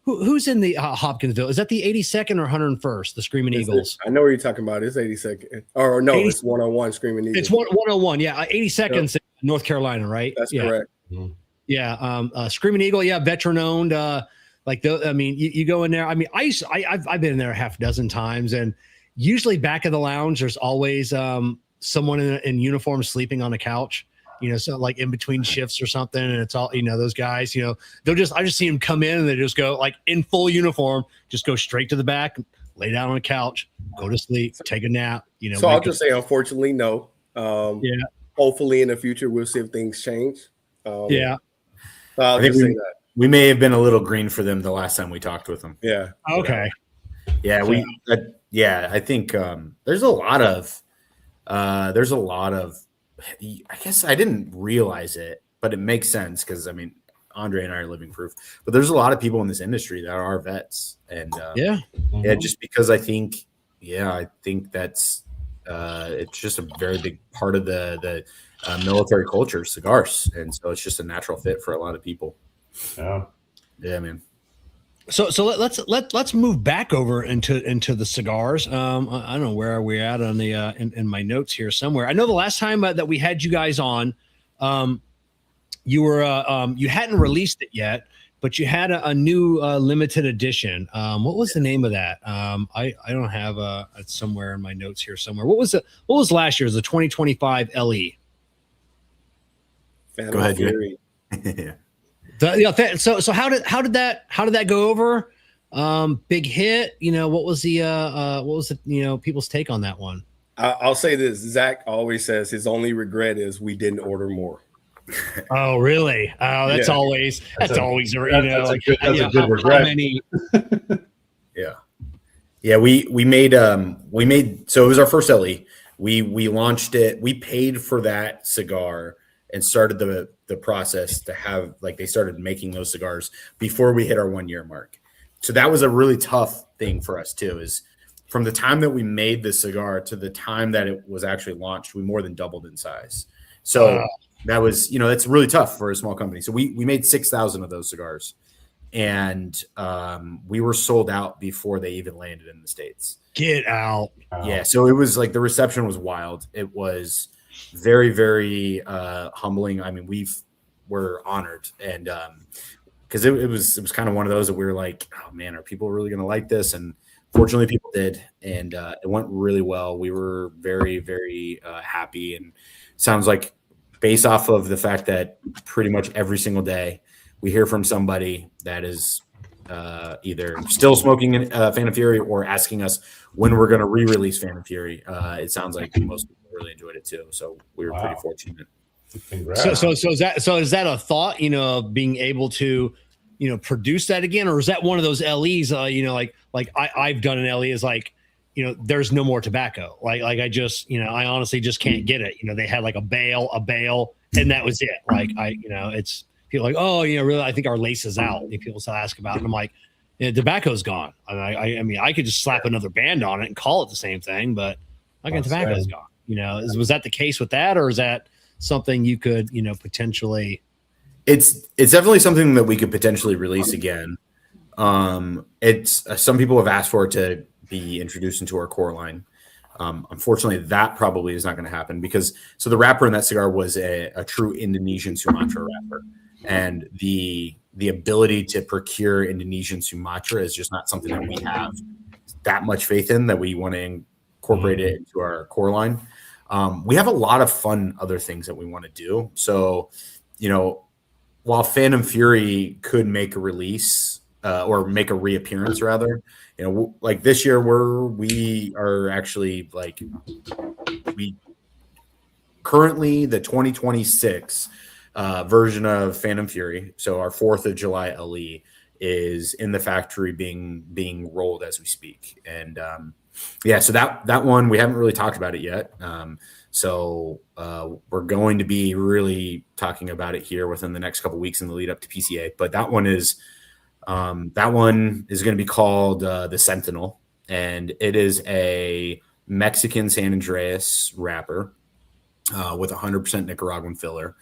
[SPEAKER 2] who's in the Hopkinsville? Is that the 82nd or 101st? The Screaming Eagles.
[SPEAKER 4] I know what you're talking about. It's 82nd. Or no, it's 101 Screaming Eagles.
[SPEAKER 2] It's 101. Yeah, 82nd, yep. North Carolina, right?
[SPEAKER 4] That's correct.
[SPEAKER 2] Yeah. Screaming Eagle. Yeah, veteran owned. You go in there. I've been in there a half dozen times, and usually back of the lounge, there's always someone in uniform sleeping on a couch. So like in between shifts or something, and it's all those guys. I just see them come in and they just go like in full uniform, just go straight to the back, lay down on a couch, go to sleep, take a nap.
[SPEAKER 4] So I'll just say, unfortunately, no. Hopefully, in the future, we'll see if things change.
[SPEAKER 3] I think we may have been a little green for them the last time we talked with them.
[SPEAKER 4] Yeah.
[SPEAKER 2] Okay.
[SPEAKER 3] Yeah, I think there's a lot of I guess I didn't realize it, but it makes sense because Andray and I are living proof. But there's a lot of people in this industry that are vets, and just because I think that's it's just a very big part of the military culture, cigars, and so it's just a natural fit for a lot of people. Yeah, man.
[SPEAKER 2] So let's move back over into the cigars. I don't know where we're at on the in my notes here somewhere. I know the last time that we had you guys on, you were you hadn't released it yet, but you had a new limited edition. What was the name of that? I don't have it's somewhere in my notes here somewhere. What was last year's, the 2025 LE?
[SPEAKER 3] Go ahead, Jerry.
[SPEAKER 2] So how did that go over? Big hit. What was the people's take on that one?
[SPEAKER 4] I'll say this: Zack always says his only regret is we didn't order more.
[SPEAKER 2] Oh, really? Oh, that's always a good
[SPEAKER 3] regret. Yeah. We made so it was our first LE. We launched it. We paid for that cigar and started the process to have, like, they started making those cigars before we hit our 1 year mark. So that was a really tough thing for us too, is from the time that we made the cigar to the time that it was actually launched, we more than doubled in size. So that was, that's really tough for a small company. So we made 6,000 of those cigars, and we were sold out before they even landed in the States.
[SPEAKER 2] Get out.
[SPEAKER 3] Yeah. So it was like, the reception was wild. It was very, very humbling. We're honored, and because it was kind of one of those that we were like, oh man, are people really going to like this? And fortunately people did, and it went really well. We were very, very happy, and sounds like, based off of the fact that pretty much every single day we hear from somebody that is either still smoking Phantom Fury or asking us when we're going to re-release Phantom Fury. It sounds like most people really enjoyed it too, so we were pretty fortunate.
[SPEAKER 2] So is that a thought, of being able to, produce that again, or is that one of those LEs, like I've done an LE is like, there's no more tobacco. Like I just, I honestly just can't get it. They had like a bale, and that was it. Like it's people like, oh, really, I think our lace is out. People still ask about it. And I'm like, tobacco's gone. I could just slap another band on it and call it the same thing, but tobacco's gone. Was that the case with that, or is that something you could, potentially?
[SPEAKER 3] It's definitely something that we could potentially release again. It's some people have asked for it to be introduced into our core line. Unfortunately, that probably is not going to happen, because the wrapper in that cigar was a true Indonesian Sumatra wrapper, and the ability to procure Indonesian Sumatra is just not something that we have that much faith in, that we want to incorporate it into our core line. We have a lot of fun other things that we want to do. So, while Phantom Fury could make a release or make a reappearance rather. You know, like this year we are actually like we currently the 2026 version of Phantom Fury. So our 4th of July LE is in the factory being rolled as we speak. And yeah, so that one we haven't really talked about it yet. So we're going to be really talking about it here within the next couple of weeks in the lead up to PCA. But that one is going to be called the Sentinel, and it is a Mexican San Andreas wrapper with 100% Nicaraguan filler.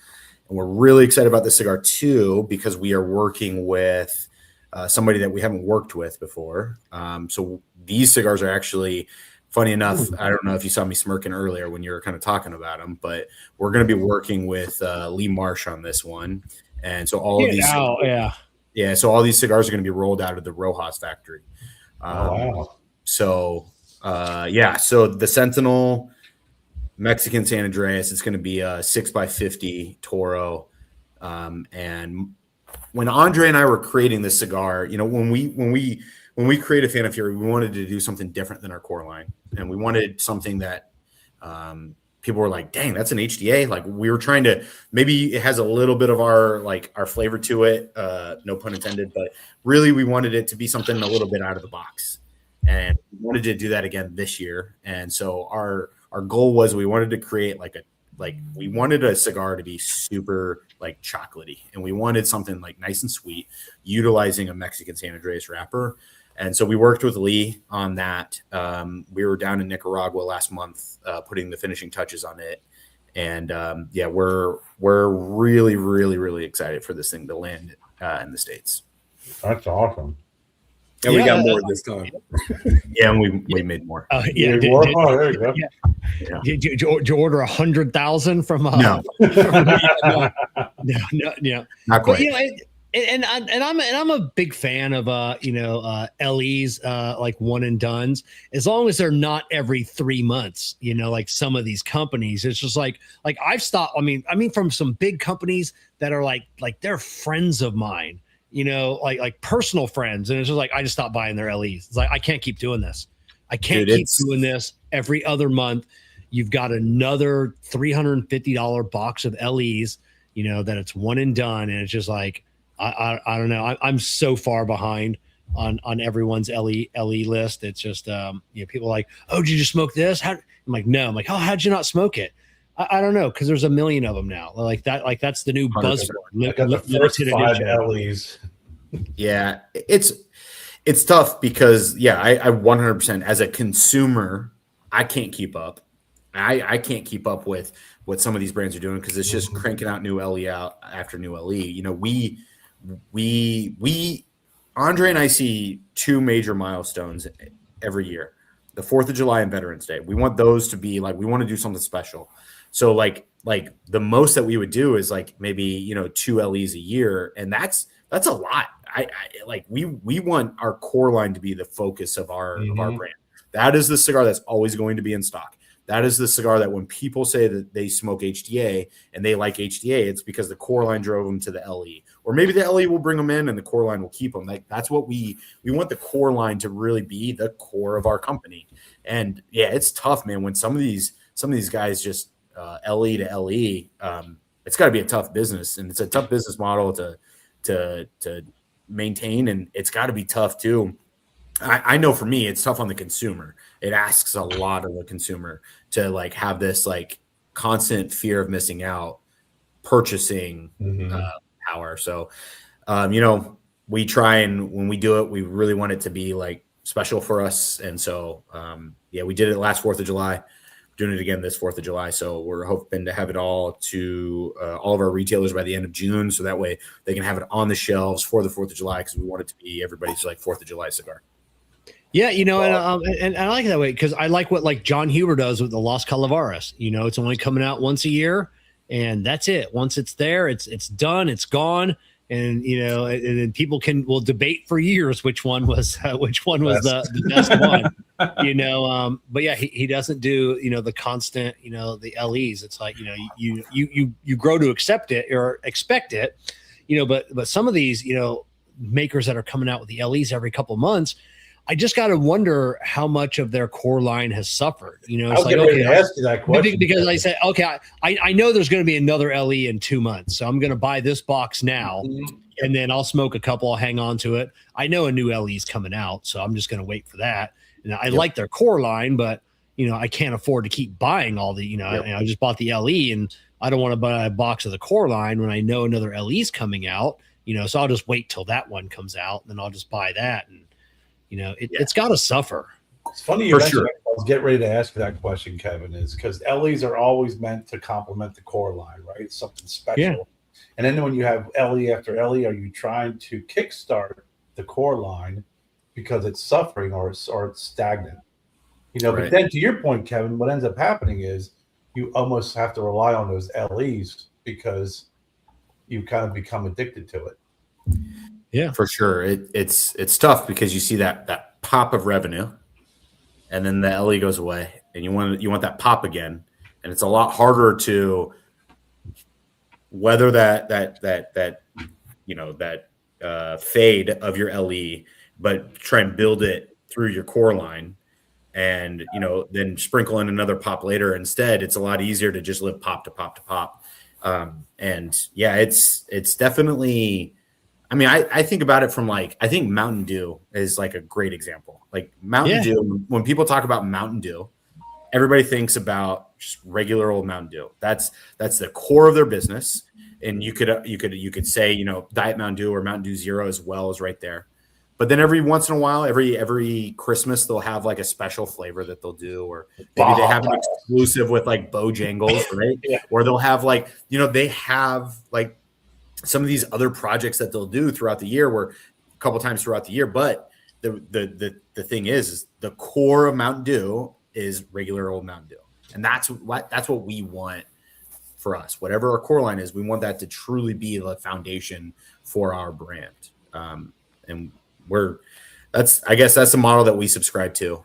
[SPEAKER 3] And we're really excited about this cigar too, because we are working with somebody that we haven't worked with before. So these cigars are actually, funny enough, I don't know if you saw me smirking earlier when you were kind of talking about them, but we're going to be working with Lee Marsh on this one. And so all of these, so all these cigars are going to be rolled out of the Rojas factory.
[SPEAKER 6] Wow.
[SPEAKER 3] So so the Sentinel Mexican San Andreas, it's going to be a 6x50 Toro. And when Andray and I were creating this cigar, you know, when we created Phantom Fury, we wanted to do something different than our core line, and we wanted something that people were like, "Dang, that's an HDA." Like we were trying to, maybe it has a little bit of our flavor to it, no pun intended, but really we wanted it to be something a little bit out of the box, and we wanted to do that again this year. And so our goal was we wanted to create we wanted a cigar to be super like chocolatey, and we wanted something like nice and sweet, utilizing a Mexican San Andreas wrapper. And so we worked with Lee on that. We were down in Nicaragua last month, putting the finishing touches on it. And we're really, really, really excited for this thing to land in the States.
[SPEAKER 6] That's awesome.
[SPEAKER 4] And we got more this time.
[SPEAKER 3] Yeah, and we made more.
[SPEAKER 6] There you go.
[SPEAKER 2] Did you order 100,000 from?
[SPEAKER 3] No,
[SPEAKER 2] no,
[SPEAKER 3] not quite.
[SPEAKER 2] But, you know, I'm a big fan of LEs like one and dones, as long as they're not every 3 months. You know, like some of these companies, it's just like I've stopped. I mean from some big companies that are like they're friends of mine. You know, like personal friends, and it's just like I just stopped buying their LEs. It's like I can't keep doing this. I can't keep doing this every other month. You've got another $350 box of LEs. You know that it's one and done, and it's just like I don't know. I'm so far behind on everyone's LE list. It's just people are like, oh, did you smoke this? I'm like, no. I'm like, oh, how'd you not smoke it? I don't know, because there's a million of them now. Like that's the new buzzword.
[SPEAKER 6] I got the first 5 LEs.
[SPEAKER 3] Yeah, it's tough because I 100% as a consumer, I can't keep up. I can't keep up with what some of these brands are doing, because it's just cranking out new LE out after new LE. You know, we Andray and I see 2 major milestones every year: the 4th of July and Veterans Day. We want those to be like, we want to do something special. So like the most that we would do is like maybe 2 LEs a year, and that's a lot. I like we want our core line to be the focus of our brand. That is the cigar that's always going to be in stock. That is the cigar that when people say that they smoke HDA and they like HDA, it's because the core line drove them to the LE, or maybe the LE will bring them in and the core line will keep them. Like that's what we want the core line to really be the core of our company. And yeah, it's tough, man. When some of these guys just LE to LE, it's got to be a tough business, and it's a tough business model to maintain, and it's got to be tough too. I know for me, it's tough on the consumer. It asks a lot of the consumer to like have this like constant fear of missing out, purchasing power. So, we try, and when we do it, we really want it to be like special for us. And so, we did it last 4th of July. Doing it again this 4th of July. So we're hoping to have it all to all of our retailers by the end of June. So that way they can have it on the shelves for the 4th of July, because we want it to be everybody's like 4th of July cigar.
[SPEAKER 2] Yeah, and I like it that way, because I like what like John Huber does with the Las Calaveras. You know, it's only coming out once a year, and that's it. Once it's there, it's done, it's gone. And and then people will debate for years which one was the best one. But yeah, he doesn't do the constant the LEs. It's like you grow to accept it or expect it, but some of these makers that are coming out with the LEs every couple months. I just got to wonder how much of their core line has suffered. You know,
[SPEAKER 6] I was getting ready to ask you that question
[SPEAKER 2] because I said, okay, I know there's going to be another LE in 2 months, so I'm going to buy this box now, and then I'll smoke a couple, I'll hang on to it. I know a new LE's coming out, so I'm just going to wait for that. And I like their core line, but you know, I can't afford to keep buying all the. You know, I just bought the LE, and I don't want to buy a box of the core line when I know another LE's coming out. You know, so I'll just wait till that one comes out, and then I'll just buy that. And you know, it's got to suffer.
[SPEAKER 6] It's funny you mentioned I was getting ready to ask you that question, Kevin, is because LEs are always meant to complement the core line, right? It's something special. Yeah. And then when you have LE after LE, are you trying to kickstart the core line because it's suffering or it's stagnant? You know, but then to your point, Kevin, what ends up happening is you almost have to rely on those LEs because you kind of become addicted to it.
[SPEAKER 3] Yeah, for sure. It's tough because you see that pop of revenue, and then the LE goes away, and you want that pop again, and it's a lot harder to weather that fade of your LE, but try and build it through your core line, and then sprinkle in another pop later. Instead, it's a lot easier to just live pop to pop to pop, and yeah, it's definitely. I mean, I think about it from I think Mountain Dew is like a great example. Like Mountain Dew, when people talk about Mountain Dew, everybody thinks about just regular old Mountain Dew. That's the core of their business. And you could say, Diet Mountain Dew or Mountain Dew Zero as well is right there. But then every once in a while, every Christmas, they'll have like a special flavor that they'll do, or maybe they have an exclusive with like Bojangles, right? Or they'll have they have like some of these other projects that they'll do throughout the year, where a couple times throughout the year. But the thing is the core of Mountain Dew is regular old Mountain Dew, and that's what we want for us. Whatever our core line is, we want that to truly be the foundation for our brand. And I guess that's the model that we subscribe to.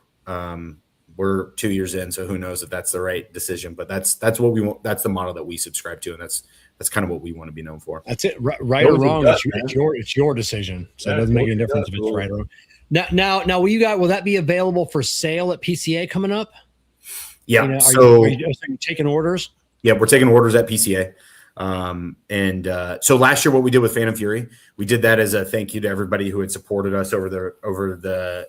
[SPEAKER 3] We're 2 years in, so who knows if that's the right decision, but that's what we want. That's the model that we subscribe to. And that's kind of what we want to be known for.
[SPEAKER 2] That's it. Right or wrong, it's your decision. So it doesn't make any difference if it's right or wrong. Now, will that be available for sale at PCA coming up?
[SPEAKER 3] Yeah.
[SPEAKER 2] Are you taking orders?
[SPEAKER 3] Yeah, we're taking orders at PCA. So last year, what we did with Phantom Fury, we did that as a thank you to everybody who had supported us over the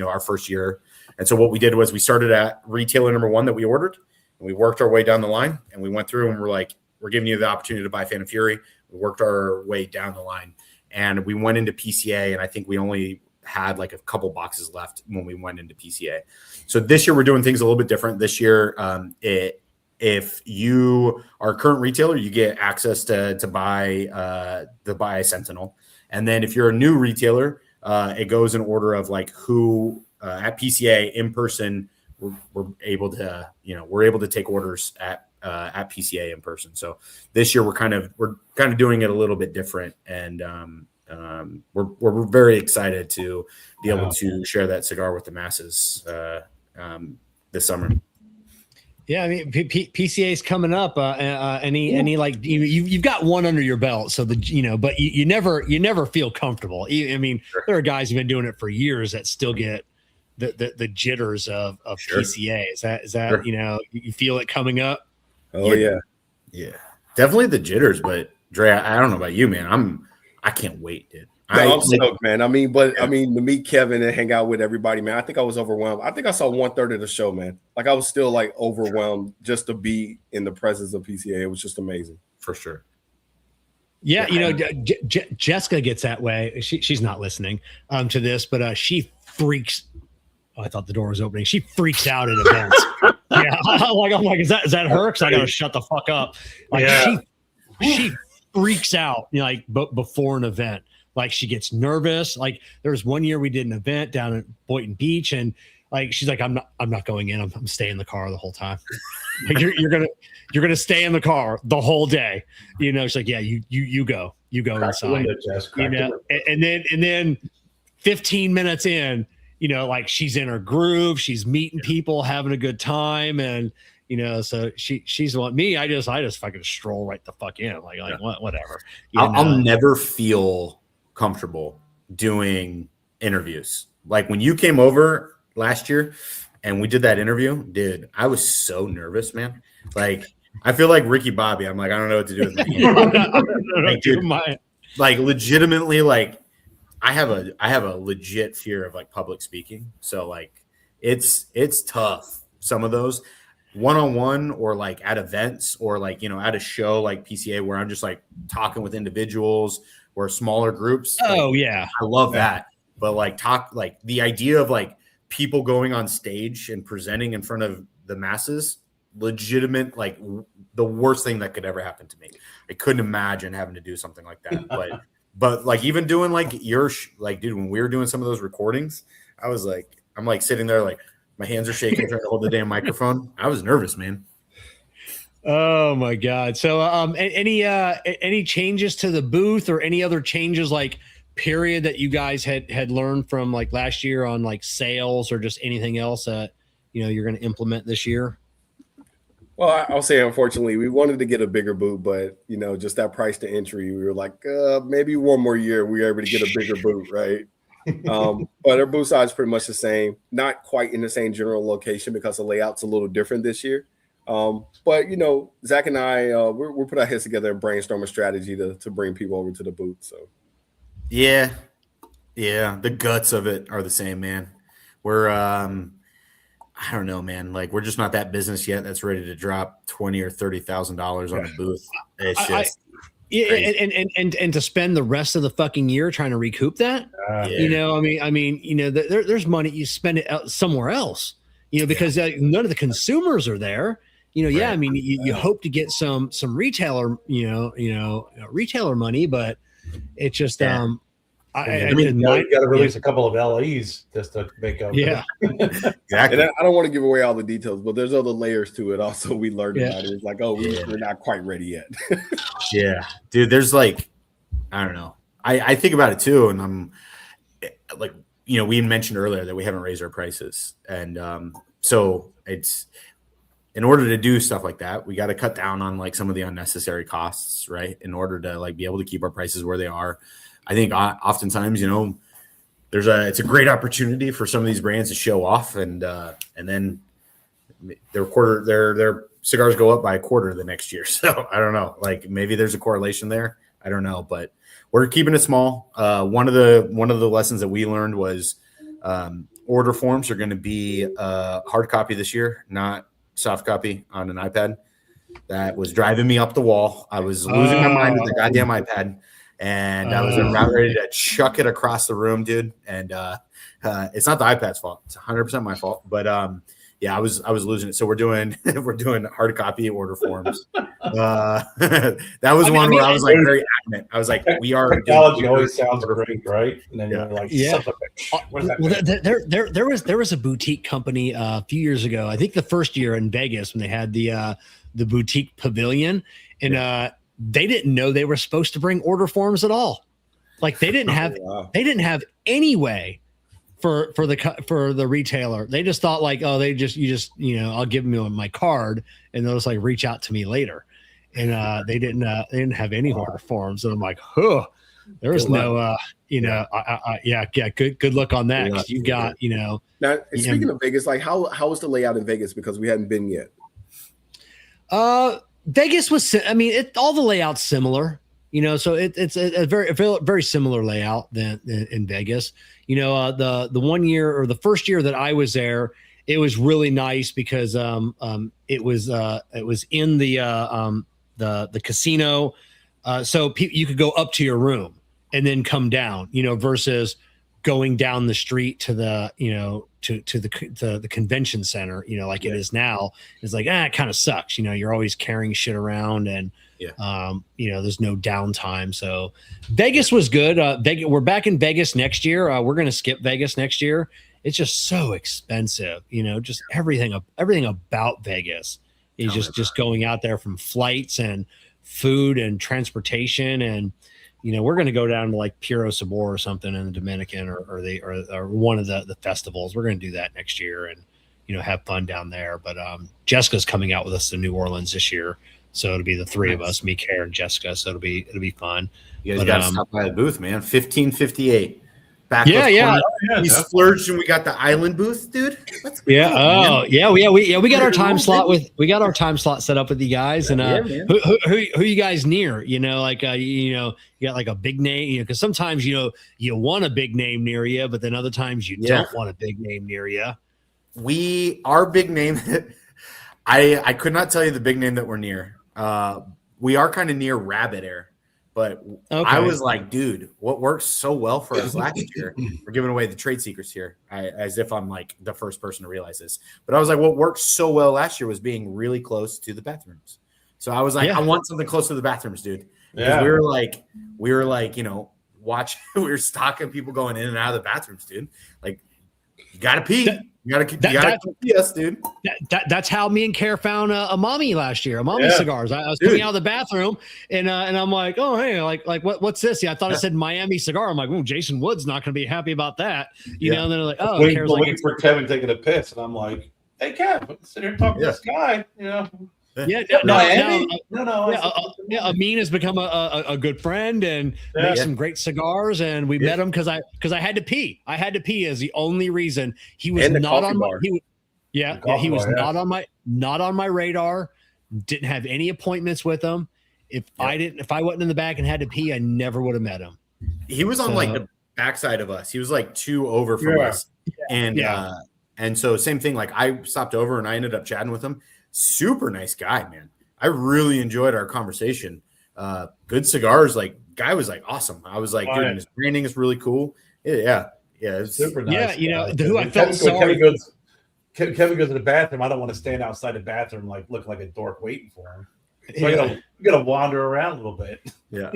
[SPEAKER 3] our first year. And so what we did was we started at retailer number 1 that we ordered, and we worked our way down the line, and we went through and we're like, we're giving you the opportunity to buy Phantom Fury. We worked our way down the line, and we went into PCA, and I think we only had like a couple boxes left when we went into PCA. So this year we're doing things a little bit different. This year, if you are a current retailer, you get access to buy a Sentinel. And then if you're a new retailer, it goes in order of like who at PCA in person, we're able to take orders at PCA in person. So this year we're kind of doing it a little bit different, and we're very excited to be able to share that cigar with the masses this summer.
[SPEAKER 2] Yeah, I mean PCA is coming up. Any like you've got one under your belt, so but you never feel comfortable. I mean, there are guys who've been doing it for years that still get the jitters of PCA. Is that you feel it coming up?
[SPEAKER 4] Oh yeah,
[SPEAKER 3] definitely the jitters. But Dre, I don't know about you, man. I can't wait, dude.
[SPEAKER 4] I'm stoked, man. I mean, to meet Kevin and hang out with everybody, man. I think I was overwhelmed. I think I saw 1/3 of the show, man. Like I was still like overwhelmed just to be in the presence of PCA. It was just amazing,
[SPEAKER 3] for sure.
[SPEAKER 2] Yeah, Jessica gets that way. She's not listening to this, but she freaks. Oh, I thought the door was opening. She freaks out at events. Yeah, I'm like, is that her? Because I gotta shut the fuck up. Like she freaks out, before an event. Like she gets nervous. Like there was one year we did an event down at Boynton Beach, and like she's like, I'm not going in. I'm staying in the car the whole time. Like you're gonna stay in the car the whole day. She's like, yeah, you go inside. And then 15 minutes in, like she's in her groove, she's meeting people, having a good time, and so she's what me. I just fucking stroll right the fuck in, like whatever.
[SPEAKER 3] I'll never feel comfortable doing interviews. Like when you came over last year and we did that interview, dude, I was so nervous, man. Like I feel like Ricky Bobby. I'm like, I don't know what to do with my hand. Like, dude, like legitimately, like I have a legit fear of like public speaking. So like it's tough. Some of those one-on-one or like at events or like, you know, at a show like PCA where I'm just like talking with individuals or smaller groups.
[SPEAKER 2] Oh
[SPEAKER 3] like,
[SPEAKER 2] yeah.
[SPEAKER 3] I love that. But like like the idea of like people going on stage and presenting in front of the masses, legitimate, like the worst thing that could ever happen to me. I couldn't imagine having to do something like that. But like even doing like like, dude, when we were doing some of those recordings, I'm like sitting there, like my hands are shaking trying to hold the damn microphone. I was nervous, man.
[SPEAKER 2] Oh my God. So any changes to the booth or any other changes like period that you guys had learned from like last year on like sales or just anything else that, you know, you're going to implement this year?
[SPEAKER 4] Well, I'll say, unfortunately, we wanted to get a bigger booth, but, you know, just that price to entry, we were like, maybe one more year we were able to get a bigger booth, right? But our booth size is pretty much the same, not quite in the same general location because the layout's a little different this year. But, you know, Zack and I, we're put our heads together and brainstorm a strategy to bring people over to the booth. So,
[SPEAKER 3] yeah, the guts of it are the same, man. We're I don't know, man. Like we're just not that business yet that's ready to drop $20,000 or $30,000 on a booth. It's just
[SPEAKER 2] and to spend the rest of the fucking year trying to recoup that. You know, I mean, you know, there's money you spend it out somewhere else. You know, because none of the consumers are there. You know, I mean, you hope to get some retailer, retailer money, but it's just
[SPEAKER 6] I mean, you got to release a couple of LEs just to make up.
[SPEAKER 2] Yeah,
[SPEAKER 3] exactly.
[SPEAKER 4] And I don't want to give away all the details, but there's other layers to it. Also, we learned about it. It's like, we're not quite ready yet.
[SPEAKER 3] Yeah, dude. There's like, I don't know. I think about it too, and I'm like, you know, we mentioned earlier that we haven't raised our prices, and so it's in order to do stuff like that, we got to cut down on like some of the unnecessary costs, right? In order to like be able to keep our prices where they are. I think oftentimes, you know, it's a great opportunity for some of these brands to show off, and then their cigars go up by a quarter the next year. So I don't know, like maybe there's a correlation there. I don't know, but we're keeping it small. One of the lessons that we learned was order forms are going to be hard copy this year, not soft copy on an iPad. That was driving me up the wall. I was losing my mind with the goddamn iPad. And I was about ready to chuck it across the room, dude. And it's not the iPad's fault; it's 100% my fault. But I was losing it. So we're doing hard copy order forms. That was one where I was like very adamant. I was like, "We are."
[SPEAKER 6] Technology always sounds great, right? And then you're like,
[SPEAKER 2] there was a boutique company a few years ago. I think the first year in Vegas when they had the boutique pavilion, and they didn't know they were supposed to bring order forms at all. Like they didn't have any way for the retailer. They just thought like, oh, you just I'll give them my card and they'll just like reach out to me later. And they didn't have any order forms. And I'm like, there was no good luck on that. 'Cause you got,
[SPEAKER 4] Now speaking of Vegas, like how was the layout in Vegas? Because we hadn't been yet.
[SPEAKER 2] Vegas was, all the layout's similar, so it's a very, very similar layout than in Vegas. The 1 year or the first year that I was there, it was really nice because it was in the casino, so you could go up to your room and then come down, versus going down the street to the to the convention center, like it is now. It's like, it kind of sucks. You're always carrying shit around and, there's no downtime. So Vegas was good. We're back in Vegas next year. We're going to skip Vegas next year. It's just so expensive, just everything about Vegas is just going out there, from flights and food and transportation. And, we're going to go down to like Puro Sabor or something in the Dominican or one of the festivals. We're going to do that next year and, have fun down there. But Jessica's coming out with us to New Orleans this year So it'll be the three of us, me, Kerr, and Jessica. So it'll be fun.
[SPEAKER 3] You guys got to stop by the booth, man. 1558. Back
[SPEAKER 2] yeah.
[SPEAKER 3] We splurged and we got the island booth, dude. Let's go,
[SPEAKER 2] Yeah.
[SPEAKER 3] man.
[SPEAKER 2] We got our time slot set up with you guys. And who you guys near? You know, like you got like a big name. You know, because sometimes you want a big name near you, but then other times you don't want a big name near you.
[SPEAKER 3] Our big name. I could not tell you the big name that we're near. We are kind of near Rabbit Air. But I was like, dude, what works so well for us last year? We're giving away the trade secrets here, as if I'm like the first person to realize this. But I was like, what worked so well last year was being really close to the bathrooms. So I was like, I want something close to the bathrooms, dude. Yeah. We were like, we were stalking people going in and out of the bathrooms, dude. Like, you gotta pee. You gotta pee us, dude.
[SPEAKER 2] That's how me and Kerr found a mommy last year. A mommy cigars. I was coming out of the bathroom and I'm like, oh hey, like what's this? Yeah, I thought it said Miami cigar. I'm like, oh, Jason Wood's not going to be happy about that, you know. And they're like, oh,
[SPEAKER 6] waiting for Kevin taking a piss, and I'm like, hey, Kev, sit here talking to this guy, you know.
[SPEAKER 2] Amin has become a good friend and made some great cigars, and we met him because I had to pee. I had to pee as the only reason. He was not on my not on my radar. Didn't have any appointments with him. If I wasn't in the back and had to pee, I never would have met him.
[SPEAKER 3] He was on like the backside of us. He was like 2 over from us, and so same thing. Like I stopped over and I ended up chatting with him. Super nice guy, man. I really enjoyed our conversation. Good cigars. Like, guy was like awesome. I was like, dude, his branding is really cool. It's
[SPEAKER 6] super nice.
[SPEAKER 2] Yeah, you know, who I felt sorry.
[SPEAKER 6] Kevin goes to the bathroom. I don't want to stand outside the bathroom like look like a dork waiting for him. So you gotta wander around a little bit.
[SPEAKER 3] Yeah.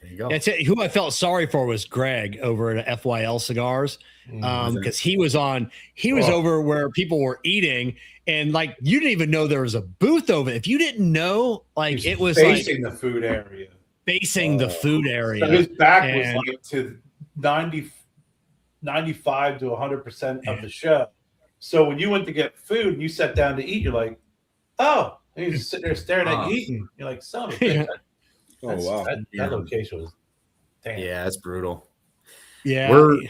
[SPEAKER 3] There you go.
[SPEAKER 2] Who I felt sorry for was Greg over at FYL Cigars, because he was over where people were eating, and like you didn't even know there was a booth over. If you didn't know, like it was
[SPEAKER 6] facing the food area.
[SPEAKER 2] Facing the food area.
[SPEAKER 6] So his back was like to 95 to 100% of the show. So when you went to get food and you sat down to eat, you're like, oh, and you're just sitting there staring at you eating. You're like, son of a bitch.
[SPEAKER 4] Wow.
[SPEAKER 6] That location was damn.
[SPEAKER 3] Yeah, it's brutal.
[SPEAKER 2] Yeah.
[SPEAKER 3] We're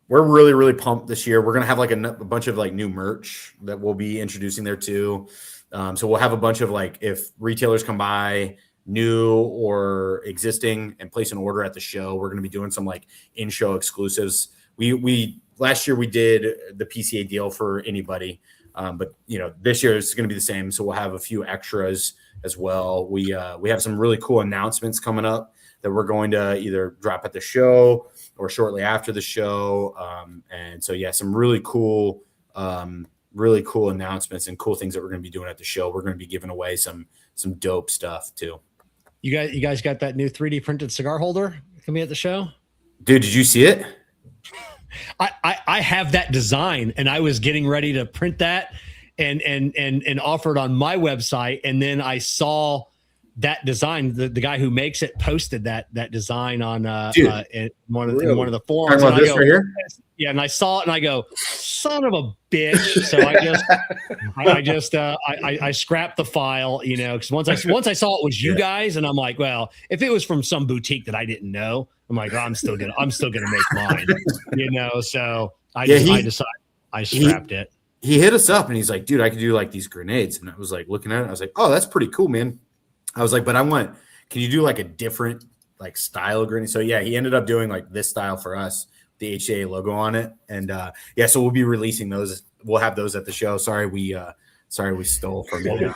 [SPEAKER 3] really, really pumped this year. We're gonna have like a bunch of like new merch that we'll be introducing there too. So we'll have a bunch of like, if retailers come by, new or existing, and place an order at the show, we're gonna be doing some like in-show exclusives. We last year we did the PCA deal for anybody, but you know, this year it's gonna be the same. So we'll have a few extras as well. We have some really cool announcements coming up that we're going to either drop at the show or shortly after the show. And so, some really cool announcements and cool things that we're going to be doing at the show. We're going to be giving away some dope stuff too.
[SPEAKER 2] You guys got that new 3D printed cigar holder coming at the show?
[SPEAKER 3] Dude, did you see it?
[SPEAKER 2] I have that design, and I was getting ready to print that and offer it on my website, and then I saw that design. The guy who makes it posted that design on in one of the forums.
[SPEAKER 3] Talking about this right here?
[SPEAKER 2] Yeah, and I saw it, and I go, "Son of a bitch!" So I scrapped the file, you know, because once I saw it was you guys, and I'm like, well, if it was from some boutique that I didn't know, I'm like, I'm still gonna make mine, you know. So I decided I scrapped it.
[SPEAKER 3] He hit us up and he's like, dude, I could do like these grenades. And I was like, looking at it, I was like, oh, that's pretty cool, man. I was like, but can you do like a different like style of grenade? So he ended up doing like this style for us, the HDA logo on it. And so we'll be releasing those. We'll have those at the show. Sorry, we stole from you.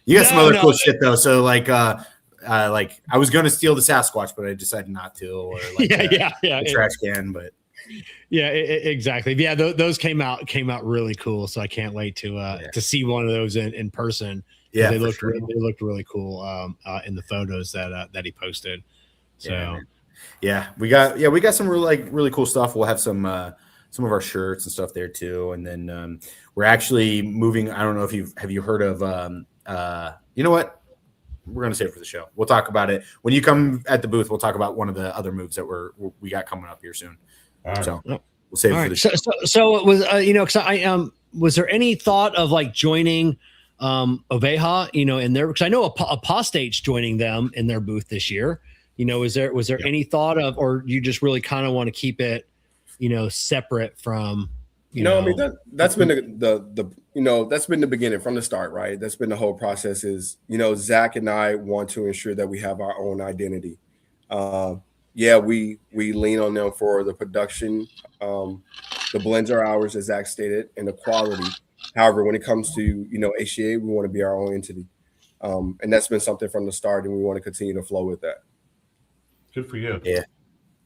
[SPEAKER 3] You got some other cool shit though. So like I was going to steal the Sasquatch, but I decided not to, or like the trash can, but
[SPEAKER 2] exactly. Yeah, those came out really cool. So I can't wait to see one of those in person. Yeah, they looked really cool in the photos that he posted. So
[SPEAKER 3] we got some really cool stuff. We'll have some of our shirts and stuff there too. And then we're actually moving. I don't know if have you heard of you know what? We're going to save it for the show. We'll talk about it when you come at the booth. We'll talk about one of the other moves that we got coming up here soon. Right. So we'll save it for the show.
[SPEAKER 2] So it was, because was there any thought of like joining Oveja, in there? Because I know Apostate's joining them in their booth this year. Was there any thought of, or you just really kind of want to keep it, separate from,
[SPEAKER 4] I mean that's been that's been the beginning from the start, right? That's been the whole process. Is Zack and I want to ensure that we have our own identity. We lean on them for the production. The blends are ours, as Zack stated, and the quality. However, when it comes to HDA, we want to be our own entity, and that's been something from the start, and we want to continue to flow with that.
[SPEAKER 6] Good for you.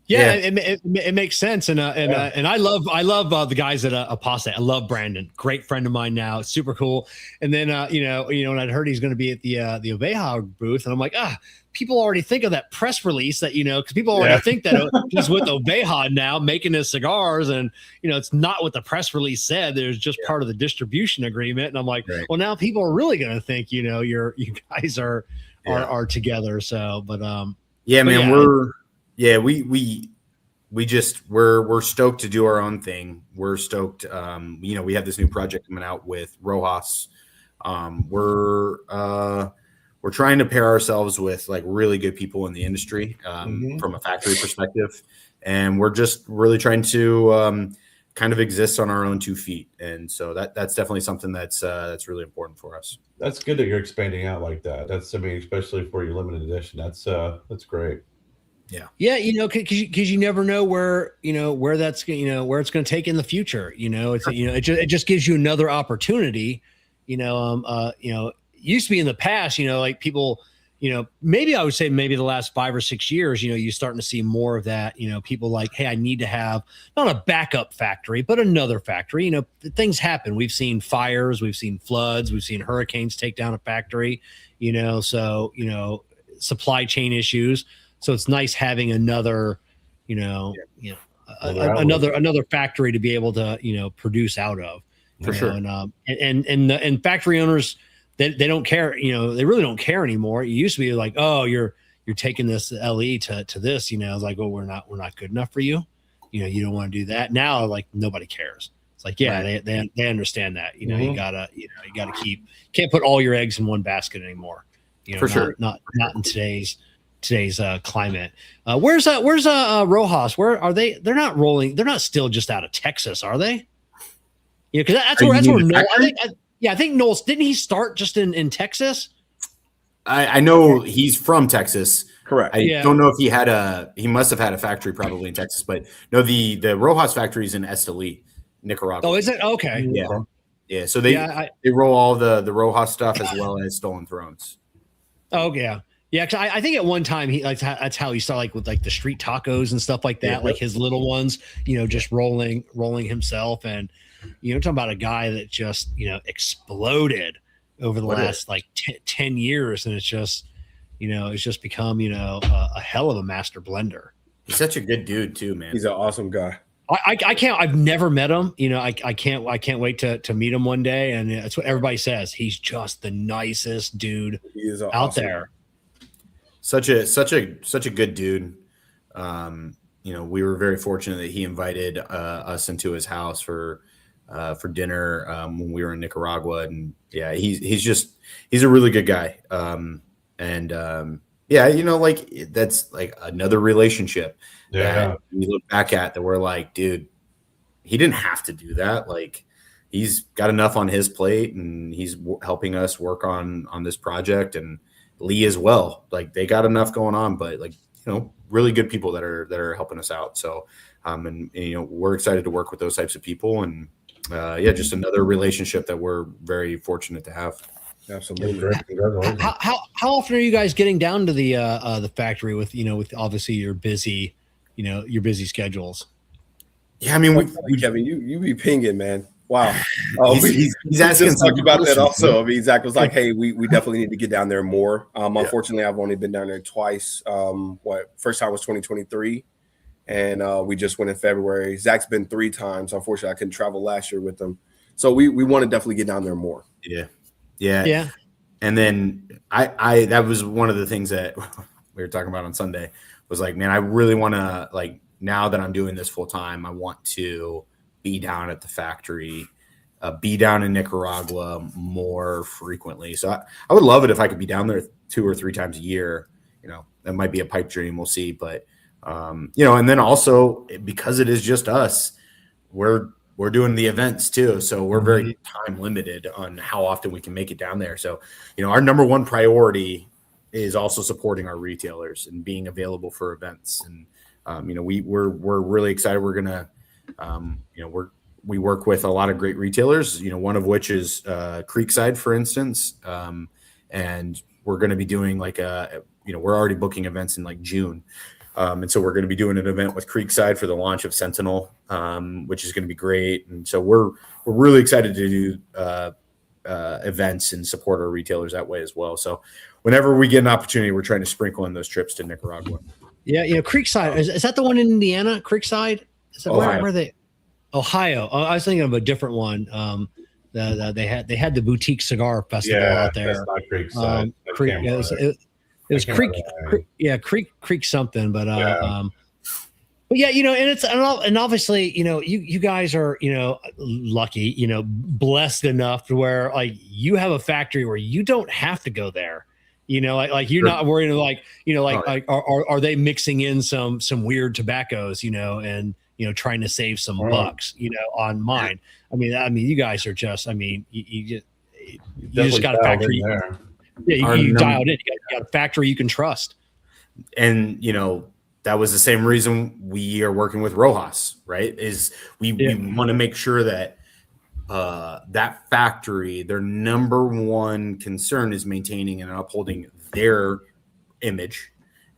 [SPEAKER 2] Yeah, it makes sense, and I love the guys at Apostate. I love Brandon, great friend of mine now, super cool. And then and I'd heard he's going to be at the Oveja booth, and I'm like, people already think of that press release that because people already think that he's with Oveja now making his cigars, and it's not what the press release said. There's just part of the distribution agreement, and I'm like, well, now people are really going to think you guys are together. So, but
[SPEAKER 3] we're stoked to do our own thing. We're stoked. We have this new project coming out with Rojas. We're trying to pair ourselves with like really good people in the industry from a factory perspective, and we're just really trying to kind of exist on our own 2 feet. And so that's definitely something that's really important for us.
[SPEAKER 6] That's good that you're expanding out like that. Especially for your limited edition. That's great.
[SPEAKER 2] Yeah, because you never know where where that's where it's going to take in the future. It just gives you another opportunity. Used to be in the past, like people, maybe I would say maybe the last 5 or 6 years, you're starting to see more of that. People like, hey, I need to have not a backup factory, but another factory. Things happen. We've seen fires, we've seen floods, we've seen hurricanes take down a factory. Supply chain issues. So it's nice having another, another factory to be able to, produce out of.
[SPEAKER 3] For sure.
[SPEAKER 2] And factory owners, they don't care. They really don't care anymore. It used to be like, oh, you're taking this LE to this. It's like, oh, we're not good enough for you. You don't want to do that. Now, like nobody cares. It's like, they understand that. You gotta can't put all your eggs in one basket anymore.
[SPEAKER 3] For sure.
[SPEAKER 2] Not in today's climate. Where's Rojas? Where are they? They're not rolling. They're not still just out of Texas, are they? Because that's where Noel. I think Noel's, didn't he start just in Texas?
[SPEAKER 3] I know he's from Texas.
[SPEAKER 4] Correct.
[SPEAKER 3] I don't know if he must have had a factory probably in Texas, but no, the Rojas factory is in Esteli, Nicaragua.
[SPEAKER 2] Oh, is it? Okay.
[SPEAKER 3] Yeah. So they roll all the Rojas stuff as well as Stolen Thrones.
[SPEAKER 2] Oh yeah. Yeah, because I think at one time that's how he started, like with like the street tacos and stuff like that, like his little ones, just rolling himself, and talking about a guy that just exploded over the last like 10 years, and it's just become a hell of a master blender.
[SPEAKER 3] He's such a good dude too, man.
[SPEAKER 4] He's an awesome guy.
[SPEAKER 2] I've never met him. I can't wait to meet him one day, and that's what everybody says. He's just the nicest dude out there.
[SPEAKER 3] Such a good dude. We were very fortunate that he invited us into his house for dinner when we were in Nicaragua, and he's a really good guy. That's like another relationship that we look back at that we're like, dude, he didn't have to do that. Like, he's got enough on his plate, and he's helping us work on this project, and Lee as well. Like, they got enough going on, but really good people that are helping us out. So, we're excited to work with those types of people, and just another relationship that we're very fortunate to have.
[SPEAKER 4] Absolutely.
[SPEAKER 2] How often are you guys getting down to the factory with obviously your busy schedules?
[SPEAKER 4] Yeah, I mean, Kevin, you be pinging, man. Wow.
[SPEAKER 3] He's asking
[SPEAKER 4] just talked about that also. I mean, Zack was like, hey, we definitely need to get down there more. Unfortunately, I've only been down there twice. First time was 2023, and we just went in February. Zack's been 3 times. Unfortunately, I couldn't travel last year with him. So we want to definitely get down there more.
[SPEAKER 3] Yeah. And then I that was one of the things that we were talking about on Sunday, was like, man, I really want to, like, now that I'm doing this full time, I want to be down at the factory be down in Nicaragua more frequently. So I would love it if I could be down there 2 or 3 times a year. That might be a pipe dream. We'll see. But, and then also because it is just us, we're doing the events too. So we're very time limited on how often we can make it down there. So, our number one priority is also supporting our retailers and being available for events. And, we're really excited. We're going to, we work with a lot of great retailers, one of which is Creekside, for instance. And we're going to be doing we're already booking events in like June. And so we're going to be doing an event with Creekside for the launch of Sentinel, which is going to be great. And so we're really excited to do events and support our retailers that way as well. So whenever we get an opportunity, we're trying to sprinkle in those trips to Nicaragua.
[SPEAKER 2] Yeah, Creekside, is that the one in Indiana? Creekside? Is that where are they? Ohio. Oh, I was thinking of a different one. They had the boutique cigar festival out there.
[SPEAKER 6] That's not Creekside.
[SPEAKER 2] It was Creek something, but but yeah, and obviously, you guys are, lucky, blessed enough to where like you have a factory where you don't have to go there. Like you're not worrying are they mixing in some weird tobaccos, and trying to save some bucks, on mine. I mean, you guys are just, you just got a factory. Yeah, you dialed in. You got a factory you can trust.
[SPEAKER 3] And, that was the same reason we are working with Rojas, right? Is we want to make sure that that factory, their number one concern is maintaining and upholding their image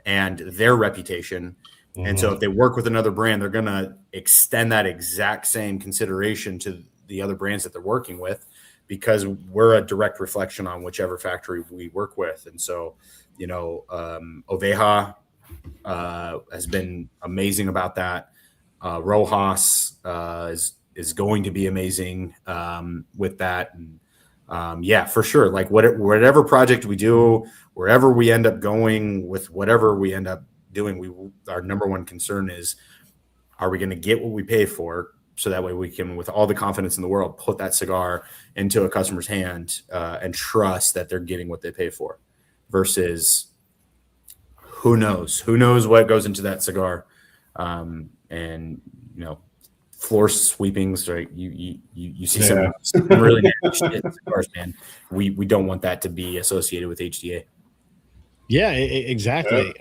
[SPEAKER 3] and their reputation. And so if they work with another brand, they're going to extend that exact same consideration to the other brands that they're working with, because we're a direct reflection on whichever factory we work with. And so, Oveja has been amazing about that. Rojas is going to be amazing with that. And for sure. Like whatever project we do, wherever we end up going with whatever we end up doing, our number one concern is, are we going to get what we pay for? So that way we can, with all the confidence in the world, put that cigar into a customer's hand and trust that they're getting what they pay for, versus who knows what goes into that cigar. And, floor sweepings, right? You see some really nasty shit cigars, man. We don't want that to be associated with HDA.
[SPEAKER 2] Yeah, exactly.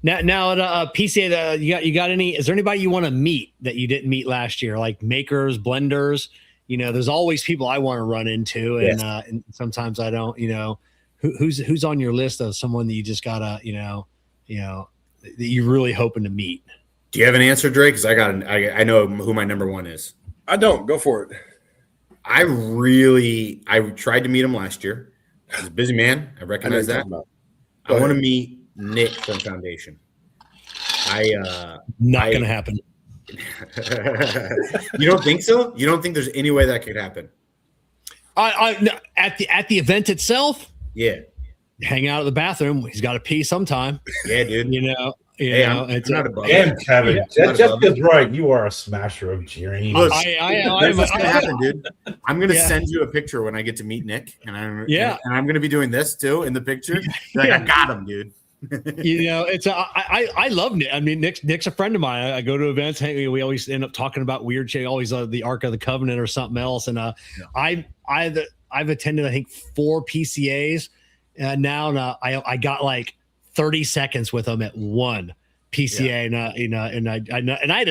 [SPEAKER 2] Now at PCA, you got any? Is there anybody you want to meet that you didn't meet last year? Like makers, blenders. There's always people I want to run into, and sometimes I don't. Who's on your list of someone that you just gotta, that you're really hoping to meet?
[SPEAKER 3] Do you have an answer, Drake? Because I know who my number one is.
[SPEAKER 4] I don't. Go for it.
[SPEAKER 3] I tried to meet him last year. He's a busy man. I recognize that. I want to meet Nick from Foundation.
[SPEAKER 2] Not gonna happen.
[SPEAKER 3] You don't think so? You don't think there's any way that could happen?
[SPEAKER 2] No, at the event itself?
[SPEAKER 3] Yeah.
[SPEAKER 2] Hang out at the bathroom. He's got to pee sometime.
[SPEAKER 3] Yeah, dude.
[SPEAKER 2] I'm
[SPEAKER 6] not above it. Kevin, Jessica's right. You are a smasher of dreams.
[SPEAKER 3] That's what's gonna happen, dude. I'm gonna send you a picture when I get to meet Nick, and I'm gonna be doing this too in the picture. Like, I got him, dude.
[SPEAKER 2] I love Nick. I mean, Nick's a friend of mine. I go to events. We always end up talking about weird shit. Always the Ark of the Covenant or something else. And I've attended, I think, 4 PCAs now. And I got like 30 seconds with him at one PCA. And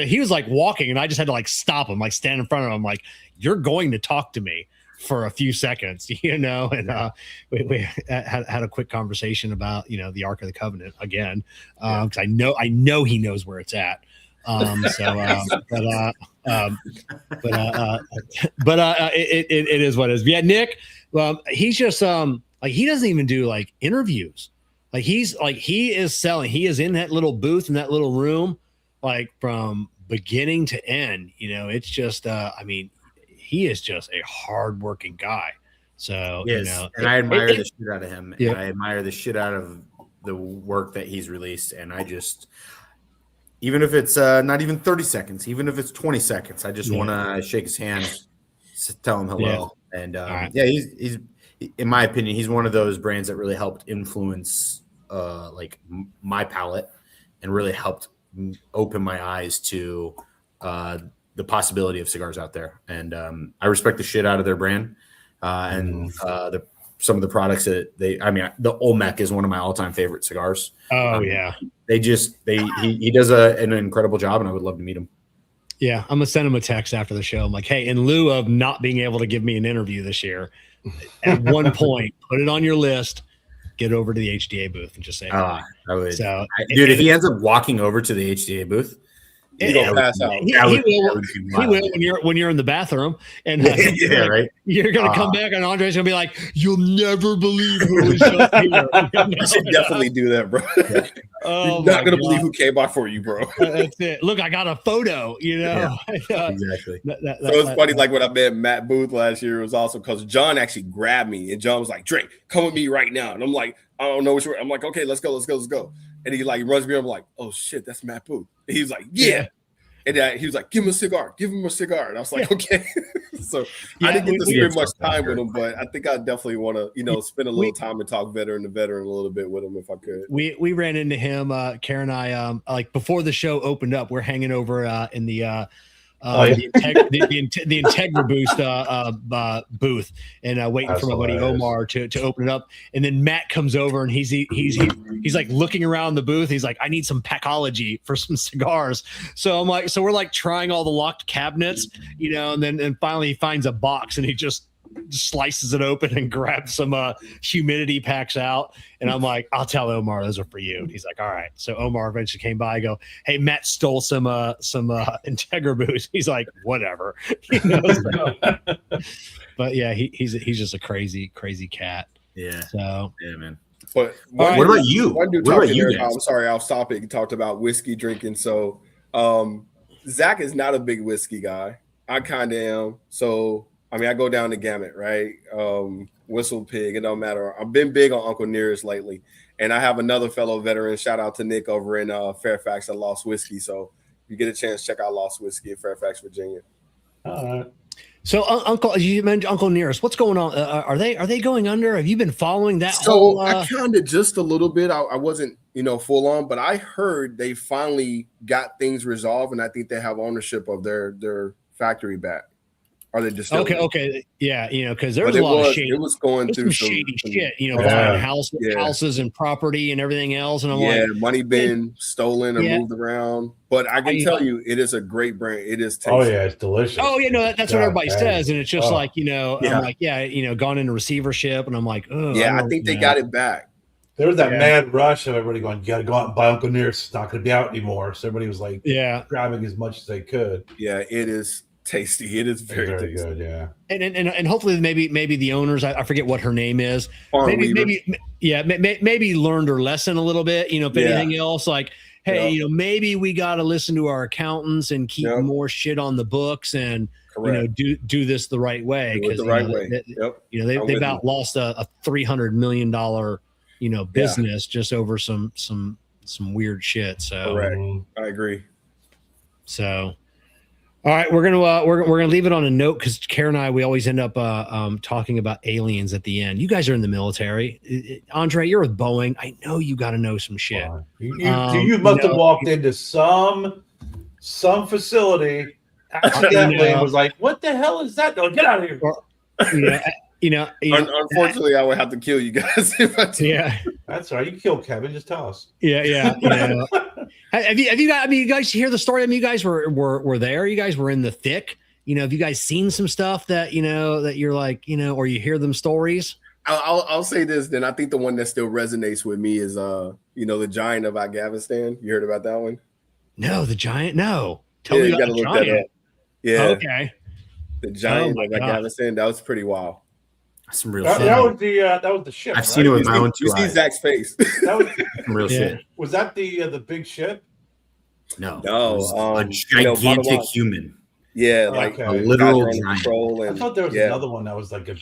[SPEAKER 2] he was like walking, and I just had to like stop him, like stand in front of him, like, you're going to talk to me for a few seconds, and we had a quick conversation about, the Ark of the Covenant again. Cause I know he knows where it's at. It is what it is. Yeah. Nick, he's just, he doesn't even do like interviews. Like he is selling, he is in that little booth in that little room, like from beginning to end, it's just, he is just a hardworking guy. So,
[SPEAKER 3] and I admire the shit out of him. Yeah. And I admire the shit out of the work that he's released. And I just, even if it's not even 30 seconds, even if it's 20 seconds, I just want to shake his hand, tell him hello. And
[SPEAKER 2] right.
[SPEAKER 3] yeah, he's in my opinion, he's one of those brands that really helped influence like my palate and really helped open my eyes to the possibility of cigars out there. And I respect the shit out of their brand and some of the products that the Olmec is one of my all-time favorite cigars.
[SPEAKER 2] Oh yeah.
[SPEAKER 3] He does an incredible job, and I would love to meet him.
[SPEAKER 2] Yeah, I'm gonna send him a text after the show. I'm like, hey, in lieu of not being able to give me an interview this year, at one point, put it on your list. Get over to the HDA booth and just say,
[SPEAKER 3] dude, if he ends up walking over to the HDA booth,
[SPEAKER 4] he's gonna pass out.
[SPEAKER 2] He will when you're in the bathroom, and
[SPEAKER 3] right.
[SPEAKER 2] You're gonna come back, and Andre's gonna be like, "You'll never believe who was just here."
[SPEAKER 4] You should definitely do that, bro. You're not gonna believe who came by for you, bro.
[SPEAKER 2] That's it. Look, I got a photo.
[SPEAKER 3] Exactly.
[SPEAKER 4] So it's funny. Like when I met Matt Booth last year, it was awesome because John actually grabbed me, and John was like, "Drake, come with me right now." And I'm like, "I don't know which way." I'm like, "Okay, let's go." And he like runs me. I'm like, "Oh shit, that's Matt Booth." And he was like, "Yeah." And he was like, give him a cigar. And I was like, okay. So I didn't get to spend much time with him, but I think I definitely want to, spend a little time and talk veteran to veteran a little bit with him if I could.
[SPEAKER 2] We ran into him, Karen and I, like before the show opened up, we're hanging over in the Integra booth and waiting for my buddy Omar to open it up. And then Matt comes over and he's like looking around the booth. He's like, I need some packology for some cigars. So I'm like, so we're like trying all the locked cabinets, and finally he finds a box and he just slices it open and grabs some humidity packs out. And I'm like, I'll tell Omar those are for you. And he's like, all right. So Omar eventually came by. I go, hey, Matt stole some Integra booze. He's like, whatever. But yeah, he's just a crazy cat.
[SPEAKER 3] Yeah.
[SPEAKER 2] So
[SPEAKER 3] yeah, man.
[SPEAKER 4] But
[SPEAKER 3] what about you?
[SPEAKER 4] One dude talked I'm sorry, off topic. He talked about whiskey drinking. So Zack is not a big whiskey guy. I kind of am. So I go down the gamut, right? Whistle Pig, it don't matter. I've been big on Uncle Nearest lately. And I have another fellow veteran, shout out to Nick over in Fairfax at Lost Whiskey. So if you get a chance, check out Lost Whiskey in Fairfax, Virginia.
[SPEAKER 2] So Uncle, you mentioned Uncle Nearest. What's going on? Are they going under? Have you been following that?
[SPEAKER 4] So I kind of just a little bit. I wasn't, full on, but I heard they finally got things resolved, and I think they have ownership of their factory back. Are they just
[SPEAKER 2] okay, yeah, because there was a lot of shady.
[SPEAKER 4] It was going through
[SPEAKER 2] some shady shit, buying houses and property and everything else, and I'm like,
[SPEAKER 4] money been stolen or moved around. But I can tell you, it is a great brand. It is tasty.
[SPEAKER 6] Oh yeah, it's delicious.
[SPEAKER 2] Oh yeah, that's what everybody says, and it's just like I'm like, gone into receivership, and I'm like, oh,
[SPEAKER 4] I think they got it back.
[SPEAKER 6] There was that mad rush of everybody going, you got to go out and buy Uncle Nearest. It's not going to be out anymore. So everybody was like, grabbing as much as they could.
[SPEAKER 4] Yeah, it is tasty. It is very tasty.
[SPEAKER 6] Good, yeah.
[SPEAKER 2] And hopefully maybe the owners, I forget what her name is. Maybe learned her lesson a little bit. If anything else, like, hey, maybe we got to listen to our accountants and keep more shit on the books and do this the right way, because they've about lost a $300 million business just over some weird shit. So
[SPEAKER 4] correct. I agree.
[SPEAKER 2] So. All right, we're gonna leave it on a note because Karen and I, we always end up talking about aliens at the end. You guys are in the military. Andray, you're with Boeing. I know you got to know some shit.
[SPEAKER 6] You must have walked into some facility accidentally and was like, "What the hell is that? No, get out of here!"
[SPEAKER 4] Unfortunately, I would have to kill you guys if I did.
[SPEAKER 2] Yeah,
[SPEAKER 6] that's all right. You can kill Kevin. Just tell us.
[SPEAKER 2] Yeah. Have you guys? You guys hear the story? You guys were there. You guys were in the thick. Have you guys seen some stuff that that you're like, or you hear them stories?
[SPEAKER 4] I'll say this. Then I think the one that still resonates with me is the giant of Afghanistan. You heard about that one?
[SPEAKER 2] No, the giant. No, tell me about the giant. That up.
[SPEAKER 4] Yeah.
[SPEAKER 2] Okay.
[SPEAKER 4] The giant of Afghanistan. That was pretty wild.
[SPEAKER 3] That's some real
[SPEAKER 6] shit. That was the ship.
[SPEAKER 3] I've seen it with my own two eyes.
[SPEAKER 4] You see Zack's face.
[SPEAKER 6] That was
[SPEAKER 3] some real shit.
[SPEAKER 6] Was that the big ship?
[SPEAKER 3] No.
[SPEAKER 4] A
[SPEAKER 3] gigantic human.
[SPEAKER 4] Yeah, like
[SPEAKER 3] a literal giant.
[SPEAKER 6] I thought there was another one that was like a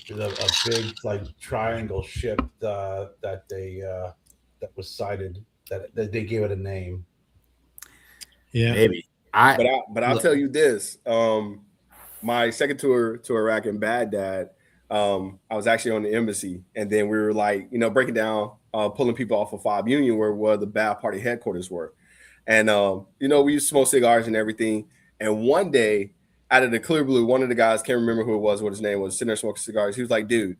[SPEAKER 6] big like triangle ship that was sighted that they gave it a name.
[SPEAKER 2] Yeah,
[SPEAKER 3] maybe.
[SPEAKER 4] But I'll tell you this. my second tour to Iraq in Baghdad, I was actually on the embassy, and then we were like, breaking down, pulling people off of 5 Union where the Bad Party headquarters were. And, we used to smoke cigars and everything. And one day, out of the clear blue, one of the guys, can't remember who it was, what his name was, sitting there smoking cigars. He was like, do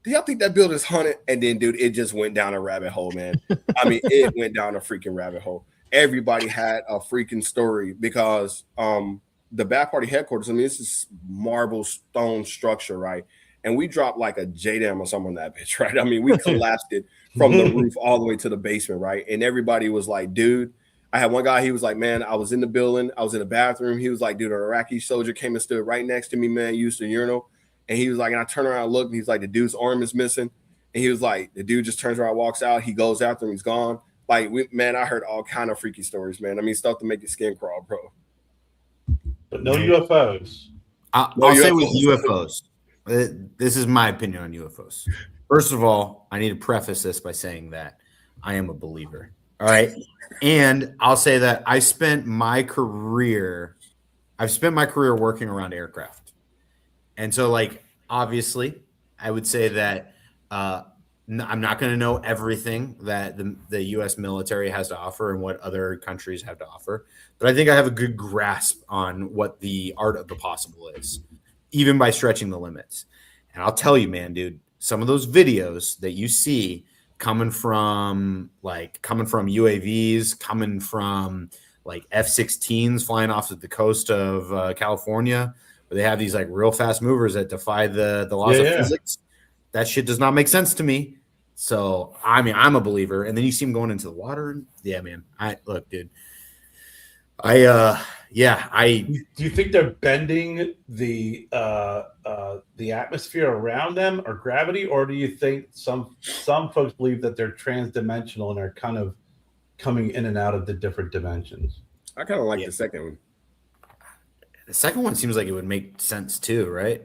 [SPEAKER 4] y'all think that building's haunted? And then, dude, it just went down a rabbit hole, man. I mean, it went down a freaking rabbit hole. Everybody had a freaking story because the Bad Party headquarters, I mean, this is marble stone structure, right? And we dropped like a JDAM or something on that bitch, right? I mean, we collapsed it from the roof all the way to the basement, right? And everybody was like, dude, I had one guy, he was like, man, I was in the building, I was in the bathroom. He was like, dude, an Iraqi soldier came and stood right next to me, man, used the urinal. And he was like, and I turned around and looked, and he's like, the dude's arm is missing. And he was like, the dude just turns around, walks out, he goes after him, he's gone. Like, I heard all kind of freaky stories, man. I mean, stuff to make your skin crawl, bro.
[SPEAKER 6] But no UFOs.
[SPEAKER 3] I'll say with UFOs, this is my opinion on UFOs. First of all, I need to preface this by saying that I am a believer. All right. And I'll say that I've spent my career working around aircraft. And so, like, obviously, I would say that I'm not going to know everything that the U.S. military has to offer and what other countries have to offer. But I think I have a good grasp on what the art of the possible is, even by stretching the limits. And I'll tell you, man, dude, some of those videos that you see coming from UAVs, coming from like F-16s flying off of the coast of California, where they have these like real fast movers that defy the laws of physics. That shit does not make sense to me. So, I mean, I'm a believer. And then you see them going into the water. And yeah, man. Look, dude. Do
[SPEAKER 6] you think they're bending the atmosphere around them or gravity, or do you think some folks believe that they're transdimensional and are kind of coming in and out of the different dimensions?
[SPEAKER 4] I kind of like the second one.
[SPEAKER 3] The second one seems like it would make sense too, right?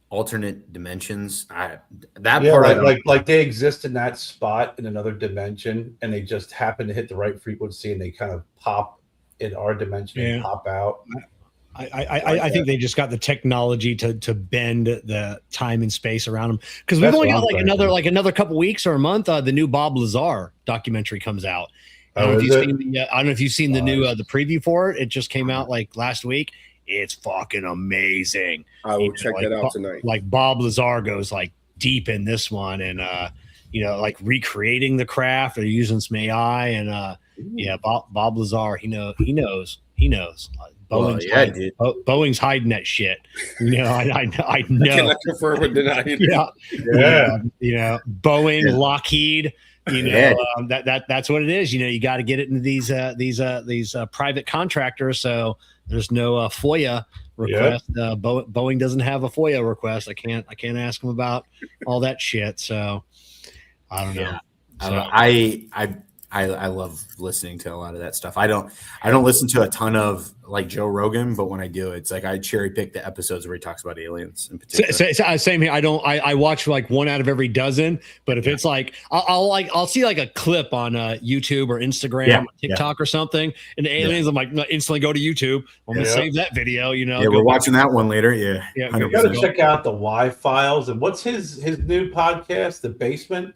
[SPEAKER 3] Alternate dimensions.
[SPEAKER 6] Like they exist in that spot in another dimension, and they just happen to hit the right frequency, and they kind of pop in our dimension and pop out.
[SPEAKER 2] I think they just got the technology to bend the time and space around them, because we've only got another couple weeks or a month. The new Bob Lazar documentary comes out. I don't know if you've seen the new the preview for it. It just came out like last week. It's fucking amazing.
[SPEAKER 4] I will check that out tonight.
[SPEAKER 2] Like Bob Lazar goes like deep in this one, and like recreating the craft or using some AI, and Bob Lazar, he knows. Boeing's hiding that shit. I know.
[SPEAKER 4] I confirm or deny it.
[SPEAKER 2] Boeing, Lockheed. That's what it is. You got to get it into these private contractors. So there's no FOIA request. Boeing doesn't have a FOIA request. I can't ask them about all that shit. So I don't know.
[SPEAKER 3] I love listening to a lot of that stuff. I don't listen to a ton of like Joe Rogan, but when I do, it's like I cherry pick the episodes where he talks about aliens in particular.
[SPEAKER 2] Same here. I watch like one out of every dozen, but if it's like I'll see like a clip on YouTube or Instagram, TikTok or something, and the aliens, I'm like instantly go to YouTube. I'm gonna save that video.
[SPEAKER 3] We're watching that one later. Yeah,
[SPEAKER 6] you gotta check out the Y Files. And what's his new podcast, The Basement?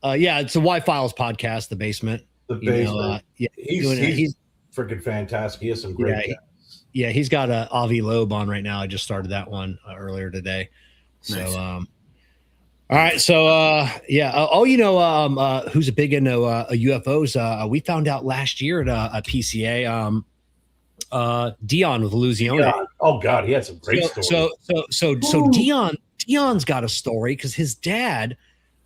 [SPEAKER 2] It's a Y Files podcast, The Basement.
[SPEAKER 6] The Basement. He's freaking fantastic. He has some great guests.
[SPEAKER 2] He's got Avi Loeb on right now. I just started that one earlier today. So, nice. All right. So, who's a big into UFOs? We found out last year at a PCA, Dion with Louisiana.
[SPEAKER 6] Dion. Oh God, he had some great stories.
[SPEAKER 2] So Dion's got a story because his dad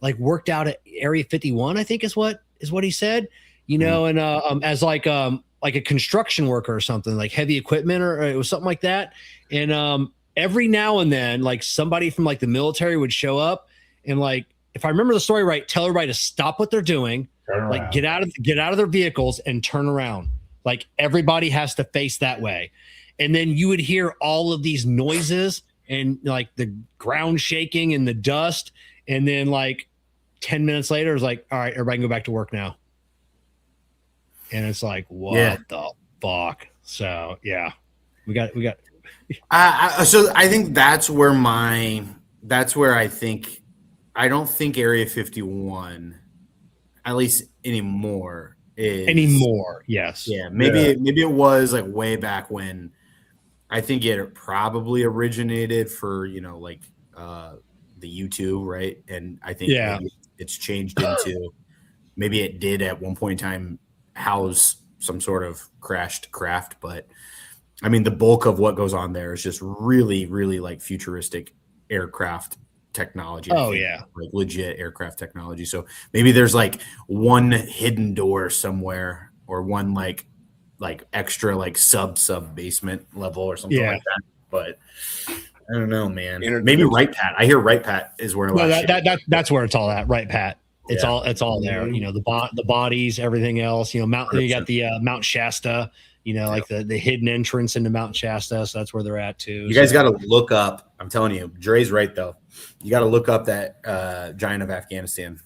[SPEAKER 2] like worked out at Area 51, I think is what he said, and as like a construction worker or something, like heavy equipment or it was something like that. And every now and then, like somebody from like the military would show up and like, if I remember the story right, tell everybody to stop what they're doing, like get out of their vehicles and turn around. Like everybody has to face that way. And then you would hear all of these noises and like the ground shaking and the dust. And then like 10 minutes later, it's like, all right, everybody can go back to work now. And it's like, what the fuck? So yeah, we got
[SPEAKER 3] So I think that's where I think I don't think Area 51, at least anymore, is
[SPEAKER 2] anymore. Yes.
[SPEAKER 3] Yeah, maybe it was like way back when. I think it probably originated for like the U2, right? And I think maybe it's changed into maybe it did at one point in time house some sort of crashed craft, but I mean the bulk of what goes on there is just really, really like futuristic aircraft technology.
[SPEAKER 2] Oh yeah,
[SPEAKER 3] like legit aircraft technology. So maybe there's like one hidden door somewhere, or one like extra like sub basement level or something like that. But I don't know, man. Maybe Right Pat. I hear Right Pat is where
[SPEAKER 2] that's where it's all at. Right Pat. It's all there. The bodies, everything else. You got the Mount Shasta. Like the hidden entrance into Mount Shasta. So that's where they're at too.
[SPEAKER 3] You guys got to look up. I'm telling you, Dre's right though. You got to look up that Giant of Afghanistan.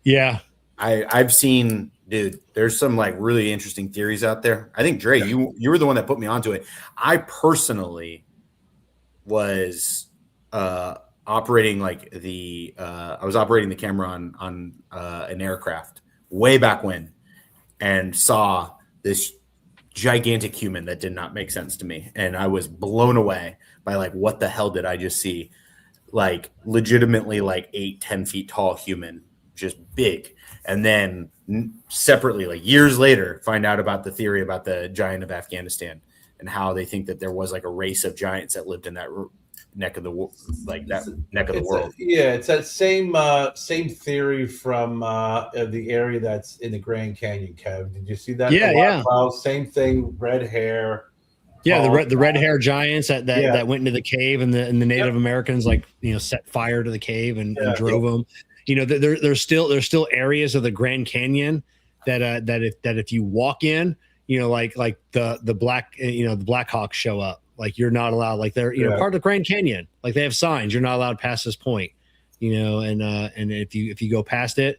[SPEAKER 2] Yeah,
[SPEAKER 3] I've seen. Dude, there's some like really interesting theories out there. I think Dre, you were the one that put me onto it. I personally was operating like I was operating the camera on an aircraft way back when, and saw this gigantic human that did not make sense to me, and I was blown away by like, what the hell did I just see? Like legitimately like 8-10 feet tall human, just big. And then separately, like years later, find out about the theory about the Giant of Afghanistan and how they think that there was like a race of giants that lived in that neck of the world.
[SPEAKER 6] It's that same theory from the area that's in the Grand Canyon, Kev. Did you see that?
[SPEAKER 2] Yeah.
[SPEAKER 6] Same thing, red hair.
[SPEAKER 2] Yeah, the red hair giants that went into the cave, and the Native Americans set fire to the cave and drove them. There's still areas of the Grand Canyon that if you walk in, like the Black Hawks show up. Like you're not allowed. Like they're part of the Grand Canyon. Like they have signs. You're not allowed past this point. And if you go past it,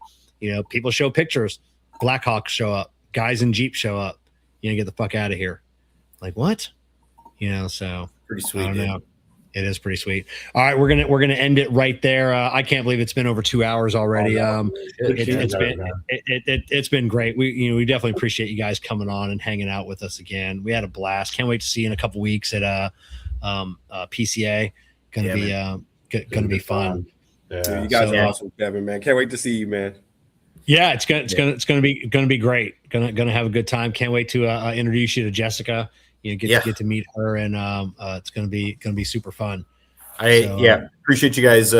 [SPEAKER 2] people show pictures. Black Hawks show up. Guys in Jeep show up. Get the fuck out of here. Like what? So
[SPEAKER 3] pretty sweet.
[SPEAKER 2] I don't know. It is pretty sweet. All right, we're gonna end it right there. I can't believe it's been over 2 hours already. It's been great. We definitely appreciate you guys coming on and hanging out with us again. We had a blast. Can't wait to see you in a couple weeks at PCA. Gonna be fun.
[SPEAKER 4] Yeah, you guys are awesome, Kevin, man. Can't wait to see you, man.
[SPEAKER 2] Yeah, it's gonna be great. Gonna have a good time. Can't wait to introduce you to Jessica. Get to meet her, and it's gonna be super fun.
[SPEAKER 3] Appreciate you guys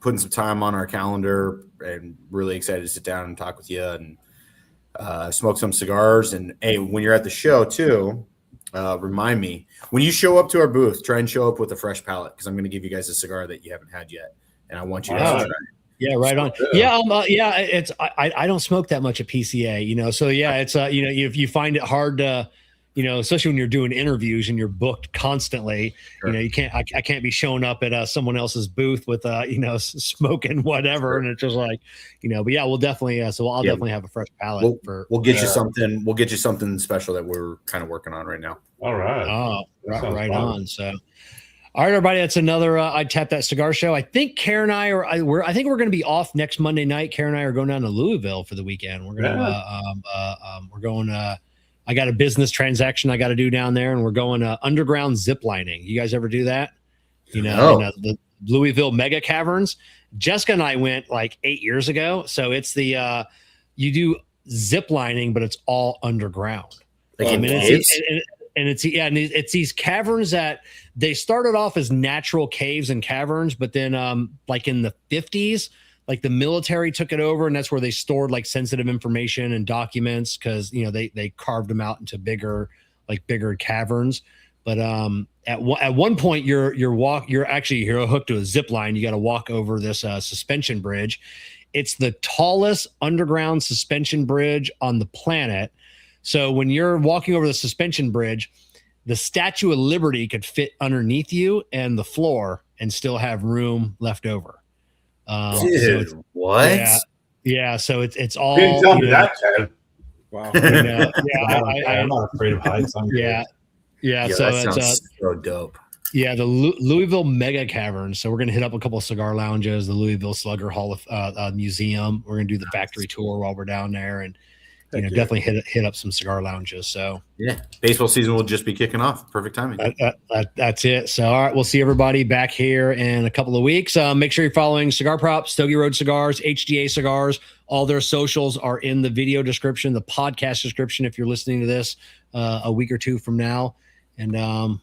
[SPEAKER 3] putting some time on our calendar, and really excited to sit down and talk with you and smoke some cigars. And hey, when you're at the show too, remind me when you show up to our booth, try and show up with a fresh palate, because I'm going to give you guys a cigar that you haven't had yet, and I want you guys to try it.
[SPEAKER 2] Yeah, right on. Yeah, it's I don't smoke that much at PCA, so it's if you find it hard to, especially when you're doing interviews and you're booked constantly, sure. I can't be showing up at someone else's booth with smoking whatever, and it's just like, but yeah, we'll definitely so I'll definitely have a fresh palate.
[SPEAKER 3] We'll get you something. We'll get you something special that we're kind of working on right now.
[SPEAKER 6] All right.
[SPEAKER 2] Oh, right on. So. All right, everybody. That's another I Tap That Cigar show. I think Kerr and I I think we're going to be off next Monday night. Kerr and I are going down to Louisville for the weekend. We're going to I got a business transaction I got to do down there, and we're going underground zip lining. You guys ever do that? In the Louisville mega caverns. Jessica and I went like 8 years ago. So it's the you do zip lining, but it's all underground. It's these caverns that they started off as natural caves and caverns, but then like in the 50s, like the military took it over, and that's where they stored like sensitive information and documents, because they carved them out into bigger caverns. But at one point you're hooked to a zip line. You got to walk over this suspension bridge. It's the tallest underground suspension bridge on the planet. So when you're walking over the suspension bridge, the Statue of Liberty could fit underneath you and the floor and still have room left over.
[SPEAKER 3] Dude, what?
[SPEAKER 2] Yeah. So it's all.
[SPEAKER 6] You didn't tell me that, Chad.
[SPEAKER 4] Wow.
[SPEAKER 6] I'm not afraid of heights.
[SPEAKER 2] Yeah,
[SPEAKER 3] Yo,
[SPEAKER 2] so
[SPEAKER 3] that
[SPEAKER 2] it's
[SPEAKER 3] sounds so dope.
[SPEAKER 2] yeah, the Louisville Mega Cavern. So we're gonna hit up a couple of cigar lounges, the Louisville Slugger Hall of Museum. We're gonna do the factory tour while we're down there, and definitely hit up some cigar lounges. So
[SPEAKER 3] yeah, baseball season will just be kicking off. Perfect timing.
[SPEAKER 2] That's it. So all right, we'll see everybody back here in a couple of weeks. Make sure you're following Cigar Prop, Stogie Road Cigars, HDA Cigars. All their socials are in the video description, the podcast description if you're listening to this a week or two from now. And we'll